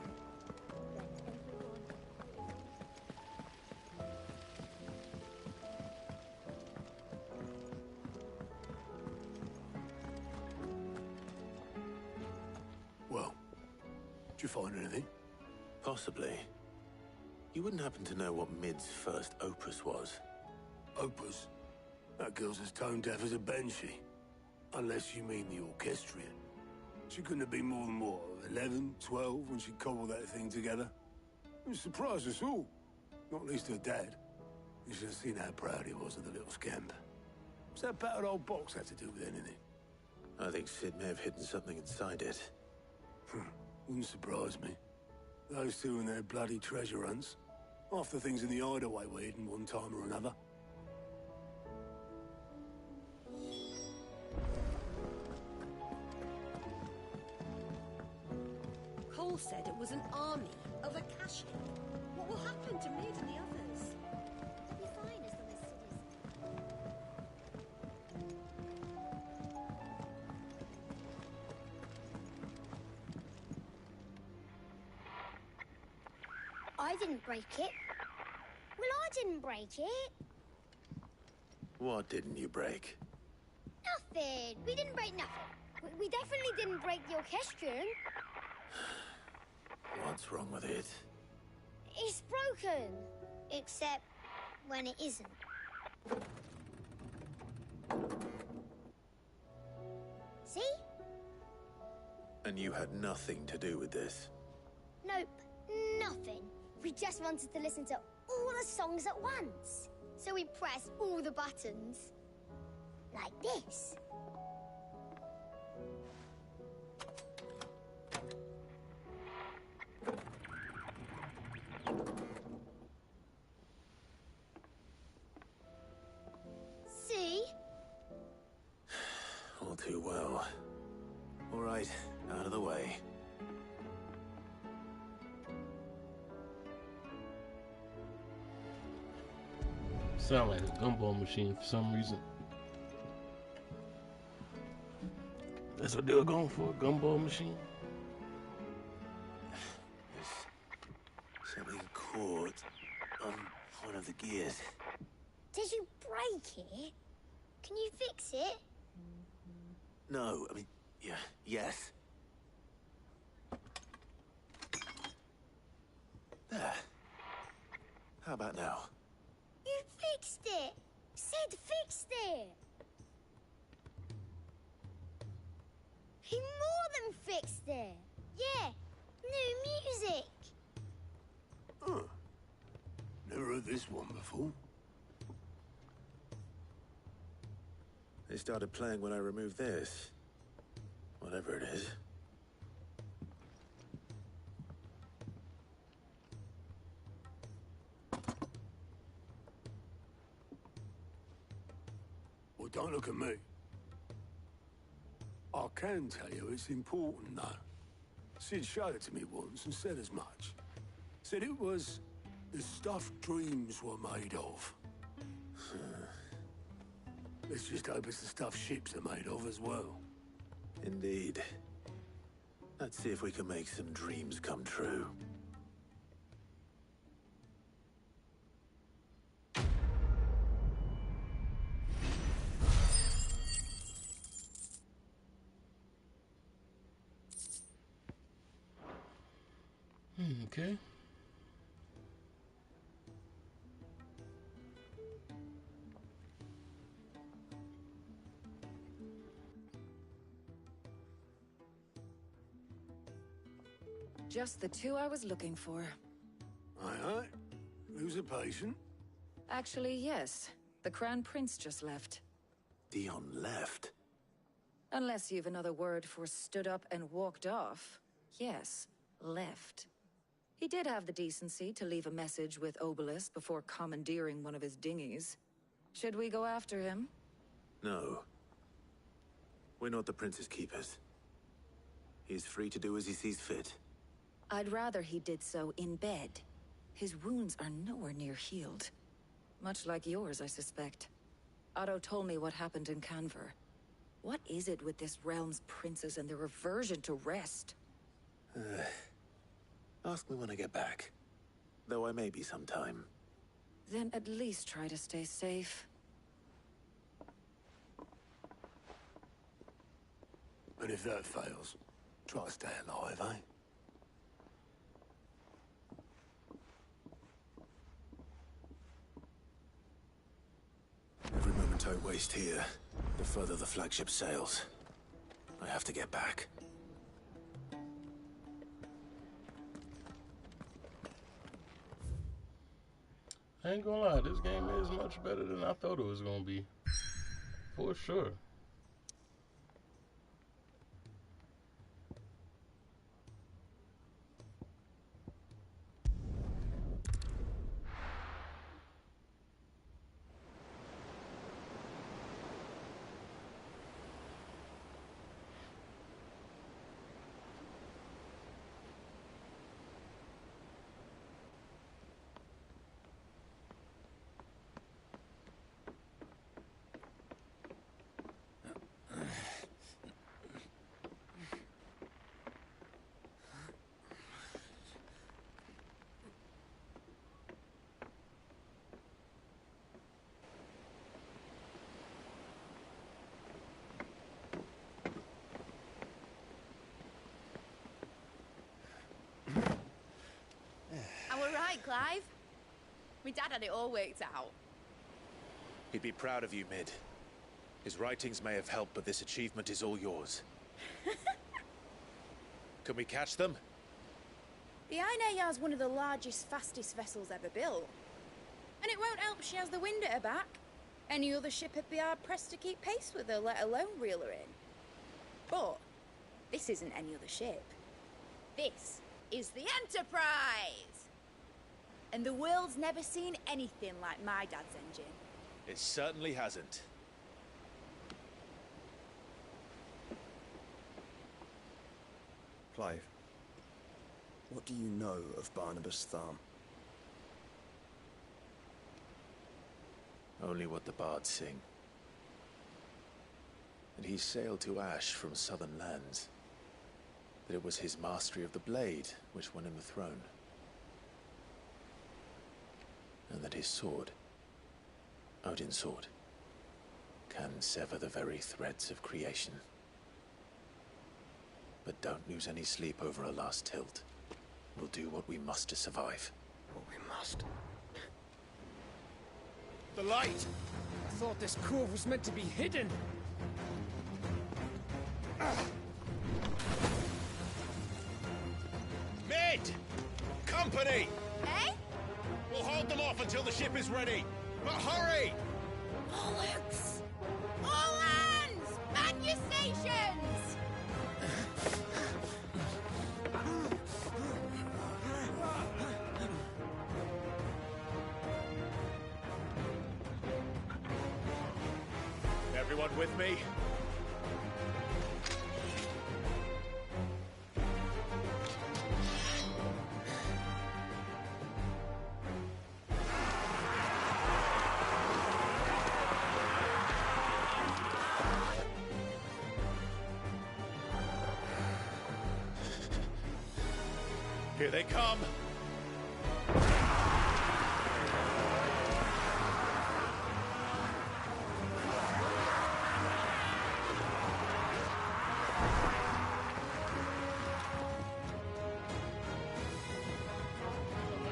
Well, did you find anything? Possibly. You wouldn't happen to know what Mid's first opus was? Opus? That girl's as tone deaf as a banshee. Unless you mean the orchestrion. She couldn't have been more than, what, 11, 12 when she cobbled that thing together? It surprised us all. Not least her dad. You should have seen how proud he was of the little scamp. What's that battered old box have to do with anything? I think Sid may have hidden something inside it. Wouldn't surprise me. Those two and their bloody treasure hunts. Half the things in the hideaway were hidden one time or another. Cole said it was an army of Akashi. What will happen to Mid and the others? They'll be fine as long as City's... I didn't break it. Well, I didn't break it. What didn't you break? Nothing. We didn't break nothing. We definitely didn't break the orchestrion. What's wrong with it? It's broken. Except when it isn't. See? And you had nothing to do with this? Nope. Nothing. We just wanted to listen to all the songs at once. So we pressed all the buttons. Like this. See? All too well. All right, out of the way. Sound like a gumball machine for some reason. That's what they were going for, a gumball machine. Something caught on one of the gears. Did you break it? Can you fix it? No, I mean, yeah, yes. There. How about now? You fixed it! Sid fixed it! He more than fixed it! Yeah, new music! Huh. Never heard this one before. They started playing when I removed this. Whatever it is. Well, don't look at me. I can tell you it's important, though. Sid showed it to me once and said as much. Said it was the stuff dreams were made of. Let's just hope it's the stuff ships are made of as well. Indeed. Let's see if we can make some dreams come true. Okay. Just the two I was looking for. Aye, aye. Who's a patient? Actually, yes. The Crown Prince just left. Dion left? Unless you've another word for stood up and walked off. Yes, left. He did have the decency to leave a message with Obelisk before commandeering one of his dinghies. Should we go after him? No. We're not the Prince's keepers. He's free to do as he sees fit. I'd rather he did so in bed. His wounds are nowhere near healed. Much like yours, I suspect. Otto told me what happened in Canver. What is it with this realm's princes and their aversion to rest? Ask me when I get back. Though I may be sometime. Then at least try to stay safe. And if that fails, try to stay alive, eh? Every moment I waste here, the further the flagship sails. I have to get back. I ain't gonna lie, this game is much better than I thought it was gonna be. For sure. Clive. My dad had it all worked out. He'd be proud of you, Mid. His writings may have helped, but this achievement is all yours. Can we catch them? The Ainayar's one of the largest, fastest vessels ever built. And it won't help she has the wind at her back. Any other ship would be hard-pressed to keep pace with her, let alone reel her in. But this isn't any other ship. This is the Enterprise! And the world's never seen anything like my dad's engine. It certainly hasn't. Clive, what do you know of Barnabas Tharm? Only what the bards sing. That he sailed to Ash from southern lands. That it was his mastery of the blade which won him the throne. And that his sword, Odin's sword, can sever the very threads of creation. But don't lose any sleep over a last tilt. We'll do what we must to survive. What we must. The light! I thought this cove was meant to be hidden. Mid! Company! Eh? We'll hold them off until the ship is ready. But hurry! Bollocks! All hands! Man your stations! Everyone with me? Here they come!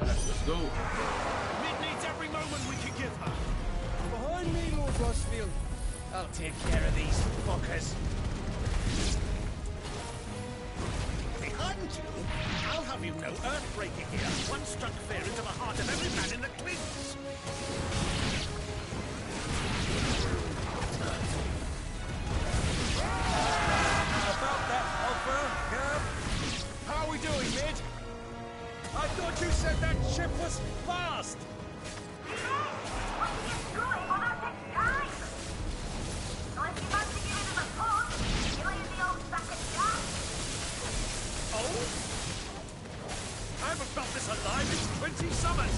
Let's go. Mid needs every moment we can give her. Behind me, Lord Rosfield. I'll take care of these fuckers. Behind you? I'll have you know, Earthbreaker here. One struck fear into the heart of every man in the Cliffs. About that, Alpha, Gav? How are we doing, Mid? I thought you said that ship was fast! Oh? I haven't felt this alive in 20 summers!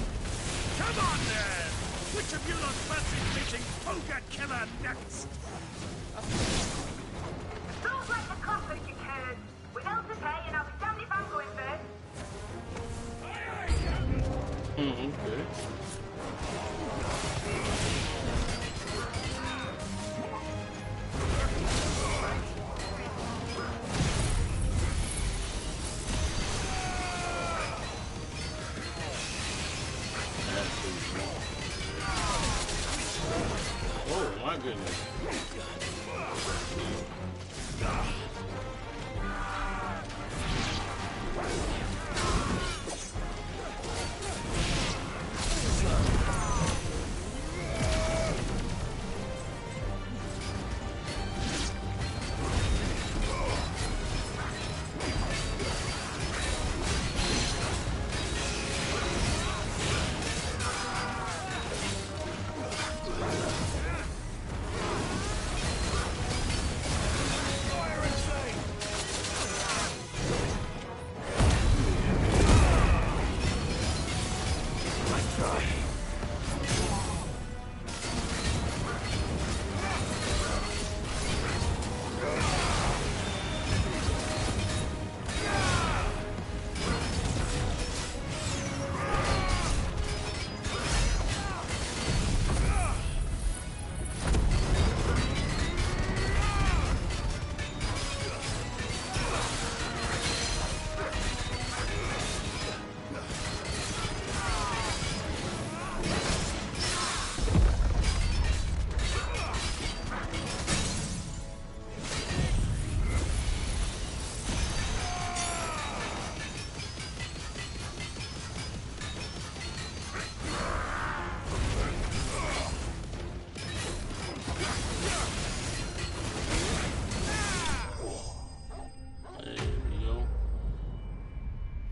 Come on, then! Which of you lot fancy meeting Ogre Killer next? Don't let the comfort you curd. We know to pay and I'll be damned if I'm going first. Okay. Oh my goodness. Fire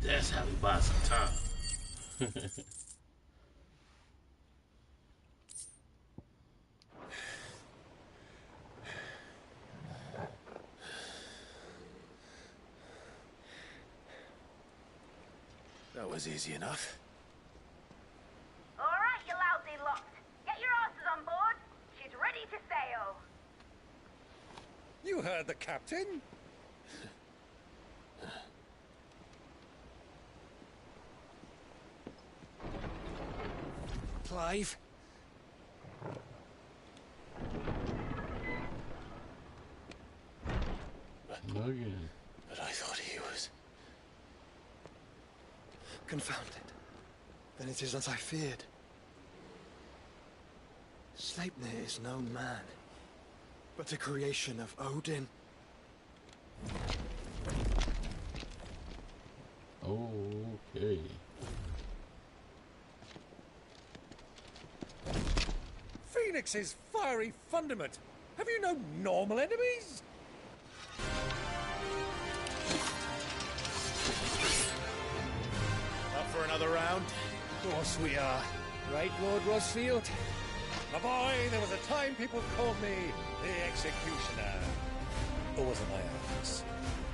That's how we buy some time. That was easy enough. All right, you lousy lot. Get your asses on board. She's ready to sail. You heard the captain. Clive. Again. But I thought he was... Confounded. Then it is as I feared. Sleipnir is no man, but a creation of Odin. Okay. Phoenix's fiery fundament. Have you no normal enemies? Up for another round? Of course we are. Right, Lord Rosfield? My boy, there was a time people called me the Executioner. Or was it my arms?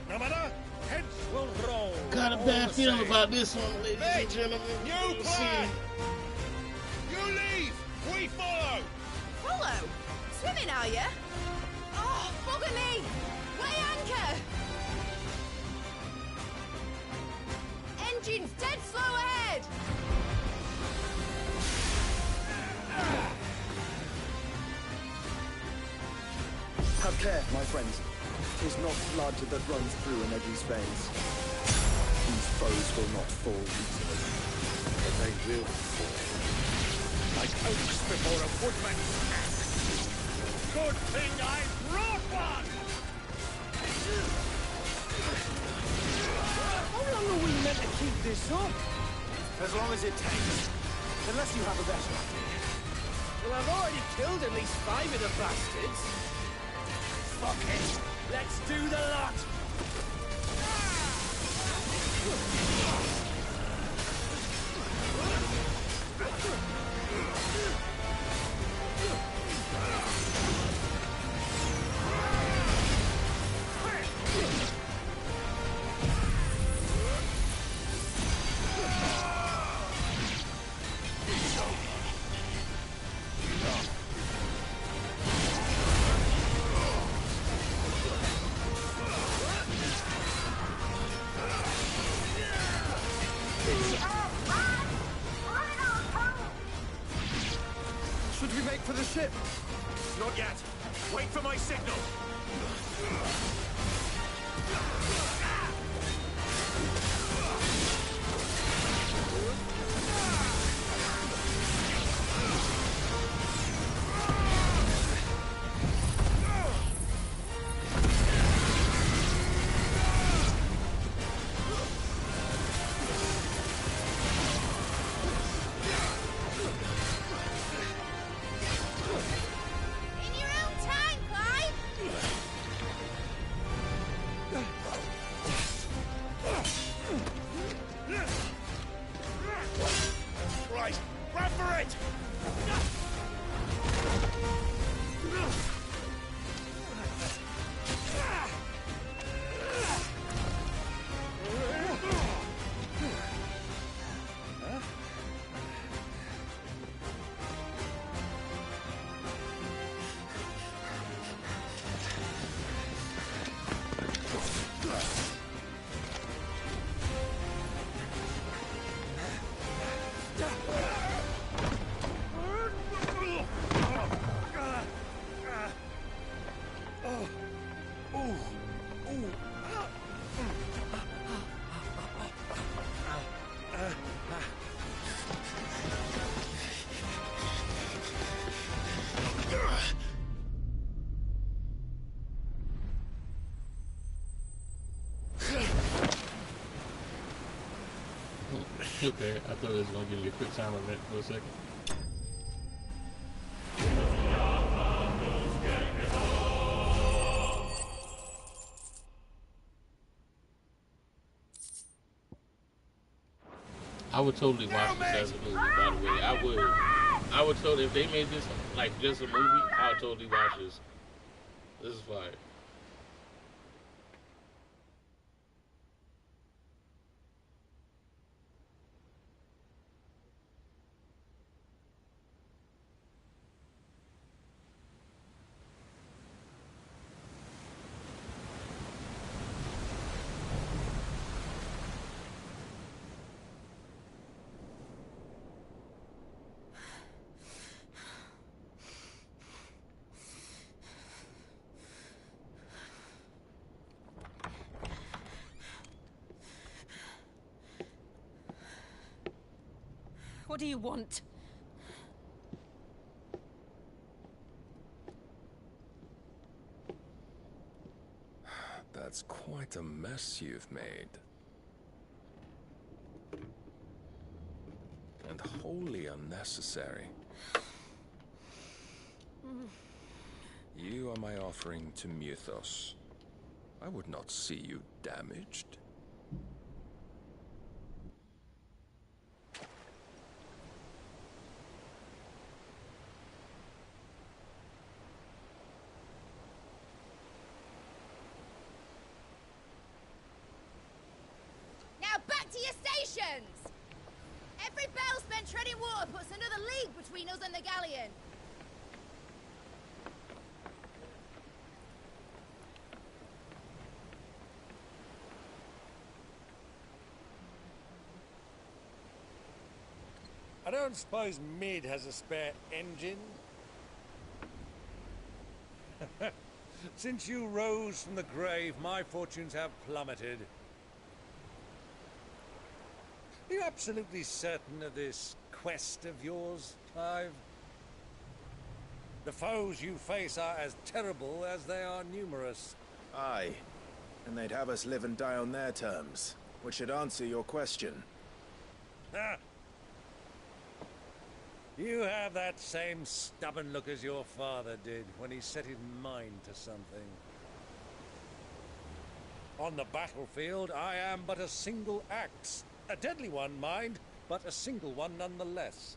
No matter, heads will roll. Got a bad feeling about this one, ladies and gentlemen. New plan! You leave! We follow! Follow? Swimming, are you? Oh, bugger me! Weigh anchor! Engines dead slow ahead! Have care, my friends. 'Tis not blood that runs through an Eddie's veins. These foes will not fall easily. But they will fall. Like oaks before a woodman's axe. Good thing I brought one! How long are we meant to keep this up? As long as it takes. Unless you have a better idea. Well, I've already killed at least 5 of the bastards. Fuck it. Let's do the lot. Should we make for the ship? Not yet. Wait for my signal. In your own time, Clive! Right, grab for it! Okay, I thought it was gonna give me a quick time event for a second. I would totally watch this as a movie. By the way, I would. I would totally if they made this like just a movie. I would totally watch this. This is fire. What do you want? That's quite a mess you've made. And wholly unnecessary. You are my offering to Mythos. I would not see you damaged. Now back to your stations! Every bell spent treading water puts another league between us and the galleon. I don't suppose Mid has a spare engine? Since you rose from the grave, my fortunes have plummeted. Are you absolutely certain of this quest of yours, Clive? The foes you face are as terrible as they are numerous. Aye. And they'd have us live and die on their terms, which should answer your question. Ah. You have that same stubborn look as your father did when he set his mind to something. On the battlefield, I am but a single axe. A deadly one, mind, but a single one nonetheless.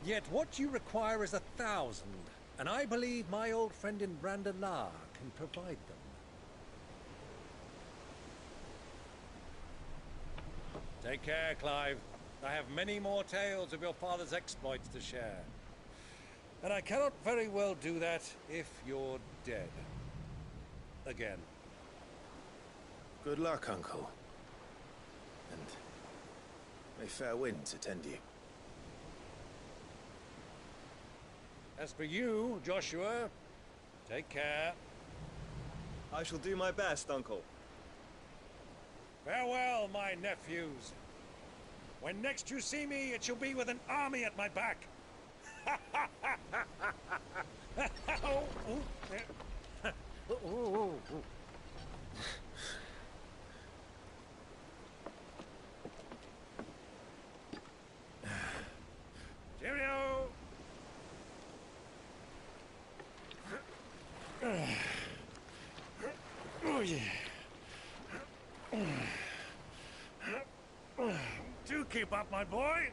Yet what you require is 1,000, and I believe my old friend in Brandalar can provide them. Take care, Clive. I have many more tales of your father's exploits to share. And I cannot very well do that if you're dead. Again. Good luck, Uncle. And may fair winds attend you. As for you, Joshua, take care. I shall do my best, Uncle. Farewell, my nephews. When next you see me, it shall be with an army at my back. Cheerio! Oh, yeah. Do keep up, my boy.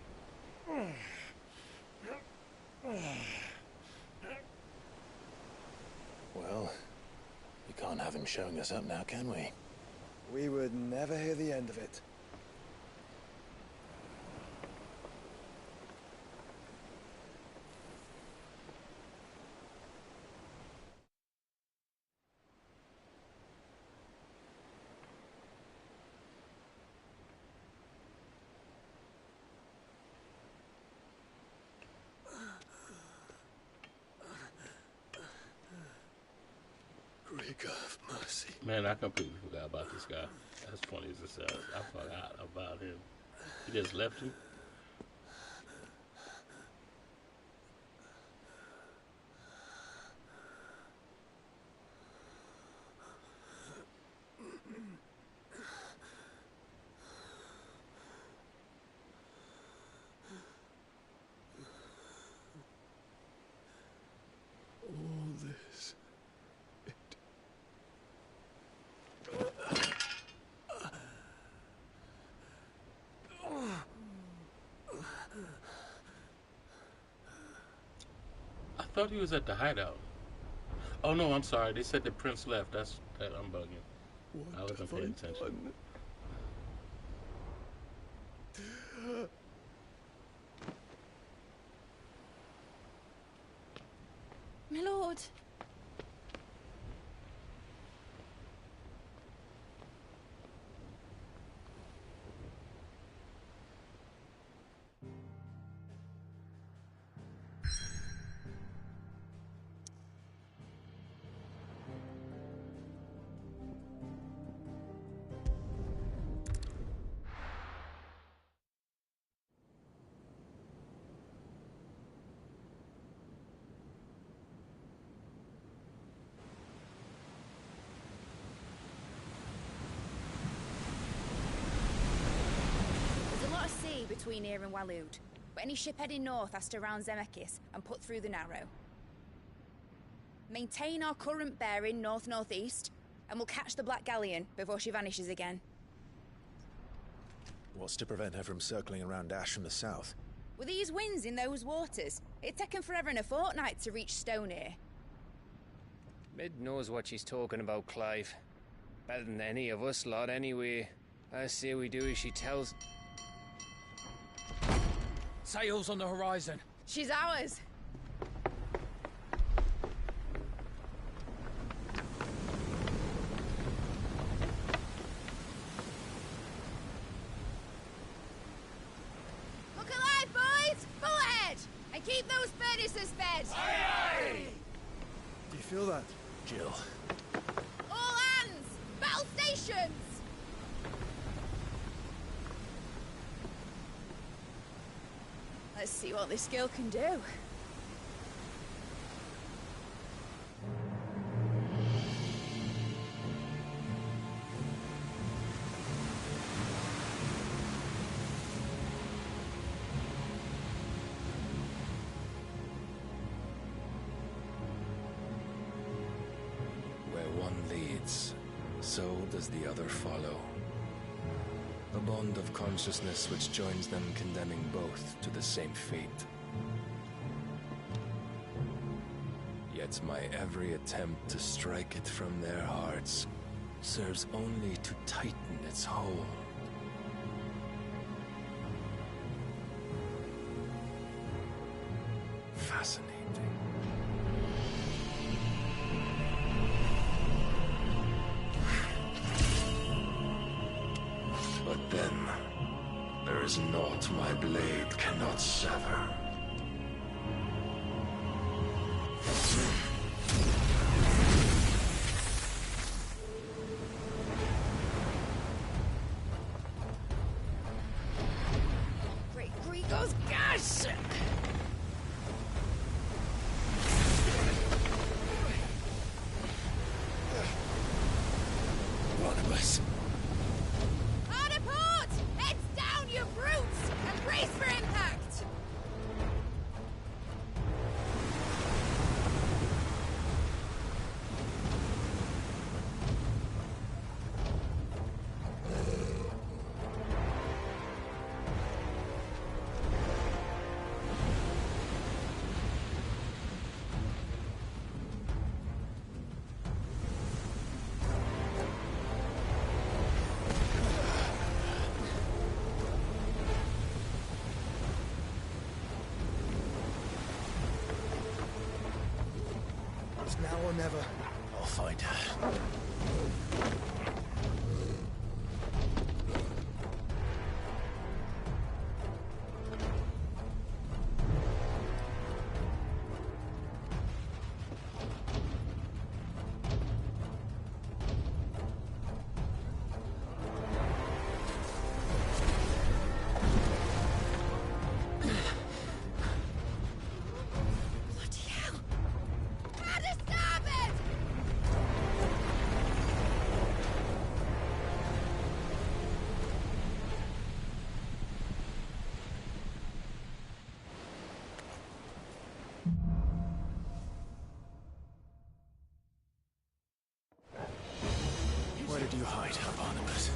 Well, we can't have him showing us up now, can we? We would never hear the end of it. Of mercy. Man, I completely forgot about this guy. That's funny as it sounds. I forgot about him. He just left you. All this. thought he was at the hideout. Oh no, I'm sorry. They said the prince left. That I'm bugging. I wasn't paying attention. My lord. Between here and Waloed, but any ship heading north has to round Zemeckis and put through the Narrow. Maintain our current bearing north-northeast, and we'll catch the Black Galleon before she vanishes again. What's to prevent her from circling around Ash from the south? With these winds in those waters, it'd take 'em forever and a fortnight to reach Stonehere. Mid knows what she's talking about, Clive. Better than any of us lot, anyway. I say we do as she tells. Sails on the horizon. She's ours. Look alive, boys! Full ahead! And keep those furnaces fed! Aye, aye! Do you feel that? Jill. All hands! Battle stations! Let's see what this girl can do. Where one leads, so does the other follow. A bond of consciousness which joins them, condemning both to the same fate. Yet my every attempt to strike it from their hearts serves only to tighten its hold. Fascinating. But then, there is naught my blade cannot sever. Great Gregor's gosh! One of us. Hard apart! Heads down, you brutes! And brace for impact! It's now or never. I'll find her. Bloody hell! How to stop it! Where did you hide, Barnabas?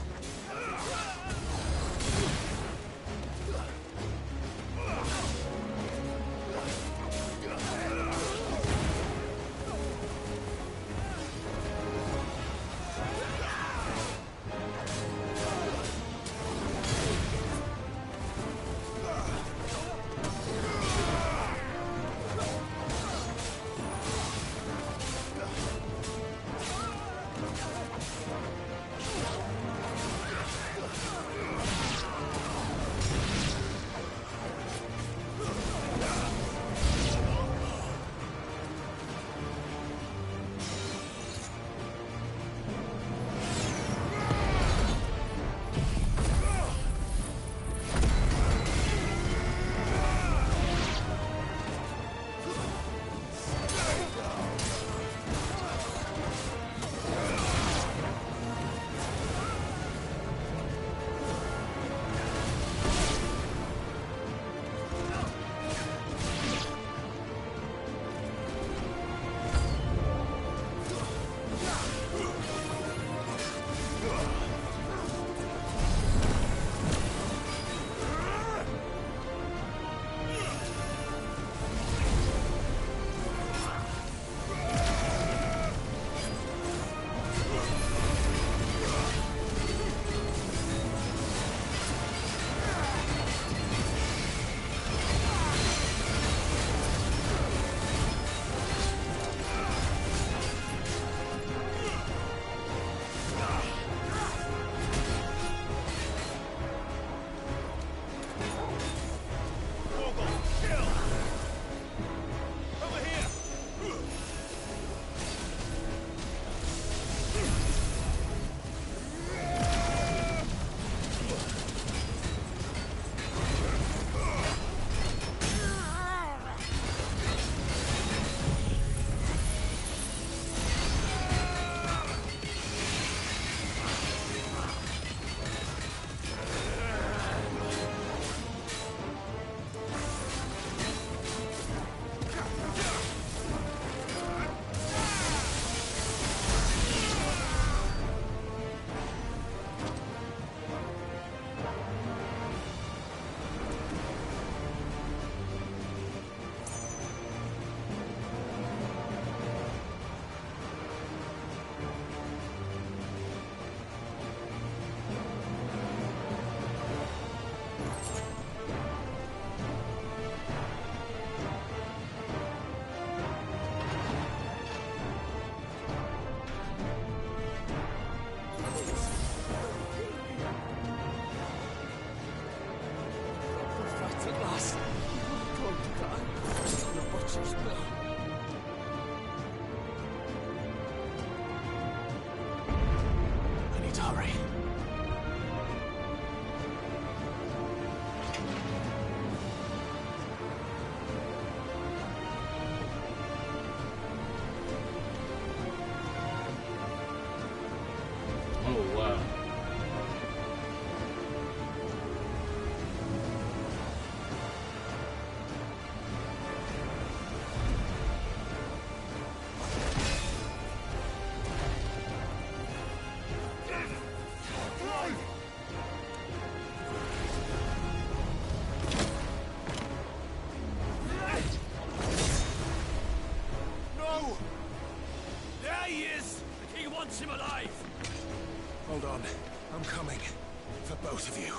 Both of you.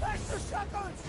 Extra seconds!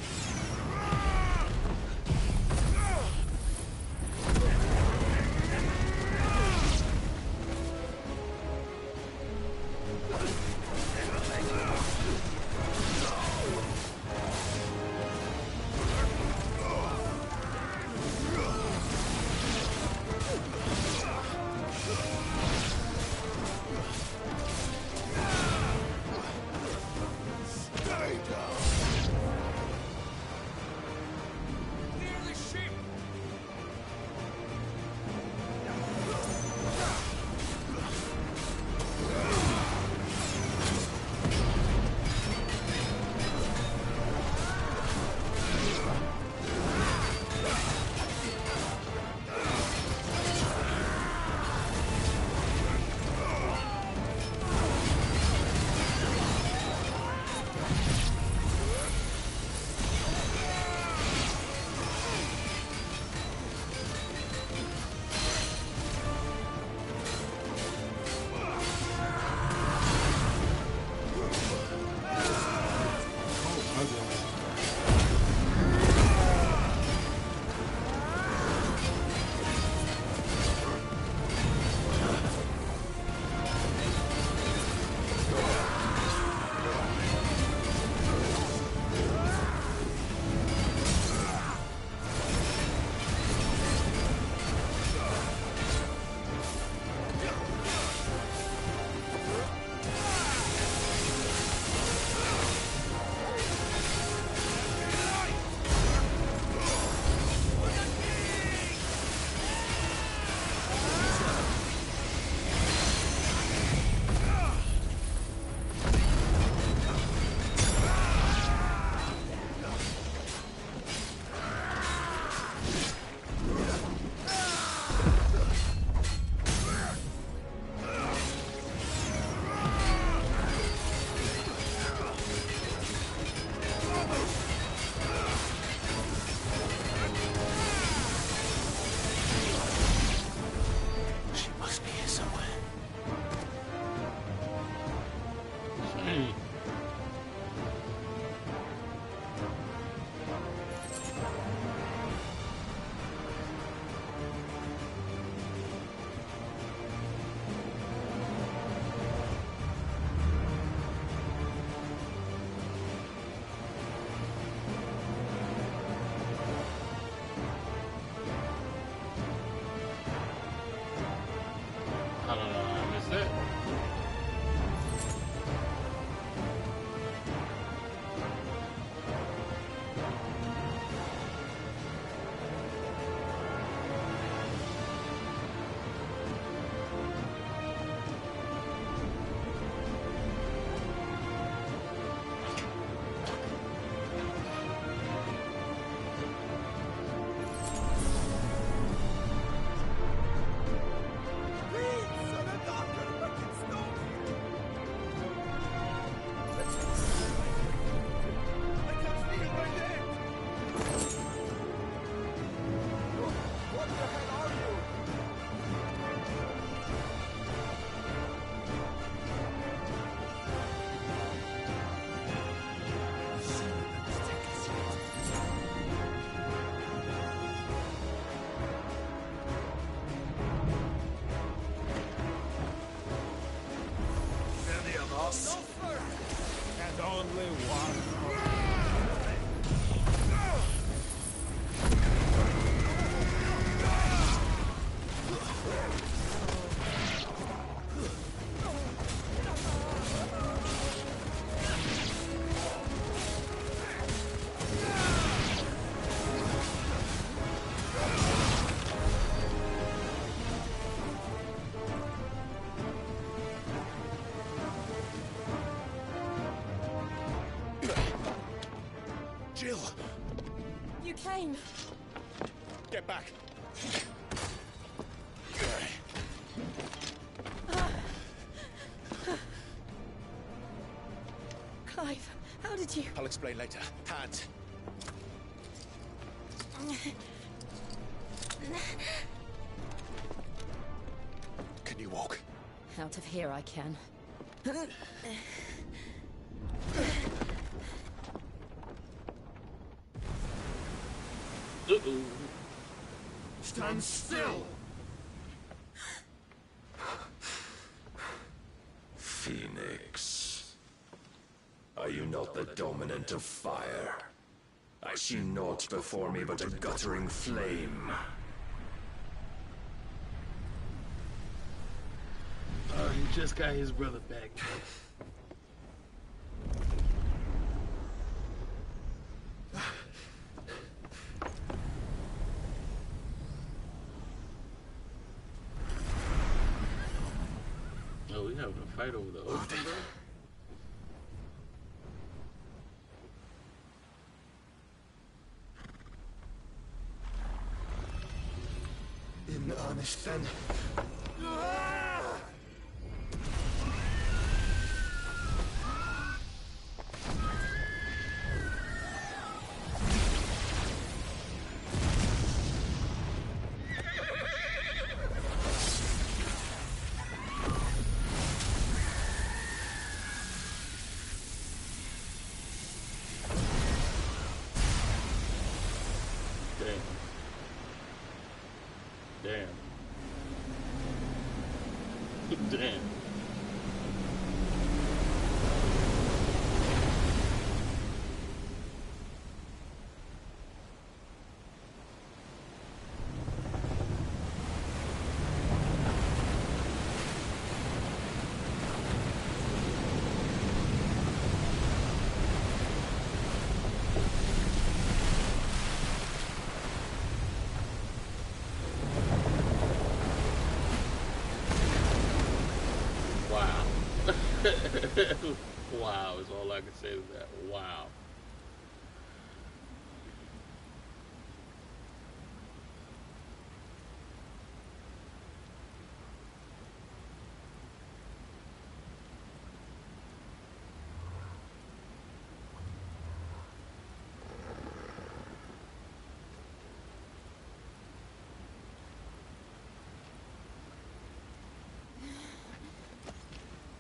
And only one. Jill! You came. Get back! Clive, how did you... I'll explain later. Hands. Can you walk? Out of here I can. Ooh. Stand still! Phoenix. Are you not the dominant of fire? I see naught before me but a guttering flame. Oh, he just got his brother back. Oh, we having a fight over the ocean, bro? In earnest, then. Damn. Damn. Wow is all I can say to that. Wow.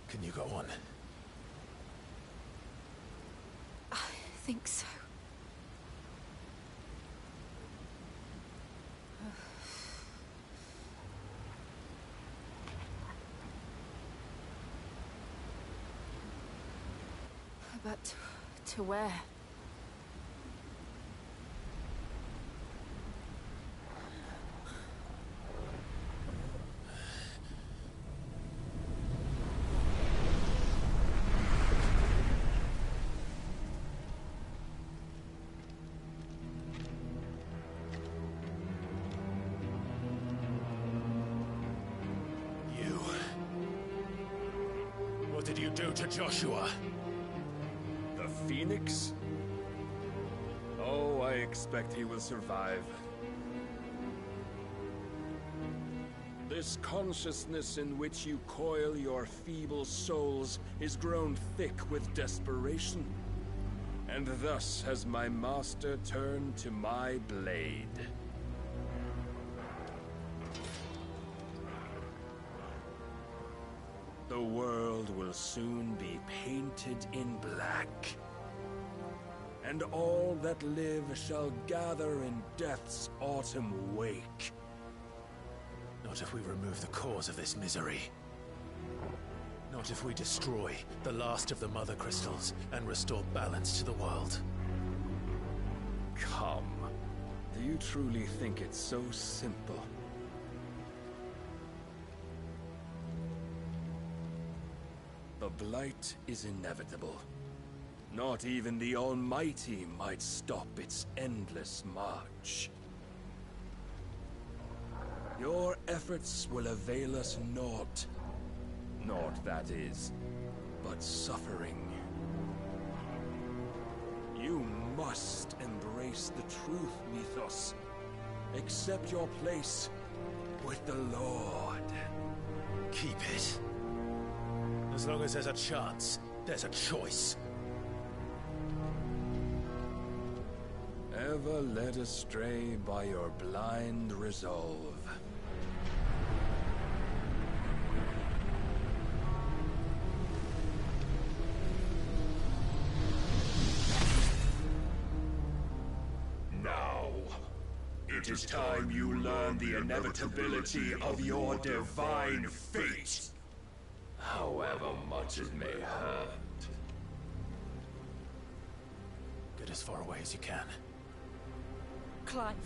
Can you go on? I think so. But to where? What did you do to Joshua? The Phoenix? Oh, I expect he will survive. This consciousness in which you coil your feeble souls is grown thick with desperation. And thus has my master turned to my blade. The world will soon be painted in black. And all that live shall gather in death's autumn wake. Not if we remove the cause of this misery. Not if we destroy the last of the Mother Crystals and restore balance to the world. Come. Do you truly think it's so simple? The Blight is inevitable. Not even the Almighty might stop its endless march. Your efforts will avail us naught. Naught, that is, but suffering. You must embrace the truth, Mythos. Accept your place with the Lord. Keep it. As long as there's a chance, there's a choice. Ever led astray by your blind resolve. Now, It is time you learn the inevitability of your divine fate. However much it may hurt. Get as far away as you can. Clive,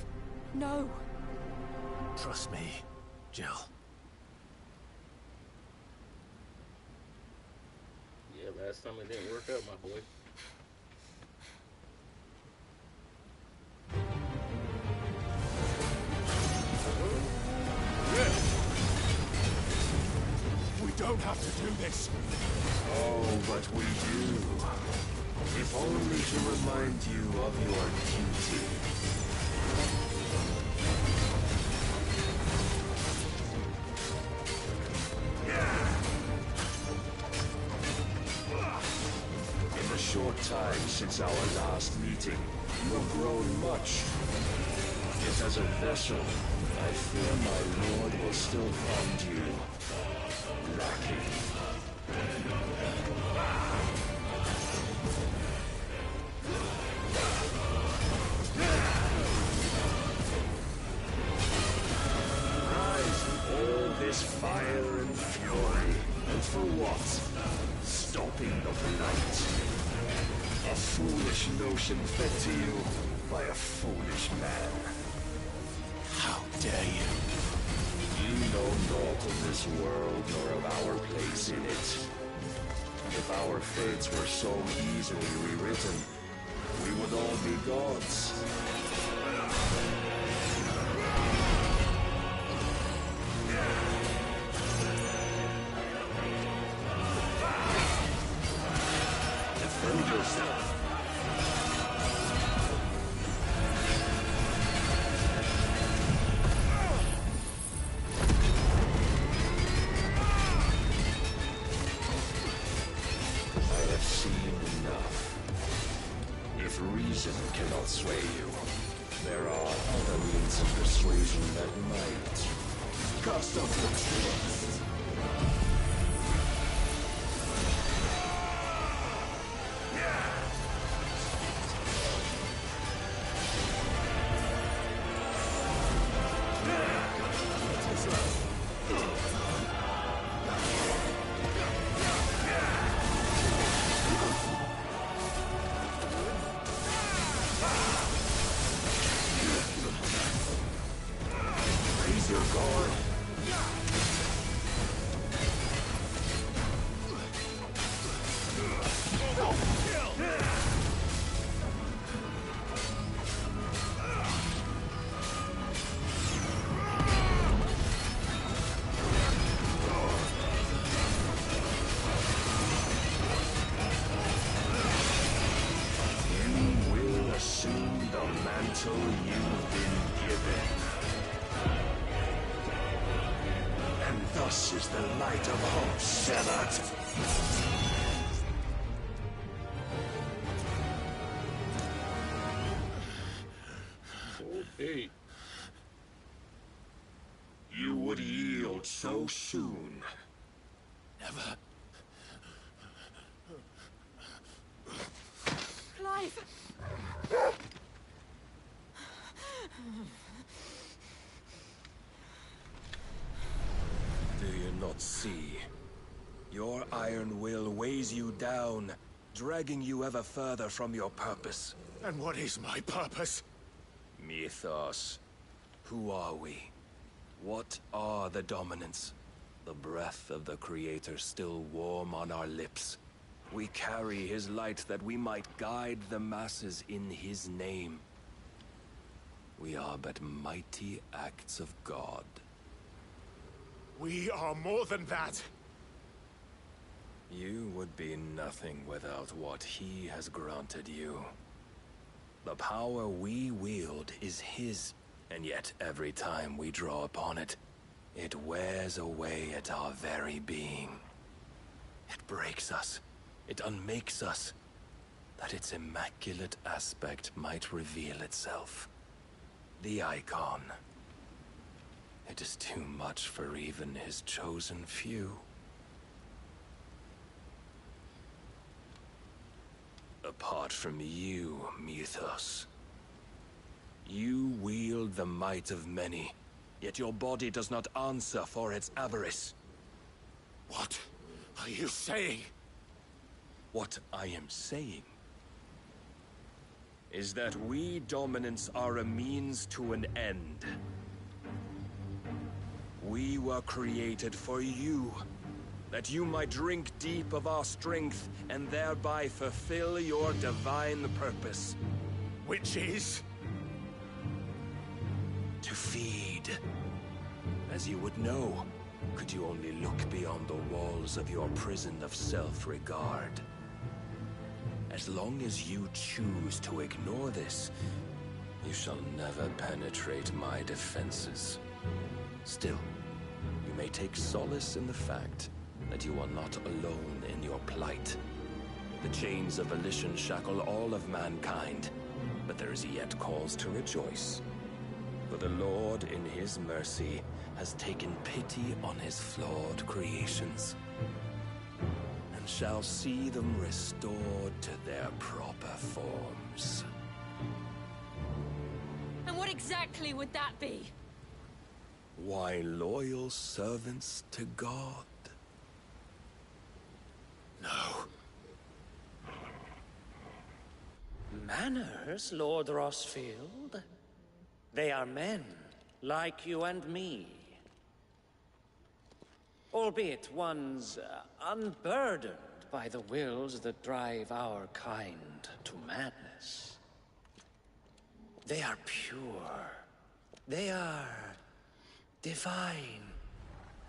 no. Trust me, Jill. Yeah, last time it didn't work out, my boy. We don't have to do this. Oh, but we do. If only to remind you of your duty. In the short time since our last meeting, you have grown much. Yet as a vessel, I fear my lord will still find you lacking. Rise all this fire and fury, and for what? Stopping the blight. A foolish notion fed to you by a foolish man. How dare you? You know naught of this world nor of our place in it. If our fates were so easily rewritten, we would all be gods. Defend yourself. Reason cannot sway you. There are other means of persuasion that might. Cast off your trust. Thus is the light of hope severed. Okay. You would yield so soon. Never. Clive! Do you not see? Your iron will weighs you down, dragging you ever further from your purpose. And what is my purpose? Mythos. Who are we? What are the dominants? The breath of the Creator still warm on our lips. We carry his light that we might guide the masses in his name. We are but mighty acts of God. We are more than that. You would be nothing without what he has granted you. The power we wield is his, and yet every time we draw upon it, it wears away at our very being. It breaks us, it unmakes us, that its immaculate aspect might reveal itself. The icon. It is too much for even his chosen few. Apart from you, Mythos, You wield the might of many, yet your body does not answer for its avarice. What are you saying? What I am saying is that we dominants are a means to an end. We were created for you, that you might drink deep of our strength and thereby fulfill your divine purpose. Which is? To feed. As you would know, could you only look beyond the walls of your prison of self-regard. As long as you choose to ignore this, you shall never penetrate my defenses. Still, you may take solace in the fact that you are not alone in your plight. The chains of volition shackle all of mankind, but there is yet cause to rejoice. For the Lord, in his mercy, has taken pity on his flawed creations, and shall see them restored to their proper forms. And what exactly would that be? Why, loyal servants to God. No. Manners, Lord Rossfield? They are men, like you and me. Albeit ones unburdened by the wills that drive our kind to madness. They are pure. They are divine.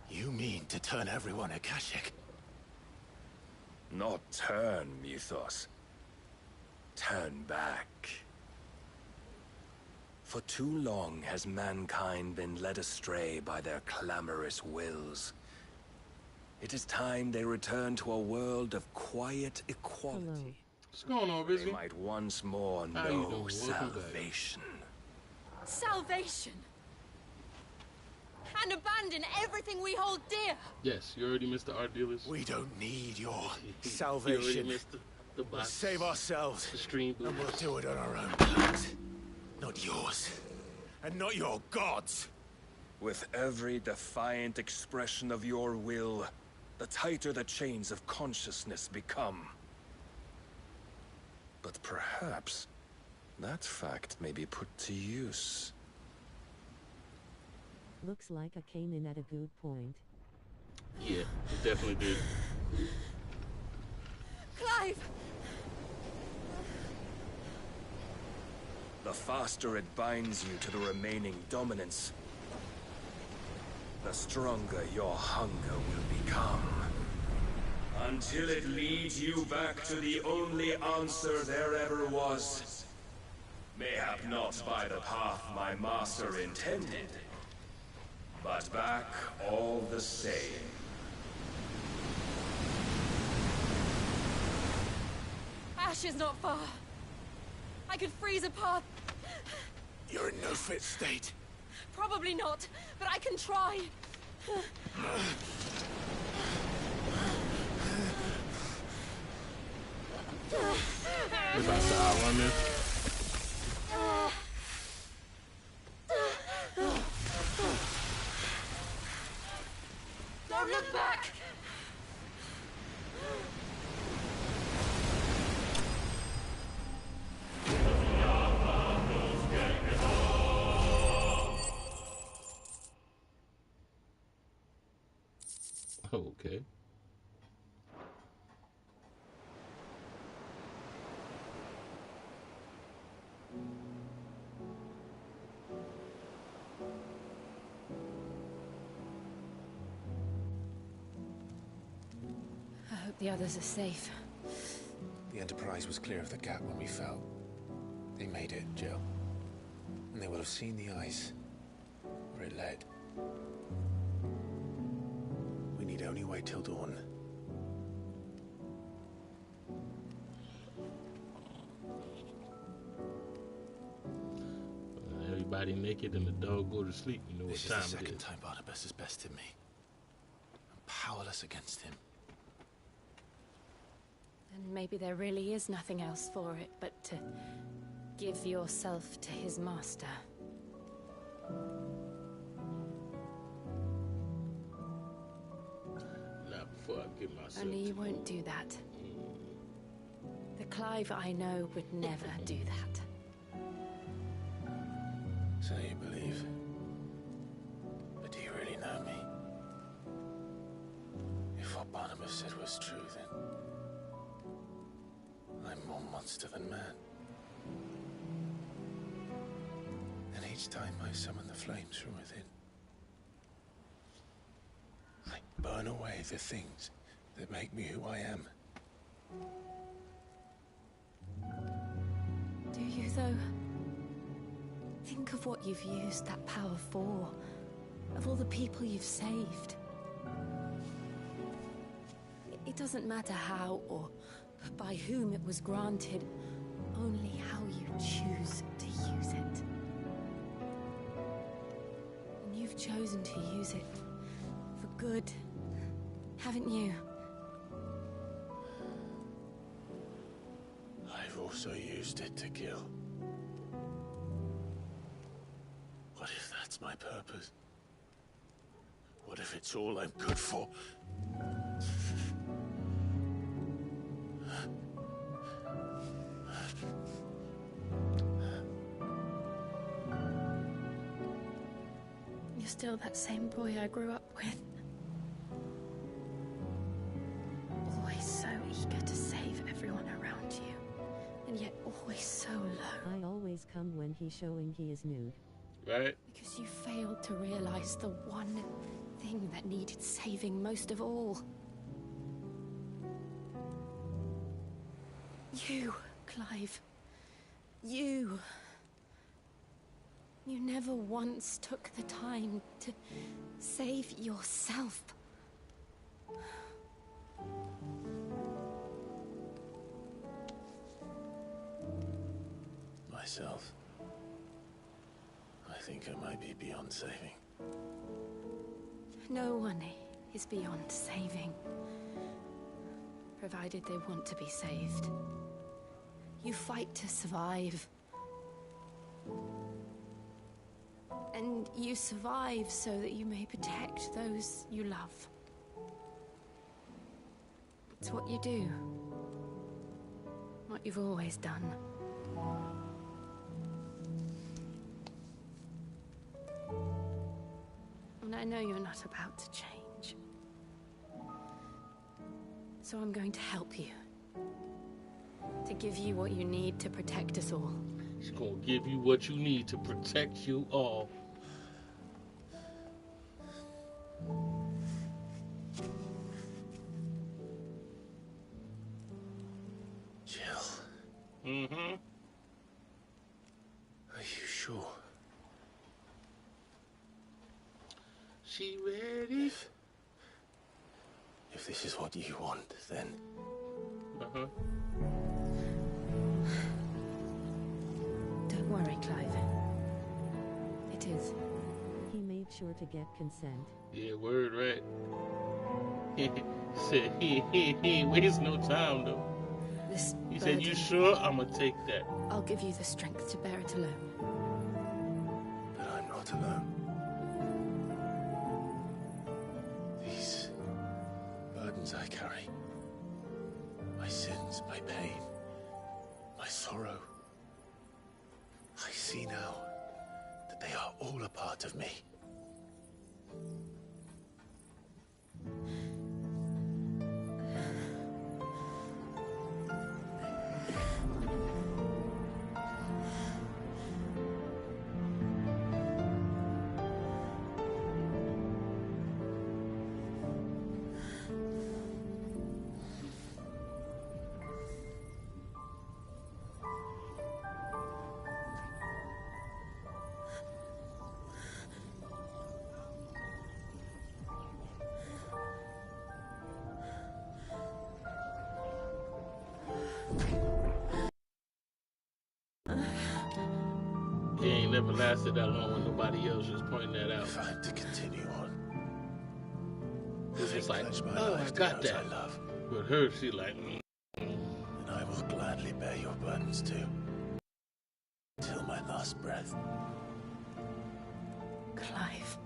You mean to turn everyone Akashic? Not turn, Mythos. Turn back. For too long has mankind been led astray by their clamorous wills. It is time they return to a world of quiet equality. Hello. What's going on, Busy? They might once more know salvation. Salvation? And abandon everything we hold dear? Yes, you already missed the art dealers. We don't need your You salvation. already missed the We'll box. save ourselves, The stream and we'll boost. do it on our own terms. Not yours, and not your gods. With every defiant expression of your will, the tighter the chains of consciousness become. But perhaps that fact may be put to use. Looks like I came in at a good point. Yeah, it definitely did. Clive! The faster it binds you to the remaining dominance, the stronger your hunger will become. Until it leads you back to the only answer there ever was. Mayhap not by the path my master intended, but back all the same. Ash is not far. I could freeze a path. You're in no fit state. Probably not, but I can try. We're about to outrun this. Don't look back! Okay. I hope the others are safe. The Enterprise was clear of the gap when we fell. They made it, Jill. And they will have seen the ice where it led. We need only wait till dawn. Everybody naked and the dog go to sleep. You know what This is time the it second is. time Barnabas has bested me. I'm powerless against him. And maybe there really is nothing else for it but to Give yourself to his master. Not before I get myself. Only you won't do that. The Clive I know would never do that. So you believe? But do you really know me? If what Barnabas said was true, then I'm more monster than man. And each time I summon the flames from within, I burn away the things that make me who I am. Do you, though? Think of what you've used that power for. Of all the people you've saved. It doesn't matter how or by whom it was granted, only how you choose to use it. And you've chosen to use it for good, haven't you? I've also used it to kill. What if that's my purpose? What if it's all I'm good for? You're still that same boy I grew up with. Always so eager to save everyone around you. And yet always so low. I always come when he's showing he is nude. Right? Because you failed to realize the one thing that needed saving most of all. You, Clive. You. You never once took the time to save yourself. Myself. I think I might be beyond saving. No one is beyond saving. Provided they want to be saved. You fight to survive. And you survive so that you may protect those you love. It's what you do. What you've always done. And I know you're not about to change. So I'm going to help you. To give you what you need to protect us all. She's gonna give you what you need to protect you all. Jill. Mm-hmm. Are you sure? She ready? If this is what you want, then... Uh-huh. Don't worry, Clive. It is. He made sure to get consent. Yeah, word, right? He said he ain't waste no time, though. This He said, you sure? I'm gonna take that. I'll give you the strength to bear it alone. But I'm not alone. These burdens I carry, my sins, my pain, my sorrow, I see now that they are all a part of me. He ain't never lasted that long when nobody else was pointing that out. If I'm to continue on, It's just like, pledge my oh, I life to got those that. I love, With her, she like, and I will gladly bear your burdens too. last breath. Clive.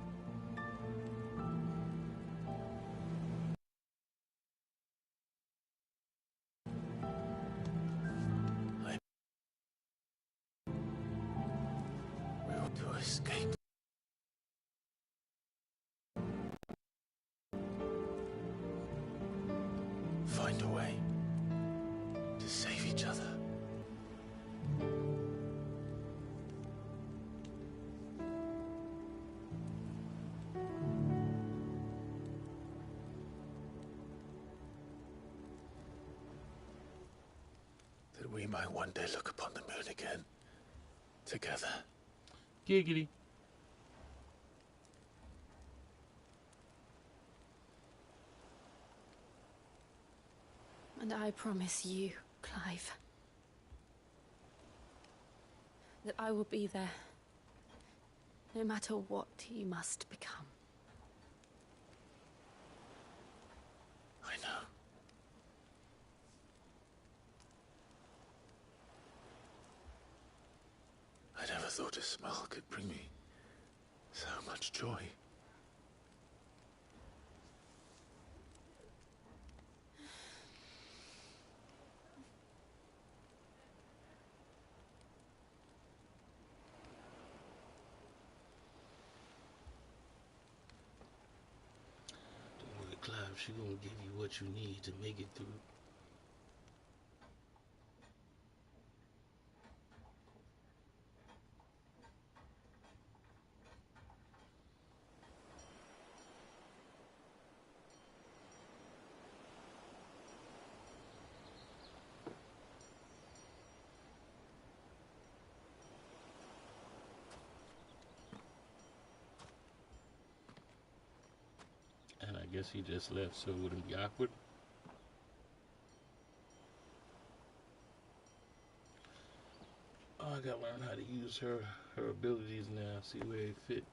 We ought to escape. Find a way to save each other. That we might one day look upon the moon again, together. Giggity. And I promise you, Clive, that I will be there, no matter what you must become. I know. I never thought a smile could bring me so much joy. Don't worry, Clive, she gonna give you what you need to make it through. And I guess he just left so it wouldn't be awkward. Oh, I gotta learn how to use her abilities now, see where they fit.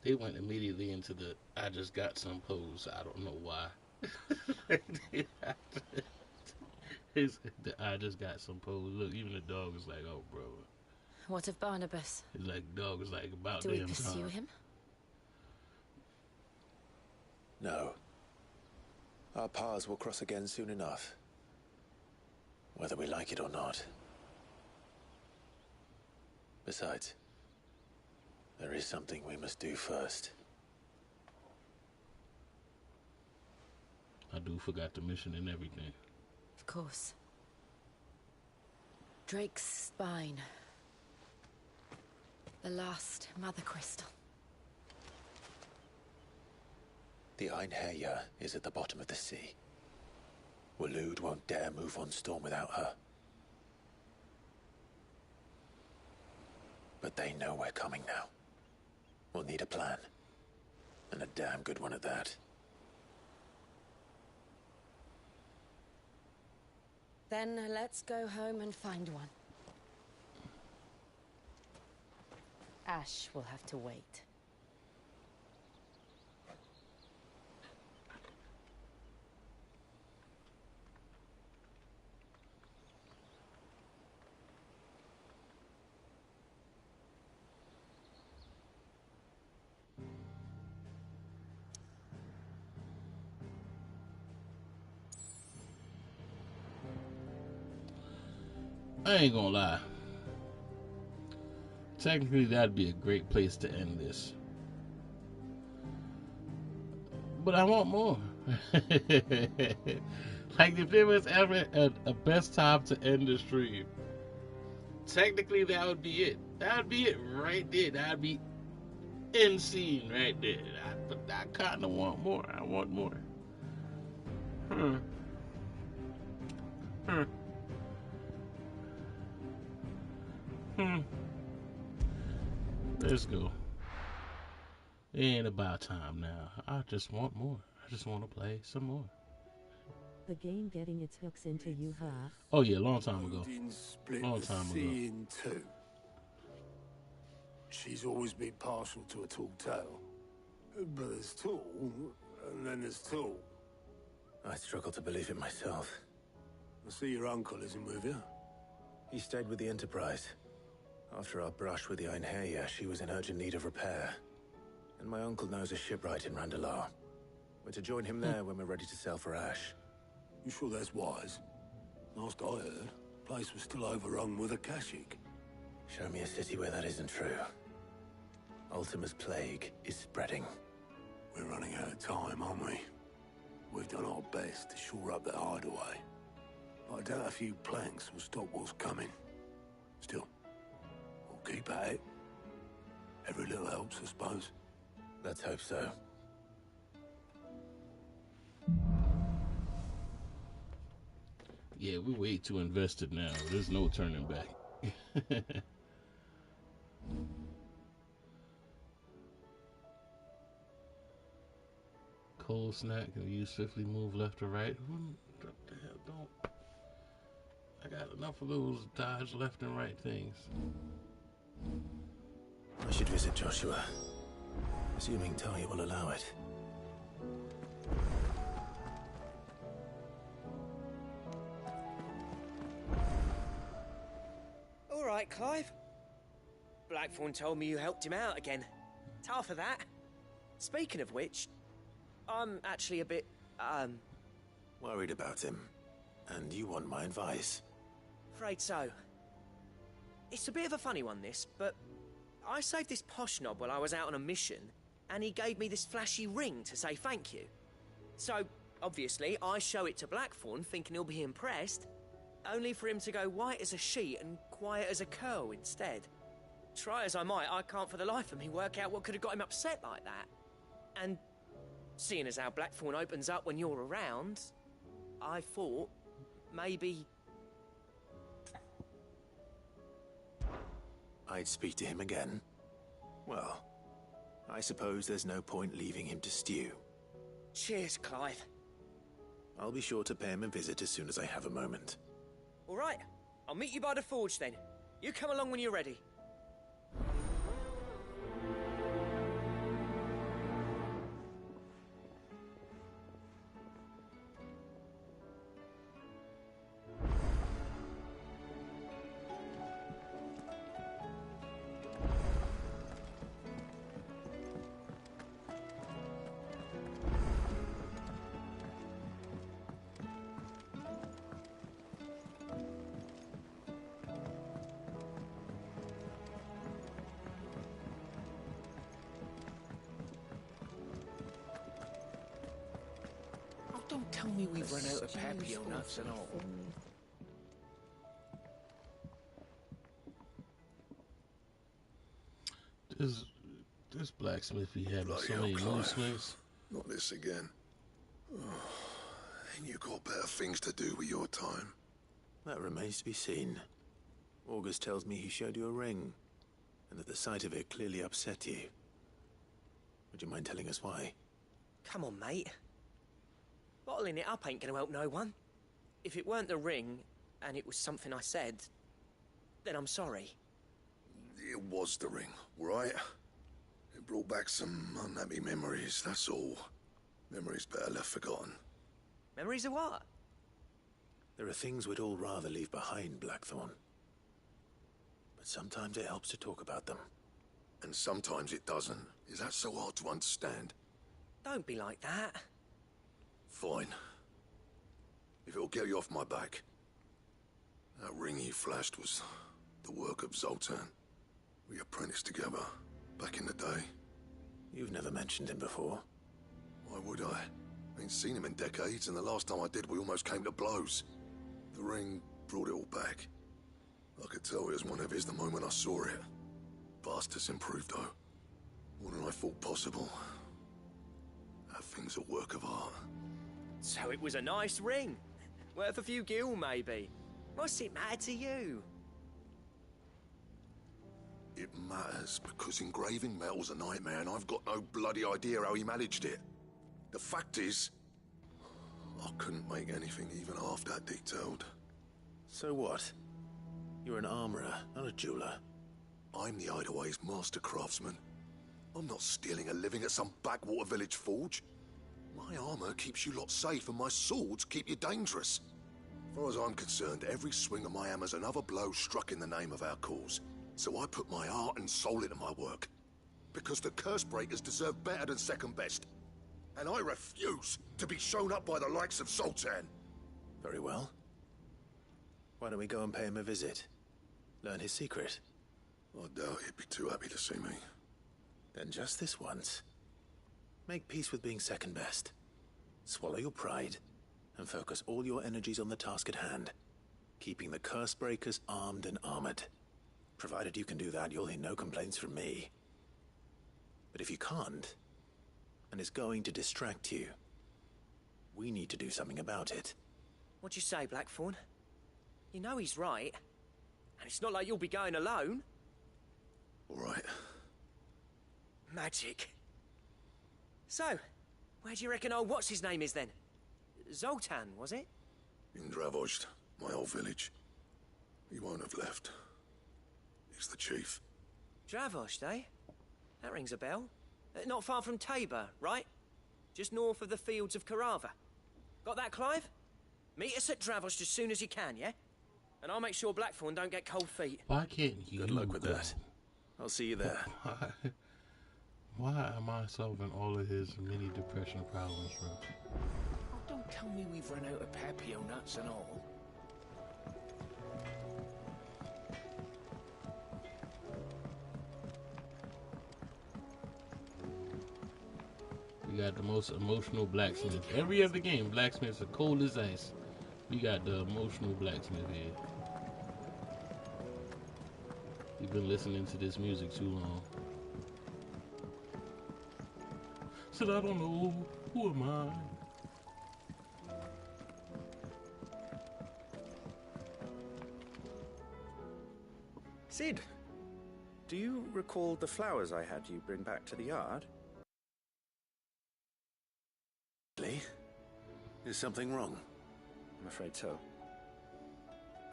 They went immediately into the I just got some pose. I don't know why. I just got some pose. Look, even the dog is like, oh, bro. What of Barnabas? It's like, dog is like, about Do we damn pursue time. him? No. Our paths will cross again soon enough. Whether we like it or not. Besides, there is something we must do first. I do forgot the mission and everything. Of course. Drake's spine. The last mother crystal. The Einherja is at the bottom of the sea. Waloed won't dare move on Storm without her. But they know we're coming now. We'll need a plan. And a damn good one at that. Then let's go home and find one. Ash will have to wait. I ain't gonna lie. Technically, that'd be a great place to end this. But I want more. Like, if there was ever a best time to end the stream, technically that would be it. That would be it right there. That would be end scene right there. But I kind of want more. I want more. Let's go. It ain't about time now. I just want more. I just want to play some more. The game getting its hooks into you, huh? Oh yeah, long time ago. Split Long the time sea ago. in two. She's always been partial to a tall tale. But there's tall, and then there's tall. I struggle to believe it myself. I see your uncle isn't with you. He stayed with the Enterprise. After our brush with the Einherja, she was in urgent need of repair. And my uncle knows a shipwright in Randalar. We're to join him there when we're ready to sail for Ash. You sure that's wise? Last I heard, the place was still overrun with Akashic. Show me a city where that isn't true. Ultima's plague is spreading. We're running out of time, aren't we? We've done our best to shore up that hideaway. I doubt a few planks will stop what's coming. Still, we'll keep at it. Every little helps, I suppose. Let's hope so. Yeah, we're way too invested now. There's no turning back. Cold snack. Can you swiftly move left or right? What the hell? Don't. I got enough of those dodge left and right things. I should visit Joshua. Assuming Talia will allow it. All right, Clive. Blackthorn told me you helped him out again. Tough for that. Speaking of which, I'm actually a bit, Worried about him. And you want my advice? afraid so. It's a bit of a funny one, this, but I saved this posh knob while I was out on a mission, and he gave me this flashy ring to say thank you. So, obviously, I show it to Blackthorn, thinking he'll be impressed, only for him to go white as a sheet and quiet as a curl instead. Try as I might, I can't for the life of me work out what could have got him upset like that. And seeing as how Blackthorn opens up when you're around, I thought maybe... I'd speak to him again? Well, I suppose there's no point leaving him to stew. Cheers, Clive. I'll be sure to pay him a visit as soon as I have a moment. All right, I'll meet you by the forge then. You come along when you're ready. Don't tell me we've run out of papio nuts and all. This blacksmith he having Bloody so many hell, mood Clive. swings. Not this again. And you got better things to do with your time. That remains to be seen. August tells me he showed you a ring, and that the sight of it clearly upset you. Would you mind telling us why? Come on, mate. Bottling it up ain't gonna help no one. If it weren't the ring, and it was something I said, then I'm sorry. It was the ring, right? It brought back some unhappy memories, that's all. Memories better left forgotten. Memories of what? There are things we'd all rather leave behind, Blackthorn. But sometimes it helps to talk about them. And sometimes it doesn't. Is that so hard to understand? Don't be like that. Fine. If it'll get you off my back. That ring you flashed was the work of Zoltan. We apprenticed together, back in the day. You've never mentioned him before. Why would I? Ain't seen him in decades, and the last time I did, we almost came to blows. The ring brought it all back. I could tell it was one of his the moment I saw it. Vast has improved, though. More than I thought possible. That thing's a work of art. So it was a nice ring. Worth a few gil, maybe. What's it matter to you? It matters because engraving metal's a nightmare and I've got no bloody idea how he managed it. The fact is, I couldn't make anything even half that detailed. So what? You're an armorer, not a jeweler. I'm the Hideaway's master craftsman. I'm not stealing a living at some backwater village forge. My armor keeps you lot safe and my swords keep you dangerous. As far as I'm concerned, every swing of my hammer's another blow struck in the name of our cause. So I put my heart and soul into my work. Because the curse breakers deserve better than second best. And I refuse to be shown up by the likes of Sultan. Very well. Why don't we go and pay him a visit? Learn his secret. I doubt he'd be too happy to see me. Then just this once. Make peace with being second best. Swallow your pride, and focus all your energies on the task at hand. Keeping the curse breakers armed and armored. Provided you can do that, you'll hear no complaints from me. But if you can't, and it's going to distract you, we need to do something about it. What'd you say, Blackthorn? You know he's right. And it's not like you'll be going alone. All right. Magic. So, where do you reckon old what's-his-name is then? Zoltan, was it? In Dravozd, my old village. He won't have left. He's the chief. Dravozd, eh? That rings a bell. Not far from Tabor, right? Just north of the fields of Carava. Got that, Clive? Meet us at Dravozd as soon as you can, yeah? And I'll make sure Blackthorn don't get cold feet. Why can't you? Good luck with that. I'll see you there. Why am I solving all of his mini depression problems, bro? Oh, don't tell me we've run out of papio nuts and all. We got the most emotional blacksmith. Every other game, blacksmiths are cold as ice. We got the emotional blacksmith here. You've been listening to this music too long. Said I don't know, who am I? Sid, do you recall the flowers I had you bring back to the yard? Is something wrong? I'm afraid so.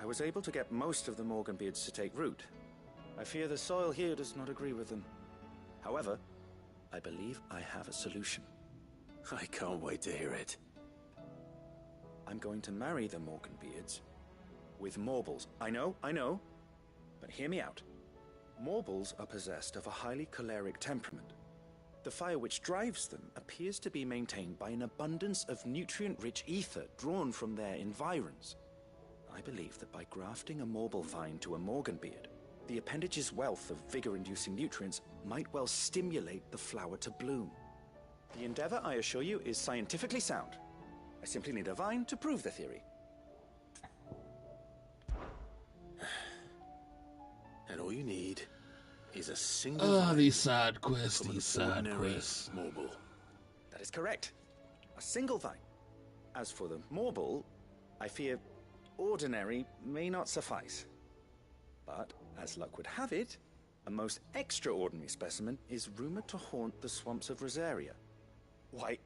I was able to get most of the Morganbeards to take root. I fear the soil here does not agree with them. However, I believe I have a solution. I can't wait to hear it. I'm going to marry the Morganbeards with Morbles. I know, but hear me out. Morbles are possessed of a highly choleric temperament. The fire which drives them appears to be maintained by an abundance of nutrient-rich ether drawn from their environs. I believe that by grafting a Morble vine to a Morganbeard, the appendage's wealth of vigor-inducing nutrients might well stimulate the flower to bloom. The endeavor, I assure you, is scientifically sound. I simply need a vine to prove the theory. And all you need is a single these side quests, Morble. That is correct. A single vine. As for the Morble, I fear ordinary may not suffice. But, as luck would have it, a most extraordinary specimen is rumored to haunt the swamps of Rosaria. Why,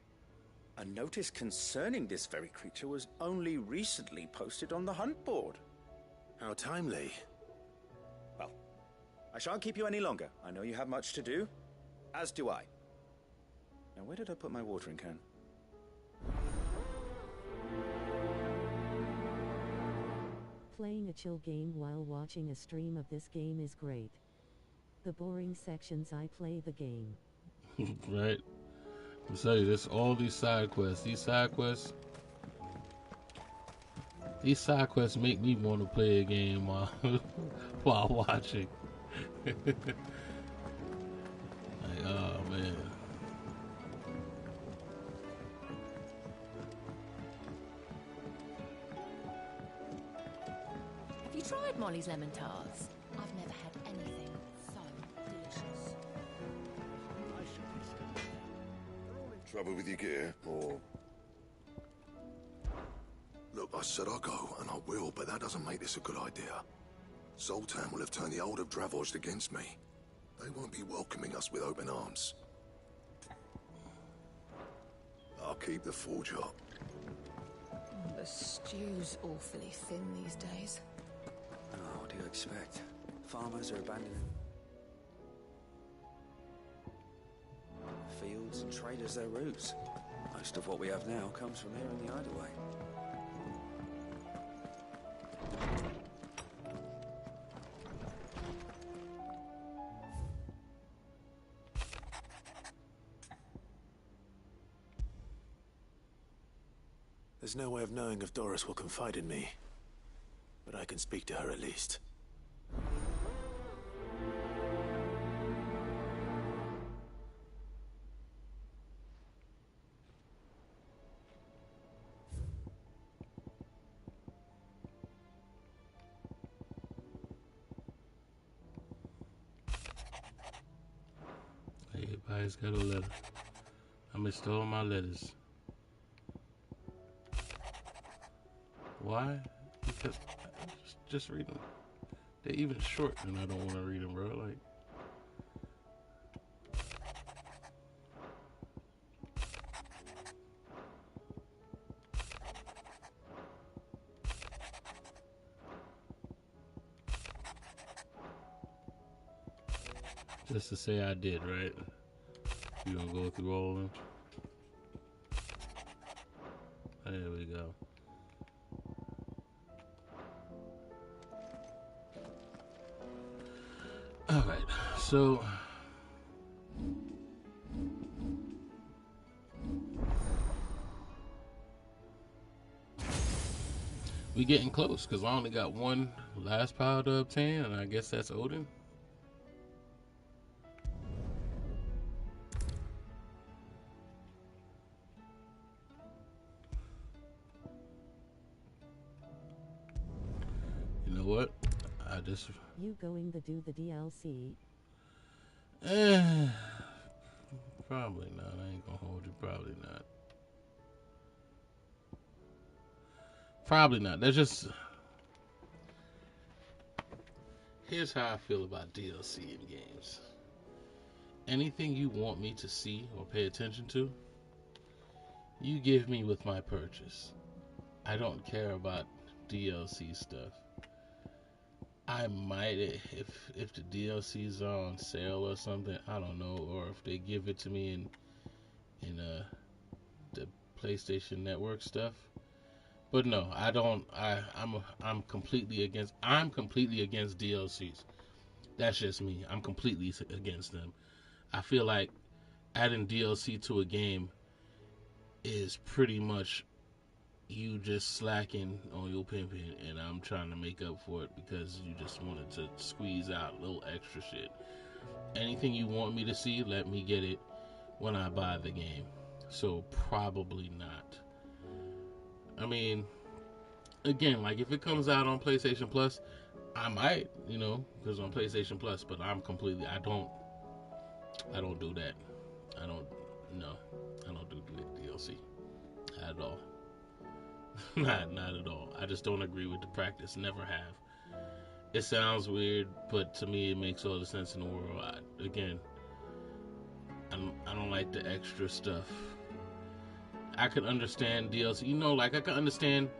a notice concerning this very creature was only recently posted on the hunt board. How timely. Well, I shan't keep you any longer. I know you have much to do, as do I. Now, where did I put my watering can? Playing a chill game while watching a stream of this game is great. The boring sections I play the game. Right? I'm telling you, this all these side quests. These side quests make me want to play a game while while watching. Like, oh man. Have you tried Molly's lemon tarts? I've never had anything so delicious. Trouble with your gear, or... Look, I said I'll go, and I will, but that doesn't make this a good idea. Zoltan will have turned the old of Dravozd against me. They won't be welcoming us with open arms. I'll keep the forge up. stew's awfully thin these days. Oh, what do you expect? Farmers are abandoning fields and traders their roots. Most of what we have now comes from here in the Hideaway. There's no way of knowing if Doris will confide in me, but I can speak to her at least. Everybody's got a letter. I missed all my letters. Why? Because just read them. They're even short, and I don't want to read them, bro. Like, just to say I did, right? You gonna go through all of them? There we go. All right, so we getting close because I only got one last power to obtain, and I guess that's Odin. You know what? I just... You going to do the DLC? Probably not. I ain't gonna hold you. Probably not. Probably not. That's just... Here's how I feel about DLC in games. Anything you want me to see or pay attention to, you give me with my purchase. I don't care about DLC stuff. I might, if the DLCs are on sale or something, I don't know, or if they give it to me in the PlayStation Network stuff. But no, I don't. I'm completely against. I'm completely against DLCs. That's just me. I'm completely against them. I feel like adding DLC to a game is pretty much you just slacking on your pimping, and I'm trying to make up for it because you just wanted to squeeze out a little extra shit. Anything you want me to see, let me get it when I buy the game. So probably not. I mean, again, like if it comes out on PlayStation Plus, I might, because on PlayStation Plus, but I don't do that. I don't do DLC at all. Not at all. I just don't agree with the practice. Never have. It sounds weird, but to me, it makes all the sense in the world. I don't like the extra stuff. I could understand DLC. I could understand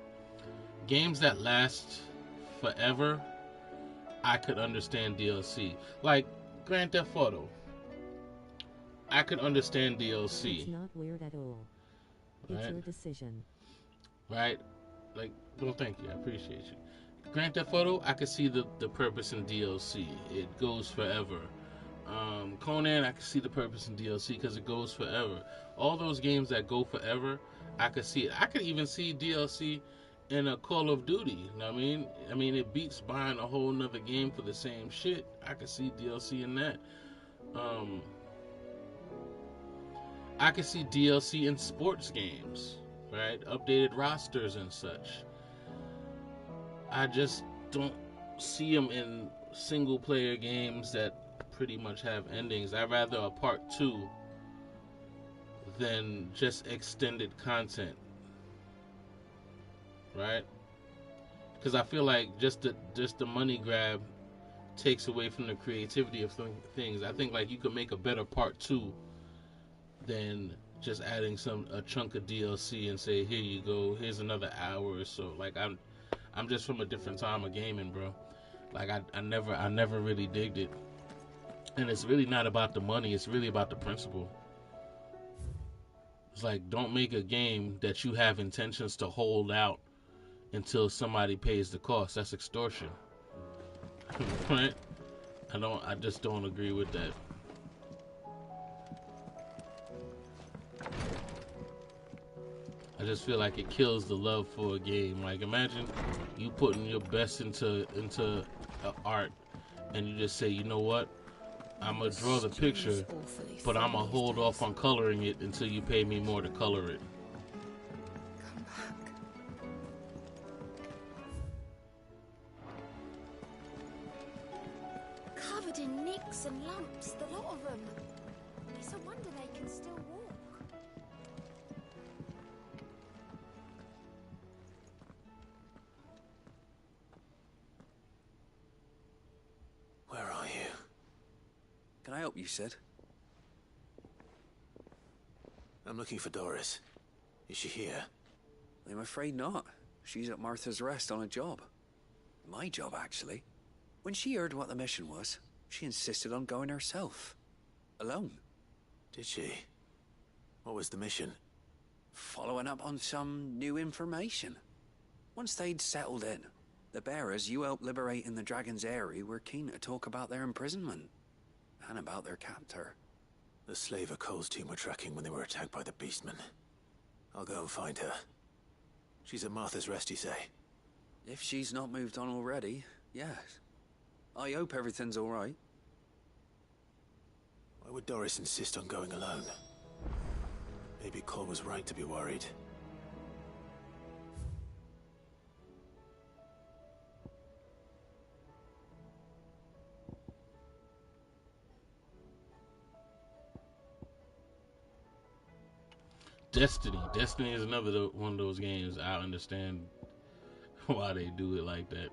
games that last forever. I could understand DLC. Like Grand Theft Auto. I could understand DLC. It's not weird at all. It's your decision. Right? Like, well, thank you. I appreciate you. Grand Theft Auto, I could see the purpose in DLC. It goes forever. Conan, I could see the purpose in DLC because it goes forever. All those games that go forever, I could see it. I could even see DLC in a Call of Duty. You know what I mean? I mean, it beats buying a whole nother game for the same shit. I could see DLC in that. I could see DLC in sports games. Right? Updated rosters and such. I just don't see them in single player games that pretty much have endings. I'd rather a part 2 than just extended content. Right? Because I feel like just the money grab takes away from the creativity of things. I think like you could make a better part 2 than just adding a chunk of DLC and say, here you go, here's another hour or so. Like I'm just from a different time of gaming, bro. Like I never really digged it. And it's really not about the money, it's really about the principle. It's like, don't make a game that you have intentions to hold out until somebody pays the cost. That's extortion. Right? I just don't agree with that. I just feel like it kills the love for a game. Like, imagine you putting your best into art, and you just say, you know what? I'm gonna draw the picture, but I'm gonna hold off on coloring it until you pay me more to color it. Come back. Covered in nicks and lumps, the lot of them. It's a wonder they can still walk. Where are you? Can I help you, Sid? I'm looking for Doris. Is she here? I'm afraid not. She's at Martha's Rest on a job. My job, actually. When she heard what the mission was, she insisted on going herself. Alone. Did she? What was the mission? Following up on some new information. Once they'd settled in, the bearers you helped liberate in the Dragon's Eyrie were keen to talk about their imprisonment. And about their captor. The slaver Cole's team were tracking when they were attacked by the Beastmen. I'll go and find her. She's at Martha's Rest, you say? If she's not moved on already, yes. I hope everything's all right. Why would Doris insist on going alone? Maybe Cole was right to be worried. Destiny is another one of those games. I understand why they do it like that.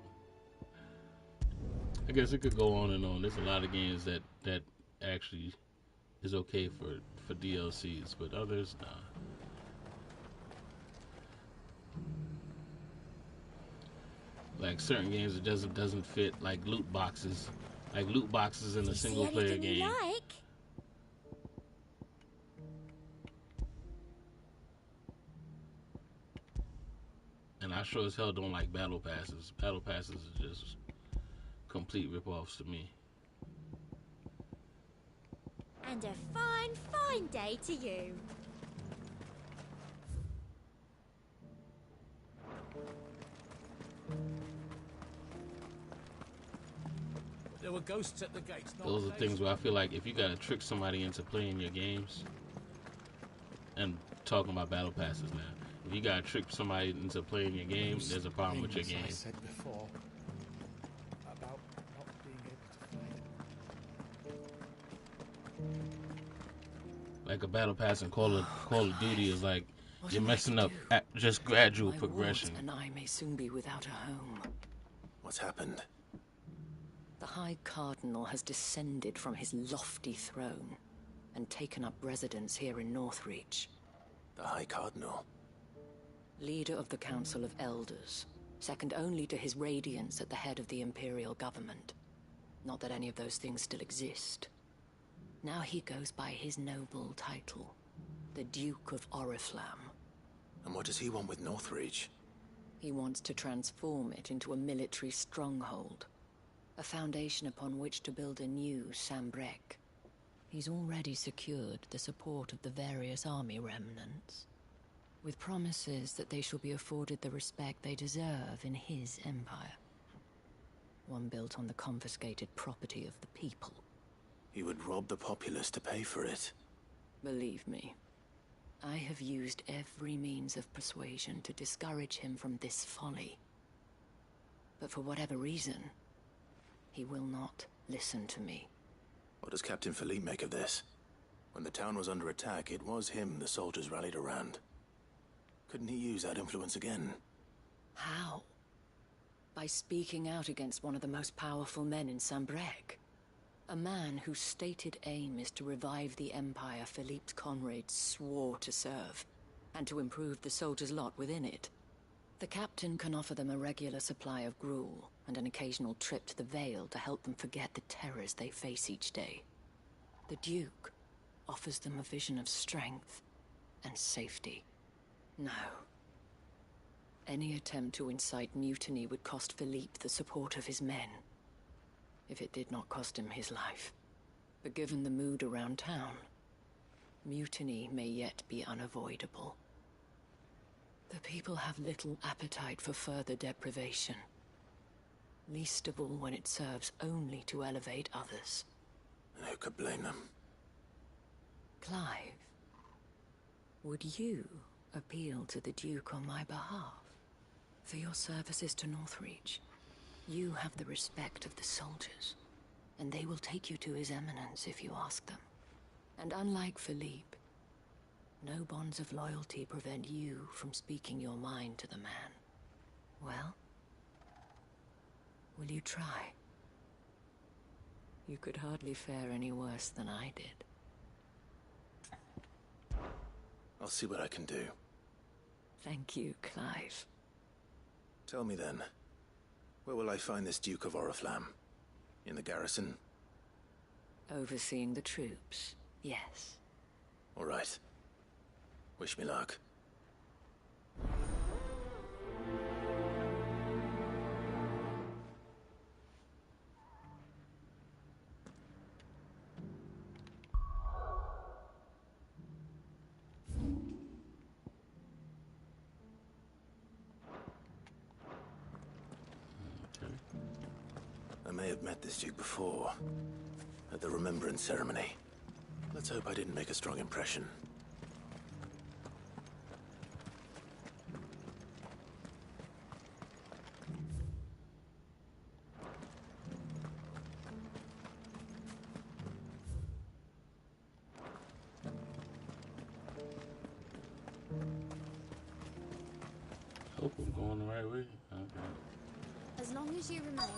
I guess it could go on and on. There's a lot of games that actually is okay for DLCs, but others, nah. Like certain games, it doesn't fit. Like loot boxes in a single player game. Like? And I sure as hell don't like battle passes. Battle passes are just complete rip-offs to me. And a fine, fine day to you. There were ghosts at the gates. Those are things where I feel like if you gotta trick somebody into playing your games, and talking about battle passes now, if you gotta trick somebody into playing your game, there's a problem with your game. I said before about not being able to fight. Like a battle pass in Call of Duty is like you're messing up at just gradual progression. And I may soon be without a home. What's happened? The High Cardinal has descended from his lofty throne and taken up residence here in Northreach. The High Cardinal? Leader of the Council of Elders, second only to his Radiance at the head of the Imperial government. Not that any of those things still exist. Now he goes by his noble title, the Duke of Oriflamme. And what does he want with Northreach? He wants to transform it into a military stronghold, a foundation upon which to build a new Sambrec. He's already secured the support of the various army remnants, with promises that they shall be afforded the respect they deserve in his empire. One built on the confiscated property of the people. He would rob the populace to pay for it. Believe me, I have used every means of persuasion to discourage him from this folly. But for whatever reason, he will not listen to me. What does Captain Philippe make of this? When the town was under attack, it was him the soldiers rallied around. Couldn't he use that influence again? How? By speaking out against one of the most powerful men in Sambrec. A man whose stated aim is to revive the Empire Philippe's comrades swore to serve, and to improve the soldiers' lot within it. The captain can offer them a regular supply of gruel, and an occasional trip to the Vale to help them forget the terrors they face each day. The Duke offers them a vision of strength and safety. No. Any attempt to incite mutiny would cost Philippe the support of his men, if it did not cost him his life. But given the mood around town, mutiny may yet be unavoidable. The people have little appetite for further deprivation, least of all when it serves only to elevate others. Who could blame them? Clive, would you appeal to the Duke on my behalf? For your services to Northreach, you have the respect of the soldiers, and they will take you to His Eminence if you ask them. And unlike Philippe, no bonds of loyalty prevent you from speaking your mind to the man. Well, will you try? You could hardly fare any worse than I did. I'll see what I can do. Thank you, Clive. Tell me then, where will I find this Duke of Oriflamme? In the garrison? Overseeing the troops, yes. All right. Wish me luck. I may have met this Duke before, at the Remembrance Ceremony. Let's hope I didn't make a strong impression. Hope I'm going the right way. Okay. As long as you remain,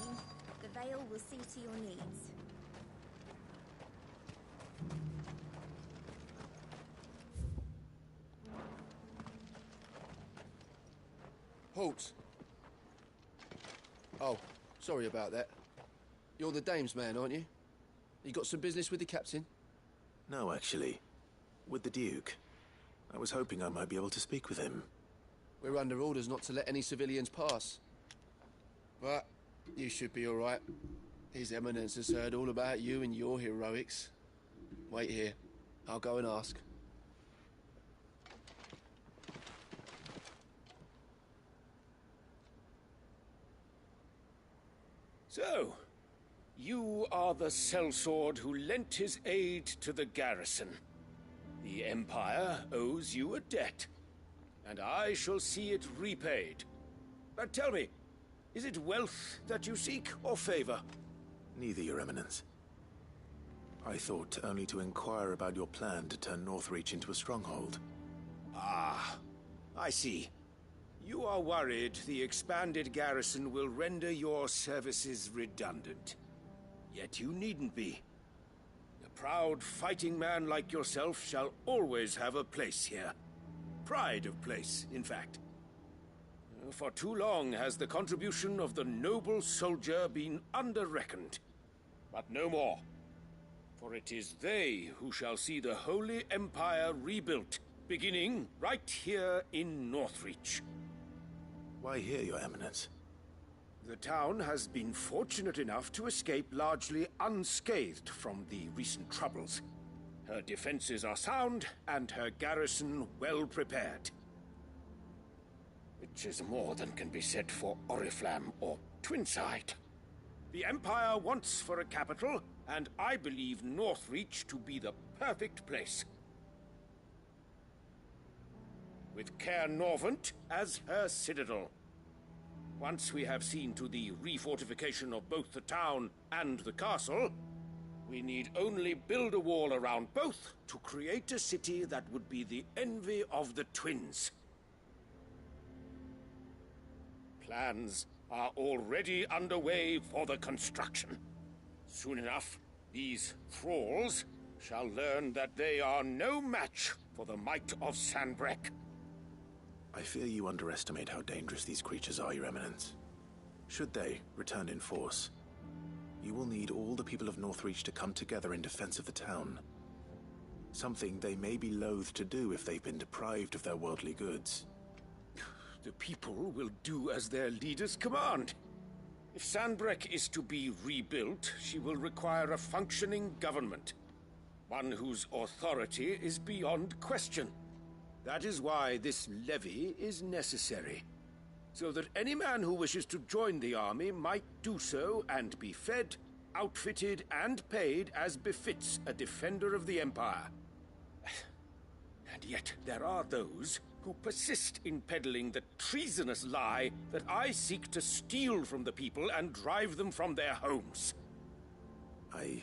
the Vale will see to your needs. Halt! Oh, sorry about that. You're the dame's man, aren't you? You got some business with the captain? No, actually. With the Duke. I was hoping I might be able to speak with him. We're under orders not to let any civilians pass. But you should be all right. His Eminence has heard all about you and your heroics. Wait here. I'll go and ask. So, you are the sellsword who lent his aid to the garrison. The Empire owes you a debt, and I shall see it repaid. But tell me, is it wealth that you seek, or favor? Neither, Your Eminence. I thought only to inquire about your plan to turn Northreach into a stronghold. Ah, I see. You are worried the expanded garrison will render your services redundant. Yet you needn't be. A proud fighting man like yourself shall always have a place here. Pride of place, in fact. For too long has the contribution of the noble soldier been under-reckoned. But no more. For it is they who shall see the Holy Empire rebuilt, beginning right here in Northreach. Why here, Your Eminence? The town has been fortunate enough to escape largely unscathed from the recent troubles. Her defenses are sound, and her garrison well prepared. Which is more than can be said for Oriflamme or Twinside. The Empire wants for a capital, and I believe Northreach to be the perfect place. With Caer Norvent as her citadel. Once we have seen to the refortification of both the town and the castle, we need only build a wall around both to create a city that would be the envy of the twins. Plans are already underway for the construction. Soon enough, These thralls shall learn that they are no match for the might of Sanbreque. I fear you underestimate how dangerous these creatures are, Your Eminence. Should they return in force, you will need all the people of Northreach to come together in defense of the town. Something they may be loath to do if they've been deprived of their worldly goods. The people will do as their leaders command. If Sanbreque is to be rebuilt, she will require a functioning government. One whose authority is beyond question. That is why this levy is necessary. So that any man who wishes to join the army might do so and be fed, outfitted, and paid as befits a defender of the Empire. And yet there are those who persist in peddling the treasonous lie that I seek to steal from the people and drive them from their homes. I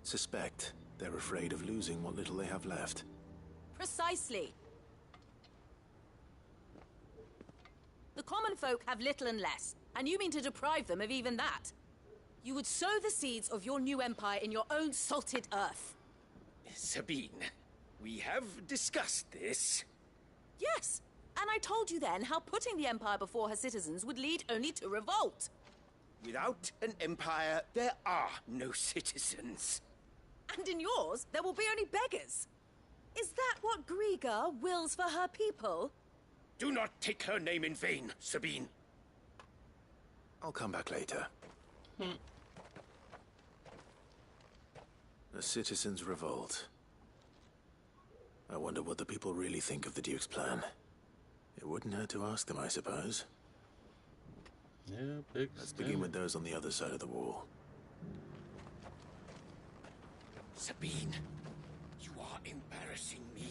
suspect they're afraid of losing what little they have left. Precisely. The common folk have little and less, and you mean to deprive them of even that. You would sow the seeds of your new empire in your own salted earth. Sabine, we have discussed this. Yes, and I told you then how putting the empire before her citizens would lead only to revolt. Without an empire, there are no citizens. And in yours, there will be only beggars. Is that what Griga wills for her people? Do not take her name in vain, Sabine. I'll come back later. A citizens' revolt. I wonder what the people really think of the Duke's plan. It wouldn't hurt to ask them, I suppose. Yeah, big Let's begin with those on the other side of the wall. Sabine, you are embarrassing me.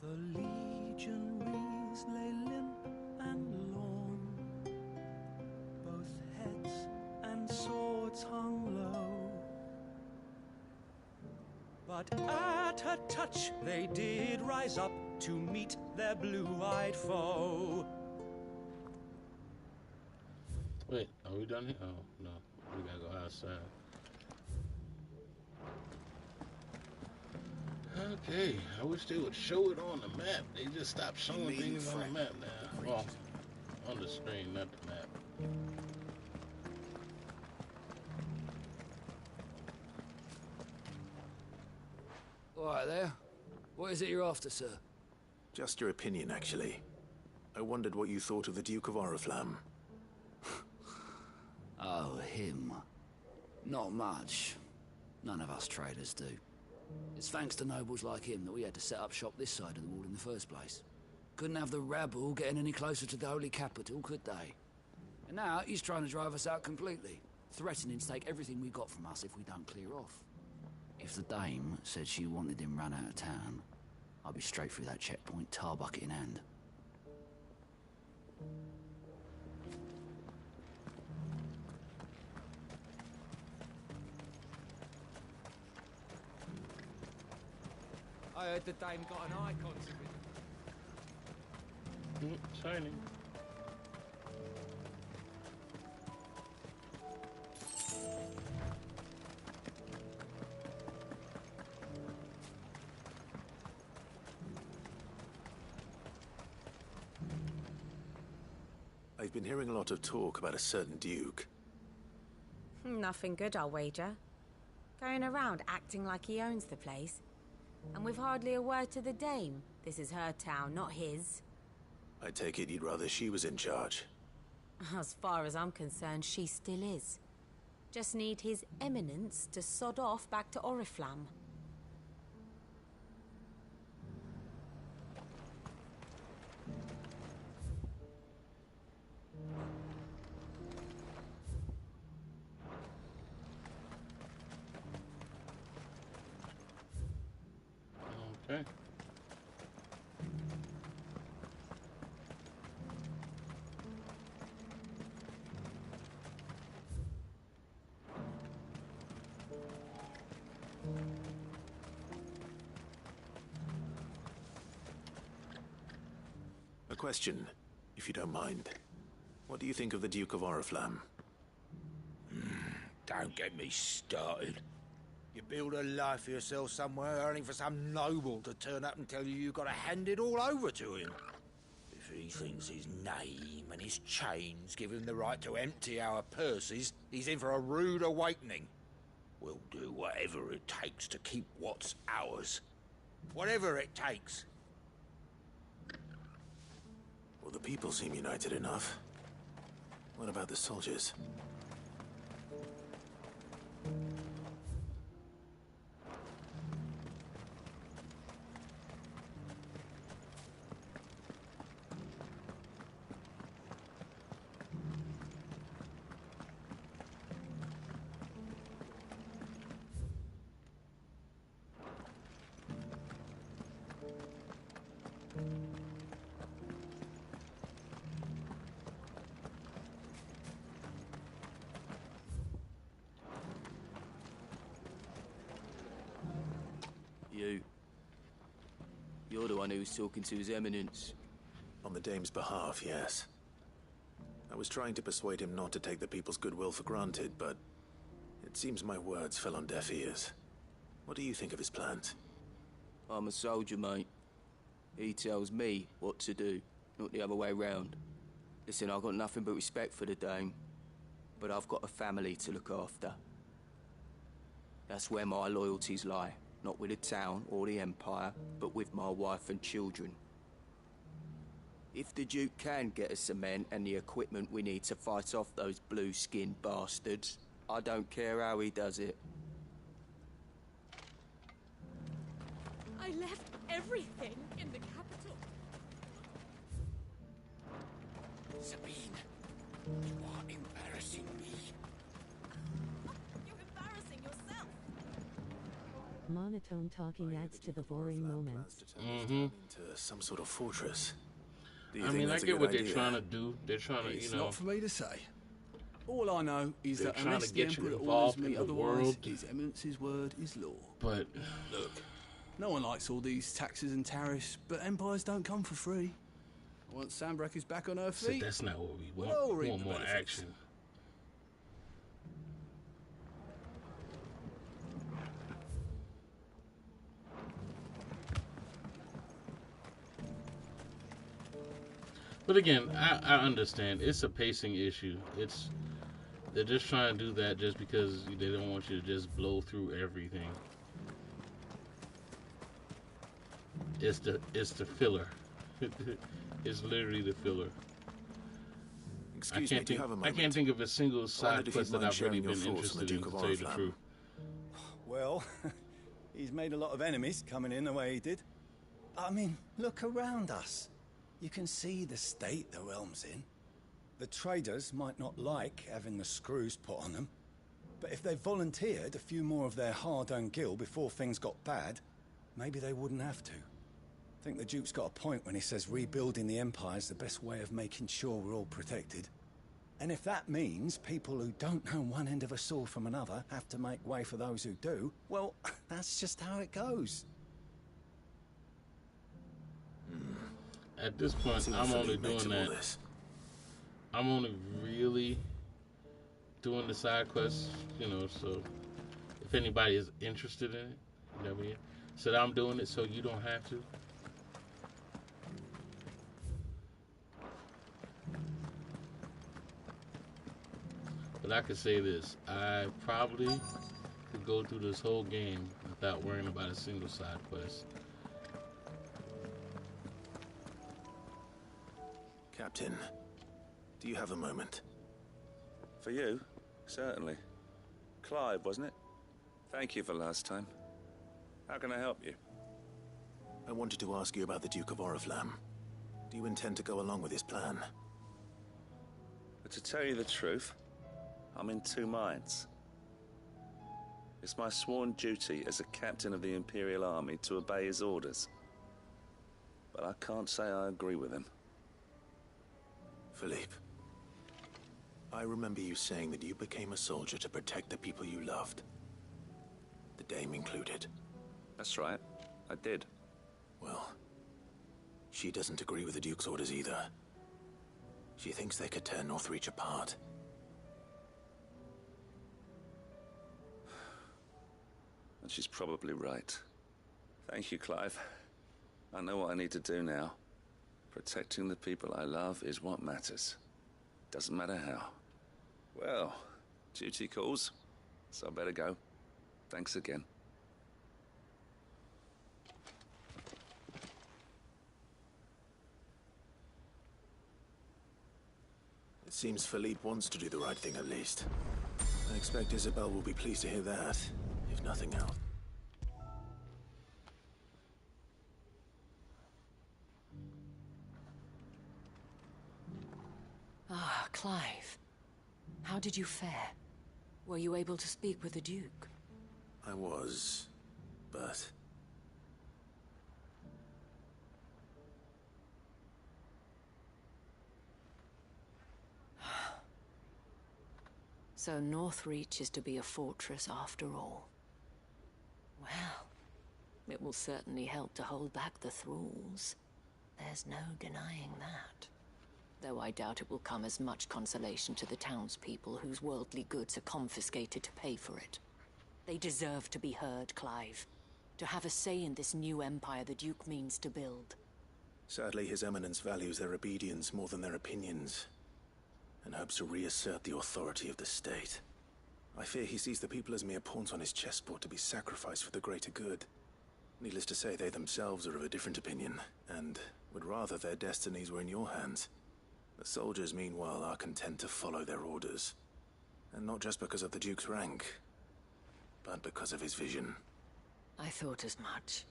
The legionaries lay limp and lorn, both heads and swords hung low. But at her touch they did rise up to meet their blue-eyed foe. Wait, are we done here? Oh, no. We gotta go outside. Okay, I wish they would show it on the map. They just stopped showing things on the map now. Well, on the screen, not the map. All right there. What is it you're after, sir? Just your opinion, actually. I wondered what you thought of the Duke of Oriflamme. Oh, him. Not much. None of us traders do. It's thanks to nobles like him that we had to set up shop this side of the wall in the first place. Couldn't have the rabble getting any closer to the holy capital, could they? And now he's trying to drive us out completely, threatening to take everything we got from us if we don't clear off. If the dame said she wanted him run out of town, I'd be straight through that checkpoint, tar bucket in hand. I heard the dame got an icon to it. Shining. I've been hearing a lot of talk about a certain Duke. Nothing good, I'll wager. Going around acting like he owns the place. And with hardly a word to the dame. This is her town, not his. I take it you'd rather she was in charge. As far as I'm concerned, she still is. Just need his eminence to sod off back to Oriflamme. Okay. A question, if you don't mind. What do you think of the Duke of Oriflamme? Don't get me started. You build a life for yourself somewhere, earning for some noble to turn up and tell you you've got to hand it all over to him. If he thinks his name and his chains give him the right to empty our purses, he's in for a rude awakening. We'll do whatever it takes to keep what's ours. Whatever it takes. Well, the people seem united enough. What about the soldiers? You're the one who was talking to His Eminence. On the Dame's behalf, yes. I was trying to persuade him not to take the people's goodwill for granted, but it seems my words fell on deaf ears. What do you think of his plans? I'm a soldier, mate. He tells me what to do, not the other way round. Listen, I've got nothing but respect for the Dame, but I've got a family to look after. That's where my loyalties lie. Not with the town or the Empire, but with my wife and children. If the Duke can get us the men and the equipment we need to fight off those blue-skinned bastards, I don't care how he does it. I left everything in the capital. Sabine, you are embarrassing me. You're embarrassing yourself. Monotone talking adds to the boring moments. Into some sort of fortress. I mean, I get what they're trying to do. They're trying to, It's you know. not for me to say. All I know is They're that trying unless to the get you Emperor involved orders me in the otherwise, world. His Eminence's word is law. But look, no one likes all these taxes and tariffs, but empires don't come for free. Once Sandbreak is back on her So feet, that's not what we want. we'll all We reap want the more benefits. action. But again, I understand it's a pacing issue. They're just trying to do that just because they don't want you to just blow through everything. It's the filler. It's literally the filler. Excuse me, do you have a I moment? can't think of a single side if quest you'd that mind I've really sharing your been thoughts on the interested in, Duke to of tell you the Oriflamme. truth. Well, he's made a lot of enemies coming in the way he did. I mean, look around us. You can see the state the realm's in. The traders might not like having the screws put on them, but if they volunteered a few more of their hard-earned gil before things got bad, maybe they wouldn't have to. I think the Duke's got a point when he says rebuilding the Empire's the best way of making sure we're all protected. And if that means people who don't know one end of a sword from another have to make way for those who do, well, that's just how it goes. At this point, I'm only doing that. I'm only really doing the side quests, you know, so if anybody is interested in it, you know what I mean? So I'm doing it so you don't have to. But I could say this, I probably could go through this whole game without worrying about a single side quest. Captain, do you have a moment? For you? Certainly. Clive, wasn't it? Thank you for last time. How can I help you? I wanted to ask you about the Duke of Oriflamme. Do you intend to go along with his plan? But to tell you the truth, I'm in two minds. It's my sworn duty as a captain of the Imperial Army to obey his orders. But I can't say I agree with him. Philippe, I remember you saying that you became a soldier to protect the people you loved. The Dame included. That's right, I did. Well, She doesn't agree with the Duke's orders either. She thinks they could tear Northreach apart. And she's probably right. Thank you, Clive. I know what I need to do now. Protecting the people I love is what matters. Doesn't matter how. Well, duty calls, so I better go. Thanks again. It seems Philippe wants to do the right thing at least. I expect Isabel will be pleased to hear that, if nothing else. Ah, Clive. How did you fare? Were you able to speak with the Duke? I was, but... So Northreach is to be a fortress after all. Well, it will certainly help to hold back the thralls. There's no denying that. Though I doubt it will come as much consolation to the townspeople whose worldly goods are confiscated to pay for it. They deserve to be heard, Clive. To have a say in this new empire the Duke means to build. Sadly, His Eminence values their obedience more than their opinions, and hopes to reassert the authority of the state. I fear he sees the people as mere pawns on his chessboard to be sacrificed for the greater good. Needless to say, they themselves are of a different opinion, and would rather their destinies were in your hands. The soldiers, meanwhile, are content to follow their orders. And not just because of the Duke's rank, but because of his vision. I thought as much.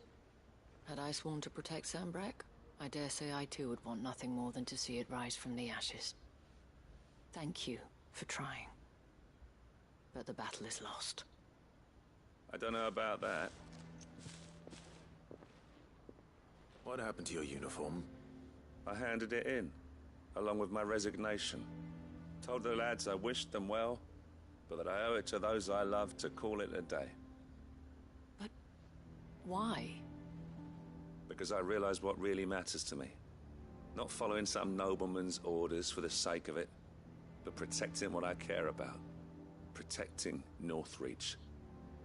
Had I sworn to protect Sambrek, I dare say I too would want nothing more than to see it rise from the ashes. Thank you for trying. But the battle is lost. I don't know about that. What happened to your uniform? I handed it in, along with my resignation. Told the lads I wished them well, but that I owe it to those I love to call it a day. But why? Because I realize what really matters to me. Not following some nobleman's orders for the sake of it, but protecting what I care about. Protecting Northreach.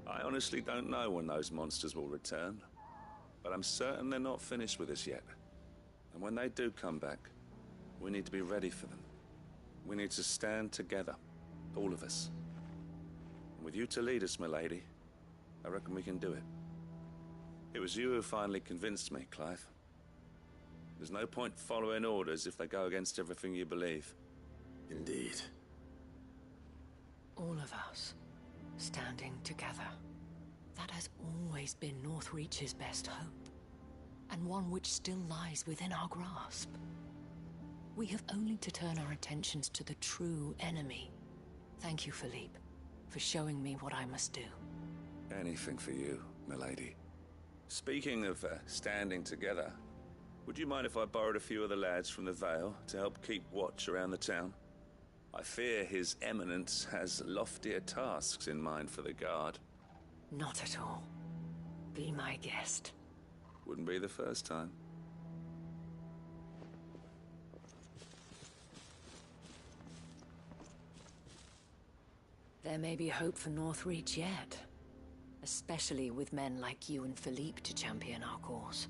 I honestly don't know when those monsters will return, but I'm certain they're not finished with us yet. And when they do come back, we need to be ready for them. We need to stand together, all of us. And with you to lead us, milady, I reckon we can do it. It was you who finally convinced me, Clive. There's no point following orders if they go against everything you believe. Indeed. All of us, standing together. That has always been Northreach's best hope, and one which still lies within our grasp. We have only to turn our attentions to the true enemy. Thank you, Philippe, for showing me what I must do. Anything for you, milady. Speaking of standing together, would you mind if I borrowed a few of the lads from the Vale to help keep watch around the town? I fear His Eminence has loftier tasks in mind for the guard. Not at all. Be my guest. Wouldn't be the first time. There may be hope for Northreach yet. Especially with men like you and Philippe to champion our cause.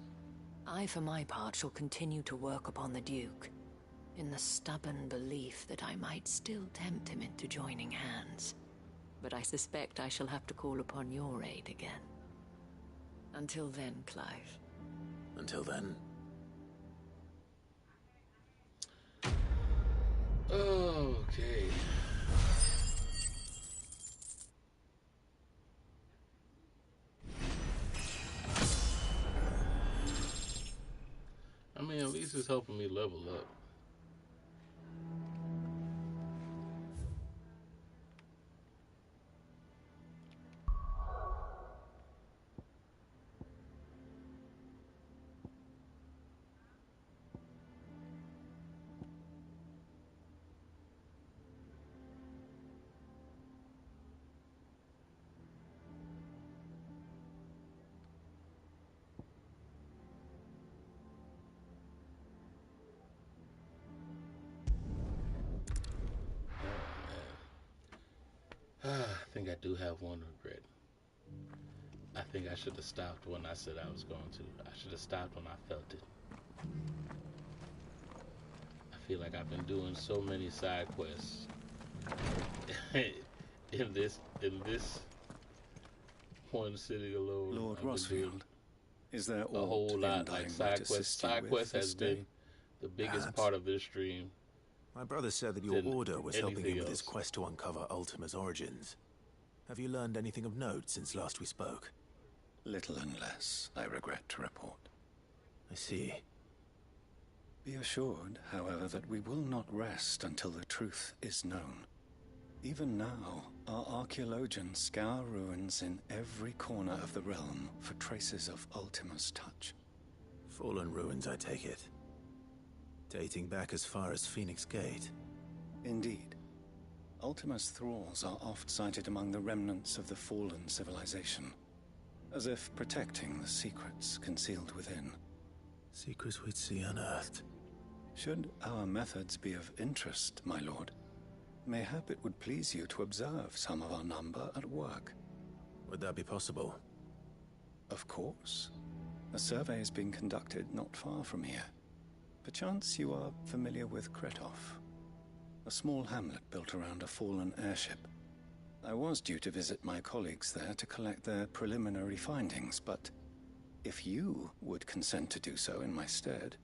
I, for my part, shall continue to work upon the Duke, in the stubborn belief that I might still tempt him into joining hands. But I suspect I shall have to call upon your aid again. Until then, Clive. Until then. Okay. I mean, at least it's helping me level up. think I do have one regret. I think I should have stopped when I said I was going to. I should have stopped when I felt it. I feel like I've been doing so many side quests in this one city alone. Lord I've been Rosfield, doing is there a aught whole the lot. Undying Like might side quests. assist you Side with quests this has day? been the biggest Perhaps. part of this stream. My brother said that your than order was helping anything him with his else. quest to uncover Ultima's origins. Have you learned anything of note since last we spoke? Little and less, I regret to report. I see. Be assured, however, that we will not rest until the truth is known. Even now, our archaeologians scour ruins in every corner of the realm for traces of Ultima's touch. Fallen ruins, I take it. Dating back as far as Phoenix Gate. Indeed. Ultima's thralls are oft sighted among the remnants of the fallen civilization, as if protecting the secrets concealed within. Secrets we'd see unearthed. Should our methods be of interest, my lord, mayhap it would please you to observe some of our number at work. Would that be possible? Of course. A survey is being conducted not far from here. Perchance you are familiar with Kretov, a small hamlet built around a fallen airship. I was due to visit my colleagues there to collect their preliminary findings, but if you would consent to do so in my stead,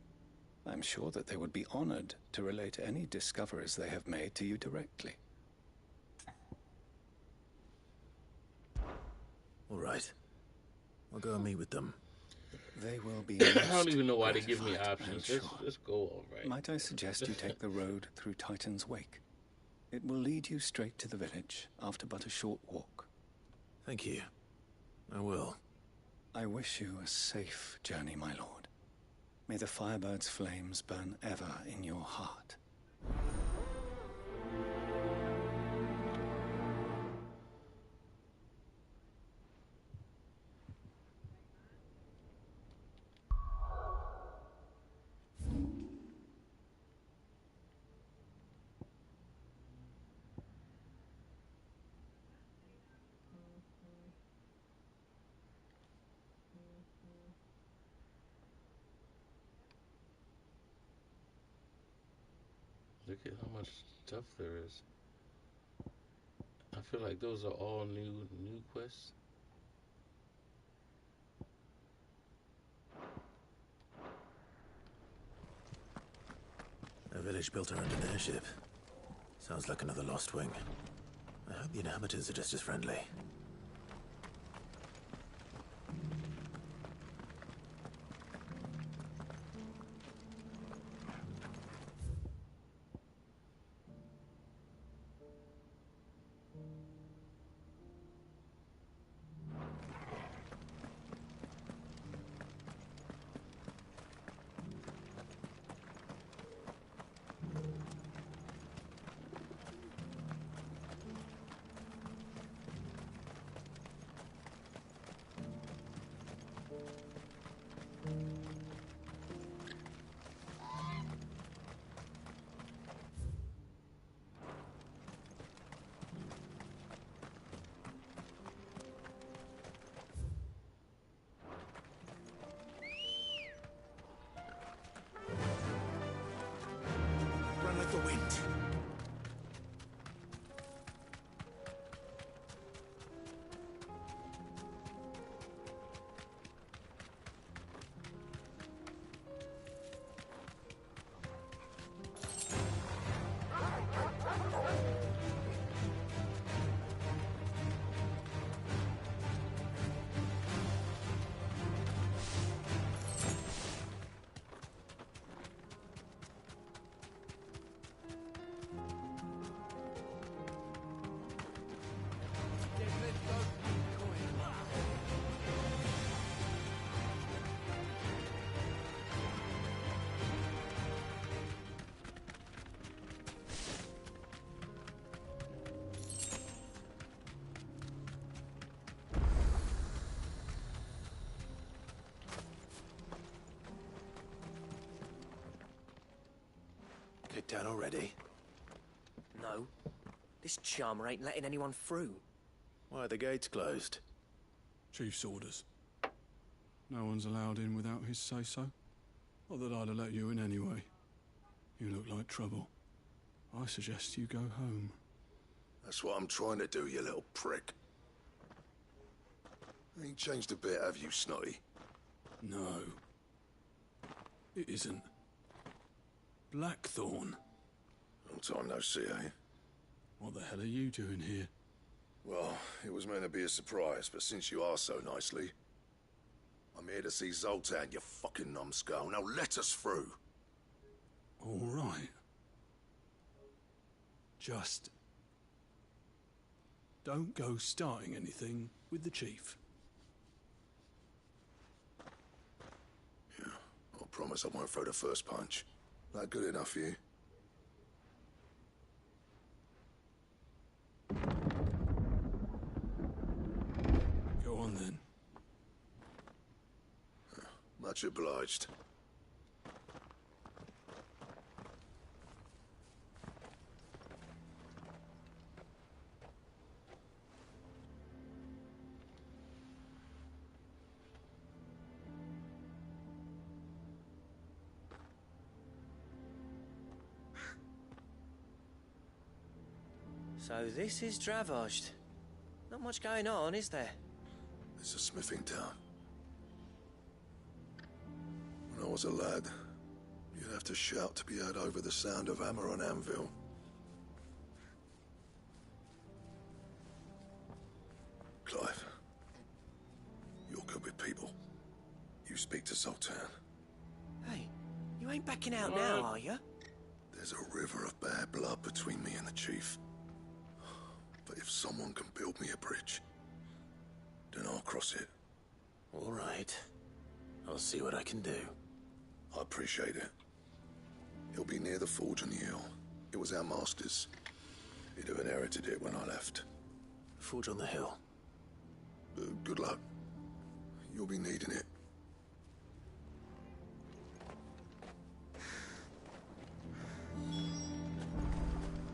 I'm sure that they would be honored to relate any discoveries they have made to you directly. All right. I'll go and meet with them. They will be I don't even know why they give me gratified, options. I'm Let's go all right. Might I suggest you take the road through Titan's Wake? It will lead you straight to the village after but a short walk. Thank you. I will. I wish you a safe journey, my lord. May the Firebird's flames burn ever in your heart. Look at how much stuff there is. I feel like those are all new quests. A village built around an airship. Sounds like another lost wing. I hope the inhabitants are just as friendly. Run like the wind. Kicked down already? No. This charmer ain't letting anyone through. Why are the gates closed? Chief's orders. No one's allowed in without his say-so. Not that I'd have let you in anyway. You look like trouble. I suggest you go home. That's what I'm trying to do, you little prick. Ain't changed a bit, have you, Snotty? No. It isn't. Blackthorn. Long time no see, eh? What the hell are you doing here? Well, it was meant to be a surprise, but since you are so nicely, I'm here to see Zoltan, you fucking numbskull. Now let us through. All right. Just don't go starting anything with the chief. Yeah, I'll promise I won't throw the first punch. That good enough for you? Go on then. Much obliged. So this is Dravaged. Not much going on, is there? It's a smithing town. When I was a lad, you'd have to shout to be heard over the sound of hammer on anvil. Clive, you're good with people. You speak to Zoltan. Hey, you ain't backing out now, are you? There's a river of bad blood between me and the chief. But if someone can build me a bridge, then I'll cross it. All right. I'll see what I can do. I appreciate it. It'll be near the forge on the hill. It was our master's. He'd have inherited it when I left. Forge on the hill. Good luck. You'll be needing it.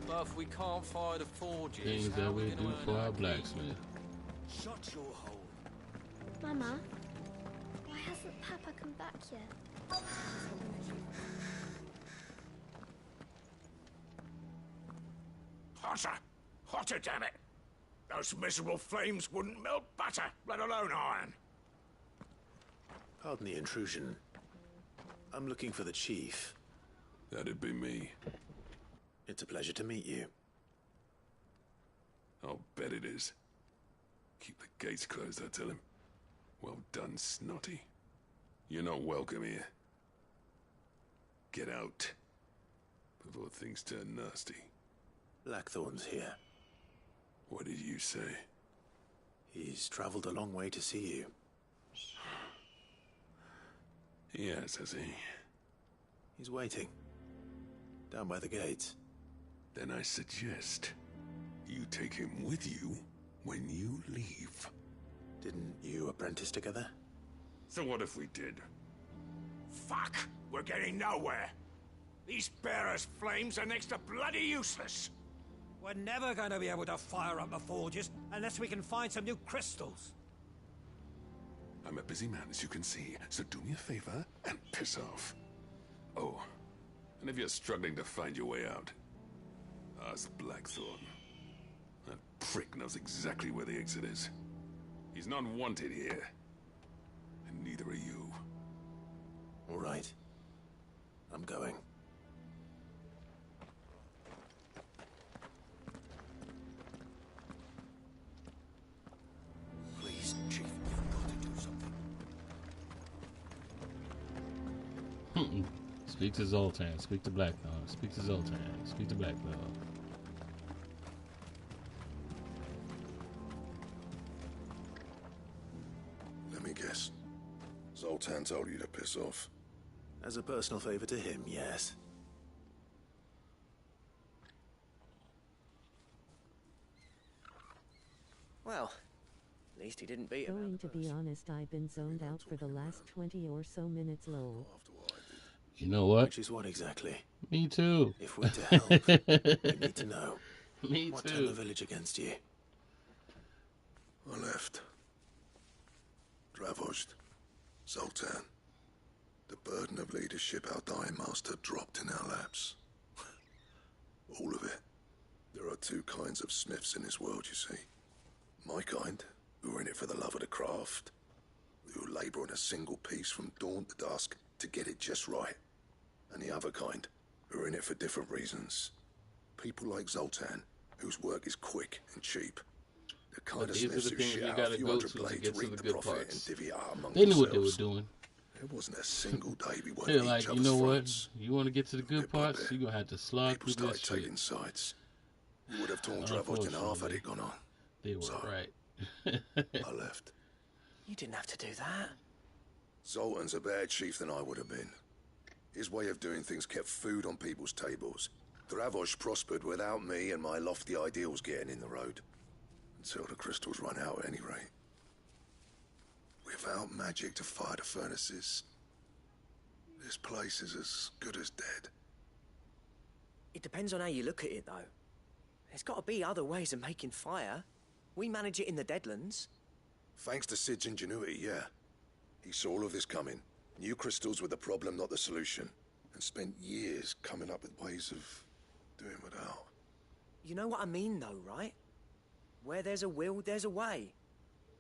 But if we can't fire the forges, Things that we do for our blacksmith. Shut your hole. Mama, why hasn't Papa come back yet? Hotter! Hotter, damn it! Those miserable flames wouldn't melt butter, let alone iron. Pardon the intrusion. I'm looking for the chief. That'd be me. It's a pleasure to meet you. I'll bet it is. Keep the gates closed, I tell him. Well done, Snotty. You're not welcome here. Get out. Before things turn nasty. Blackthorn's here. What did you say? He's traveled a long way to see you. Yes, has he? He's waiting. Down by the gates. Then I suggest you take him with you when you leave. Didn't you apprentice together? So what if we did? Fuck! We're getting nowhere. These bearers' flames are next to bloody useless. We're never going to be able to fire up the forges unless we can find some new crystals. I'm a busy man, as you can see, so do me a favor and piss off. Oh, and if you're struggling to find your way out, ask Blackthorn. That prick knows exactly where the exit is. He's not wanted here, and neither are you. All right. I'm going. Please, Chief, you've got to do something. Speak to Zoltan. Speak to Blackthorn. Speak to Zoltan. Speak to Blackthorn. Let me guess. Zoltan told you to piss off. As a personal favor to him, yes. Well, at least he didn't beat him. Going to be honest, I've been zoned out for the last 20 or so minutes, lol. You know what? Which is what exactly? Me too. If we're to help, we need to know. Me what too. turned the village against you? I left. Dravozd, Zoltan. The burden of leadership our dying master dropped in our laps. All of it. There are two kinds of smiths in this world, you see. My kind, who are in it for the love of the craft, who labour on a single piece from dawn to dusk to get it just right. And the other kind, who are in it for different reasons. People like Zoltan, whose work is quick and cheap. The kind of smiths who shit out a few hundred blades, reap the profit, and divvy it out among They knew themselves. what they were doing. There wasn't a single day we weren't They're at like, each you other's know what? fronts. You want to get to the good parts? You're going to have to slog People through this started shit. taking sides. You would have torn Dravozd in half had it gone on. They were So, right. I left. You didn't have to do that. Zoltan's a better chief than I would have been. His way of doing things kept food on people's tables. Dravozd prospered without me and my lofty ideals getting in the road. Until the crystals run out at any rate. Without magic to fire the furnaces, this place is as good as dead. It depends on how you look at it, though. There's got to be other ways of making fire. We manage it in the Deadlands. Thanks to Sid's ingenuity, yeah. He saw all of this coming. Knew crystals were the problem, not the solution. And spent years coming up with ways of doing without. You know what I mean, though, right? Where there's a will, there's a way.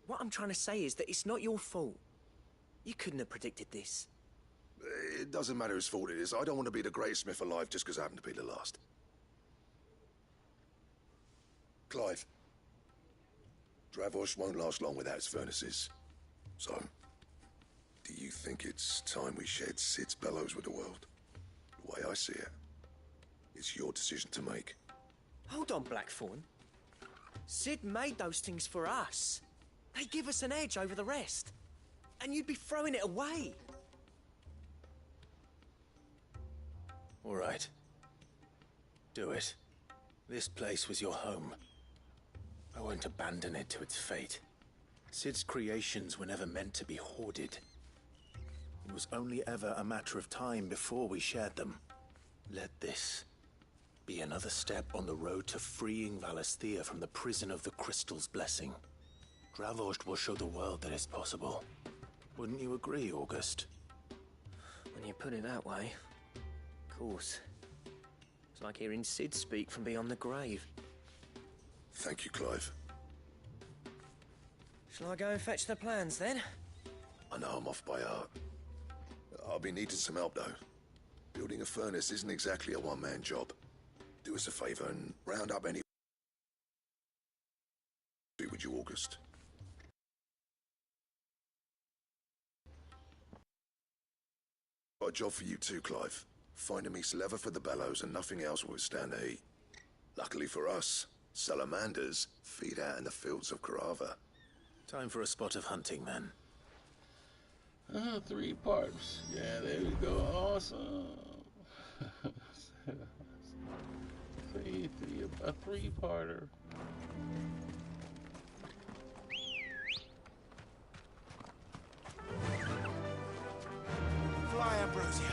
What I'm trying to say is that it's not your fault. You couldn't have predicted this. It doesn't matter whose fault it is. I don't want to be the greatest smith alive just because I happen to be the last. Clive. Dravozd won't last long without his furnaces. So, do you think it's time we shared Sid's bellows with the world? The way I see it, it's your decision to make. Hold on, Blackthorn. Sid made those things for us. They give us an edge over the rest. And you'd be throwing it away. All right. Do it. This place was your home. I won't abandon it to its fate. Sid's creations were never meant to be hoarded. It was only ever a matter of time before we shared them. Let this be another step on the road to freeing Valisthea from the prison of the Crystal's blessing. Dravozd will show the world that it's possible. Wouldn't you agree, August? When you put it that way, of course. It's like hearing Sid speak from beyond the grave. Thank you, Clive. Shall I go and fetch the plans, then? I know I'm off by heart. I'll be needing some help, though. Building a furnace isn't exactly a one-man job. Do us a favor and round up any... Would you, August? Got a job for you too, Clive. Finding me leather for the bellows and nothing else will withstand the heat. Luckily for us, salamanders feed out in the fields of Karava. Time for a spot of hunting, then. 3 parts. Yeah, there we go. Awesome. A 3-parter. Fly, Ambrosia.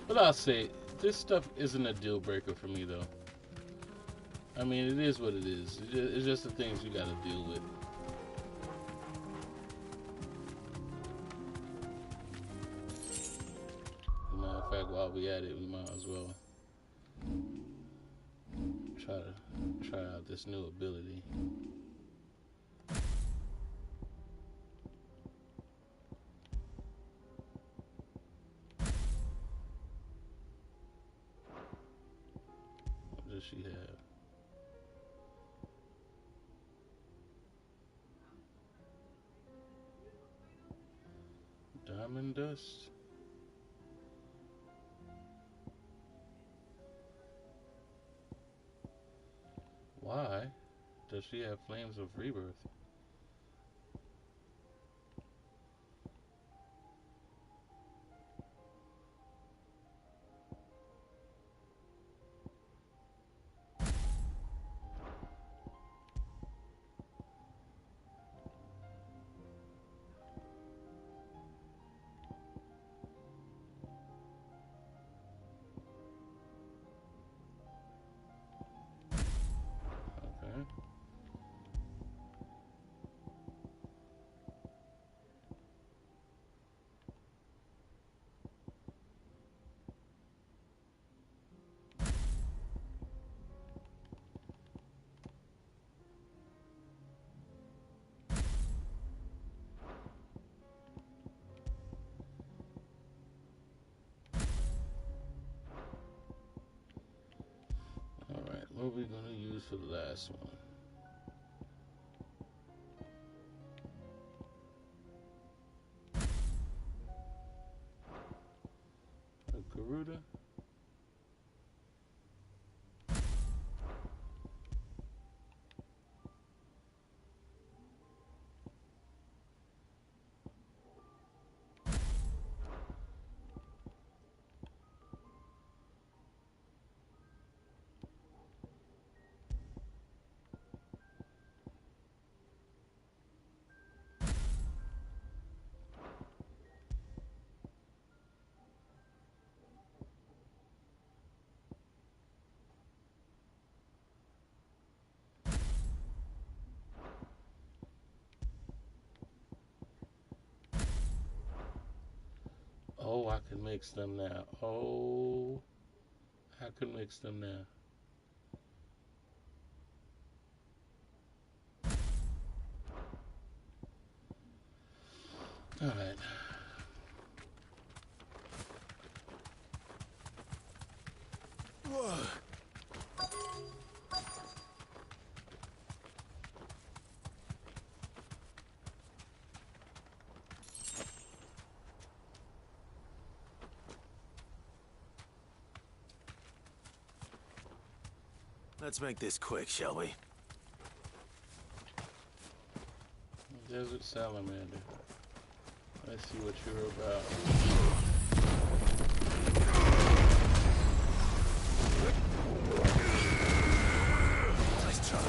But I'll say, this stuff isn't a deal breaker for me, though. I mean, it is what it is. It's just the things you gotta deal with. Matter of fact, while we at it, we might as well try out this new ability. What does she have? Diamond dust? Why does she have flames of rebirth? What are we gonna use for the last one? A Garuda. Oh, I can mix them now. Oh, I can mix them now. All right. Whoa. Let's make this quick, shall we? Desert Salamander. Let's see what you're about. Nice try.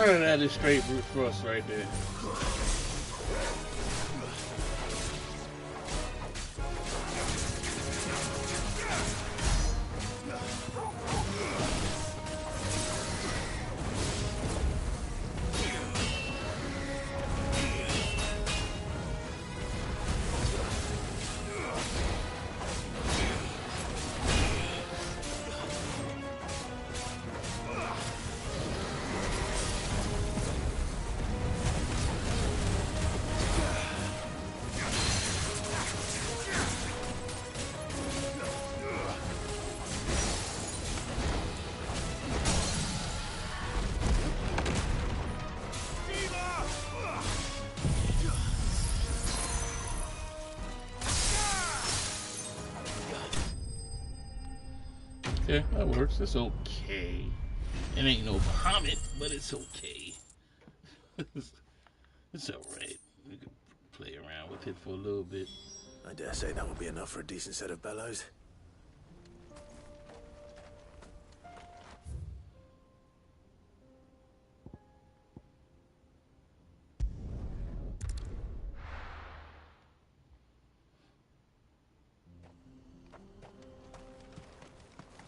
That is straight brute force right there. Yeah, that works. It's okay. It ain't no Bahamut, but it's okay. It's alright. We can play around with it for a little bit. I dare say that will be enough for a decent set of bellows.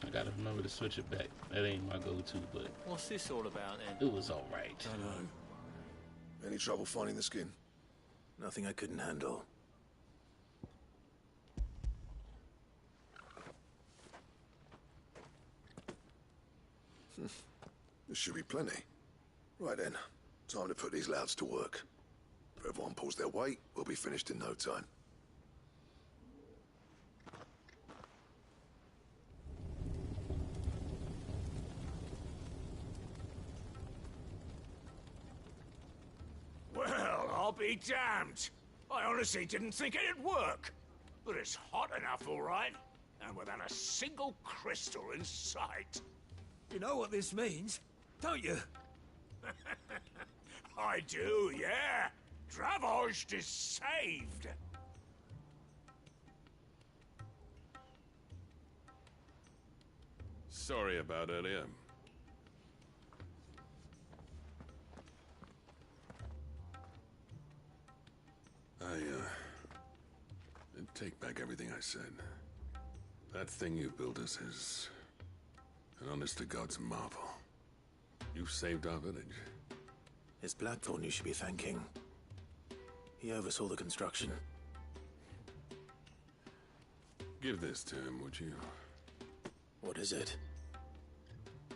I gotta remember to switch it back. That ain't my go-to, but What's this all about then? it was alright. I know. Any trouble finding the skin? Nothing I couldn't handle. There should be plenty. Right then, time to put these louds to work. If everyone pulls their weight, we'll be finished in no time. Well, I'll be damned. I honestly didn't think it'd work. But it's hot enough, all right. And without a single crystal in sight. You know what this means, don't you? I do, yeah. Dravost is saved. Sorry about earlier. take back everything I said. That thing you built us is an honest-to-God's marvel. You've saved our village. It's Blackthorn you should be thanking. He oversaw the construction. Give this to him, would you? What is it?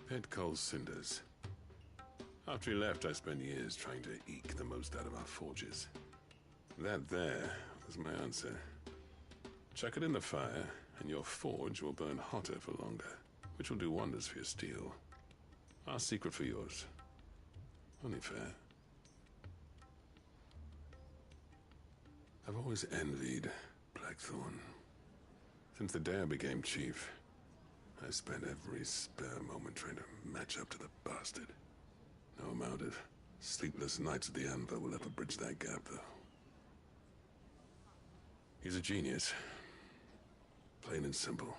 Pt.10 cinders. After he left, I spent years trying to eke the most out of our forges. That there was my answer. Chuck it in the fire, and your forge will burn hotter for longer, which will do wonders for your steel. Our secret for yours. Only fair. I've always envied Blackthorn. Since the day I became chief, I spent every spare moment trying to match up to the bastard. No amount of sleepless nights at the Anvil will ever bridge that gap, though. He's a genius. Plain and simple.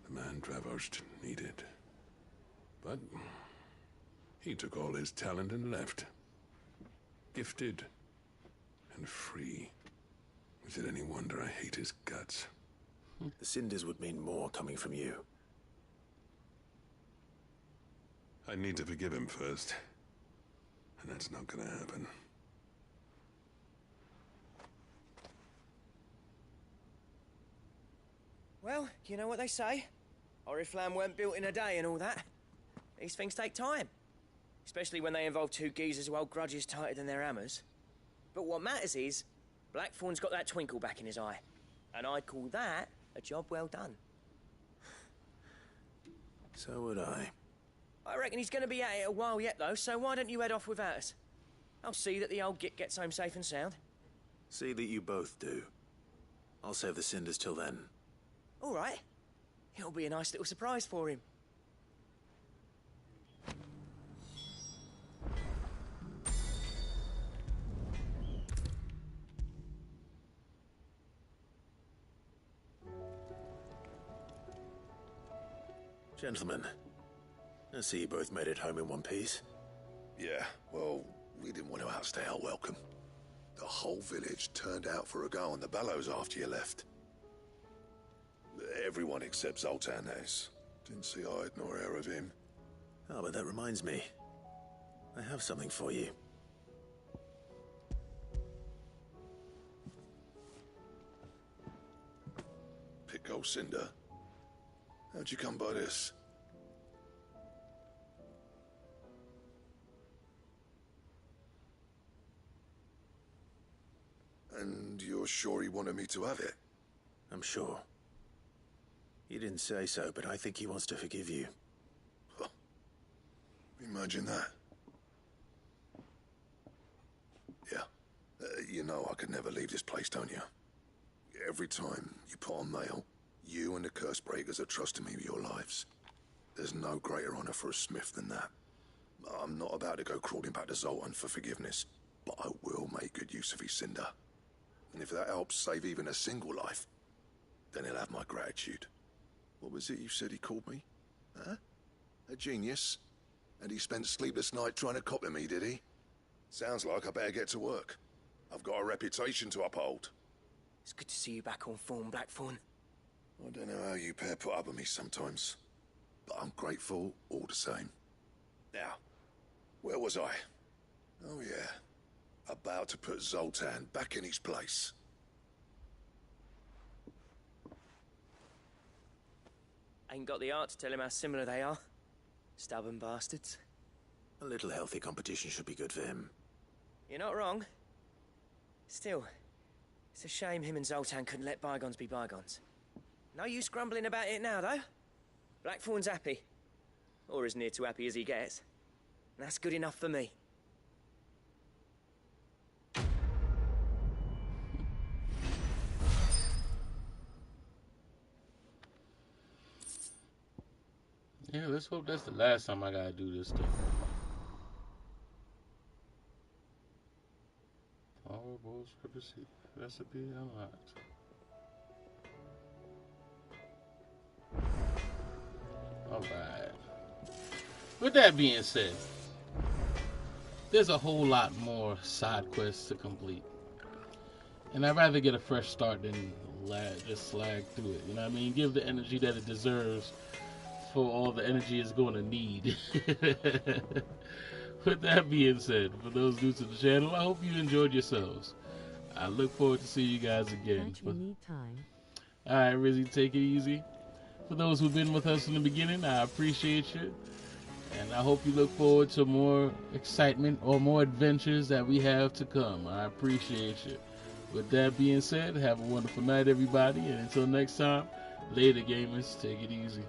The man Dravosht needed. But he took all his talent and left. Gifted and free. Is it any wonder I hate his guts? The cinders would mean more coming from you. I need to forgive him first. And that's not gonna happen. Well, you know what they say. Oriflamme weren't built in a day and all that. These things take time. Especially when they involve two geezers who hold grudges tighter than their hammers. But what matters is, Blackthorn's got that twinkle back in his eye. And I'd call that a job well done. So would I. I reckon he's going to be at it a while yet, though, so why don't you head off without us? I'll see that the old git gets home safe and sound. See that you both do. I'll save the cinders till then. All right. It'll be a nice little surprise for him. Gentlemen, I see you both made it home in one piece. Yeah, well, we didn't want to outstay our welcome. The whole village turned out for a go on the bellows after you left. Everyone except Zoltan, that is. Didn't see hide nor hair of him. Oh, but that reminds me. I have something for you. Pt.10 cinder. How'd you come by this? And you're sure he wanted me to have it? I'm sure. He didn't say so, but I think he wants to forgive you. Huh. Imagine that. Yeah. You know I could never leave this place, don't you? Every time you put on mail, you and the curse breakers are trusting me with your lives. There's no greater honor for a smith than that. I'm not about to go crawling back to Zoltan for forgiveness, but I will make good use of his cinder. And if that helps save even a single life, then he'll have my gratitude. What was it you said he called me? Huh? A genius? And he spent sleepless nights trying to copy me, did he? Sounds like I better get to work. I've got a reputation to uphold. It's good to see you back on form, Blackthorn. I don't know how you pair put up with me sometimes, but I'm grateful all the same. Now, where was I? Oh yeah, about to put Zoltan back in his place. Ain't got the art to tell him how similar they are. Stubborn bastards. A little healthy competition should be good for him. You're not wrong. Still, it's a shame him and Zoltan couldn't let bygones be bygones. No use grumbling about it now, though. Blackthorn's happy. Or as near to happy as he gets. And that's good enough for me. Yeah, let's hope that's the last time I gotta do this stuff. Powerball recipe unlocked. Alright. With that being said, there's a whole lot more side quests to complete. And I'd rather get a fresh start than just slag through it. You know what I mean? Give the energy that it deserves for all the energy it's going to need. With that being said, for those new to the channel, I hope you enjoyed yourselves. I look forward to seeing you guys again. Alright, Rizzy, take it easy. For those who've been with us in the beginning, I appreciate you. And I hope you look forward to more excitement or more adventures that we have to come. I appreciate you. With that being said, have a wonderful night, everybody. And until next time, later, gamers. Take it easy.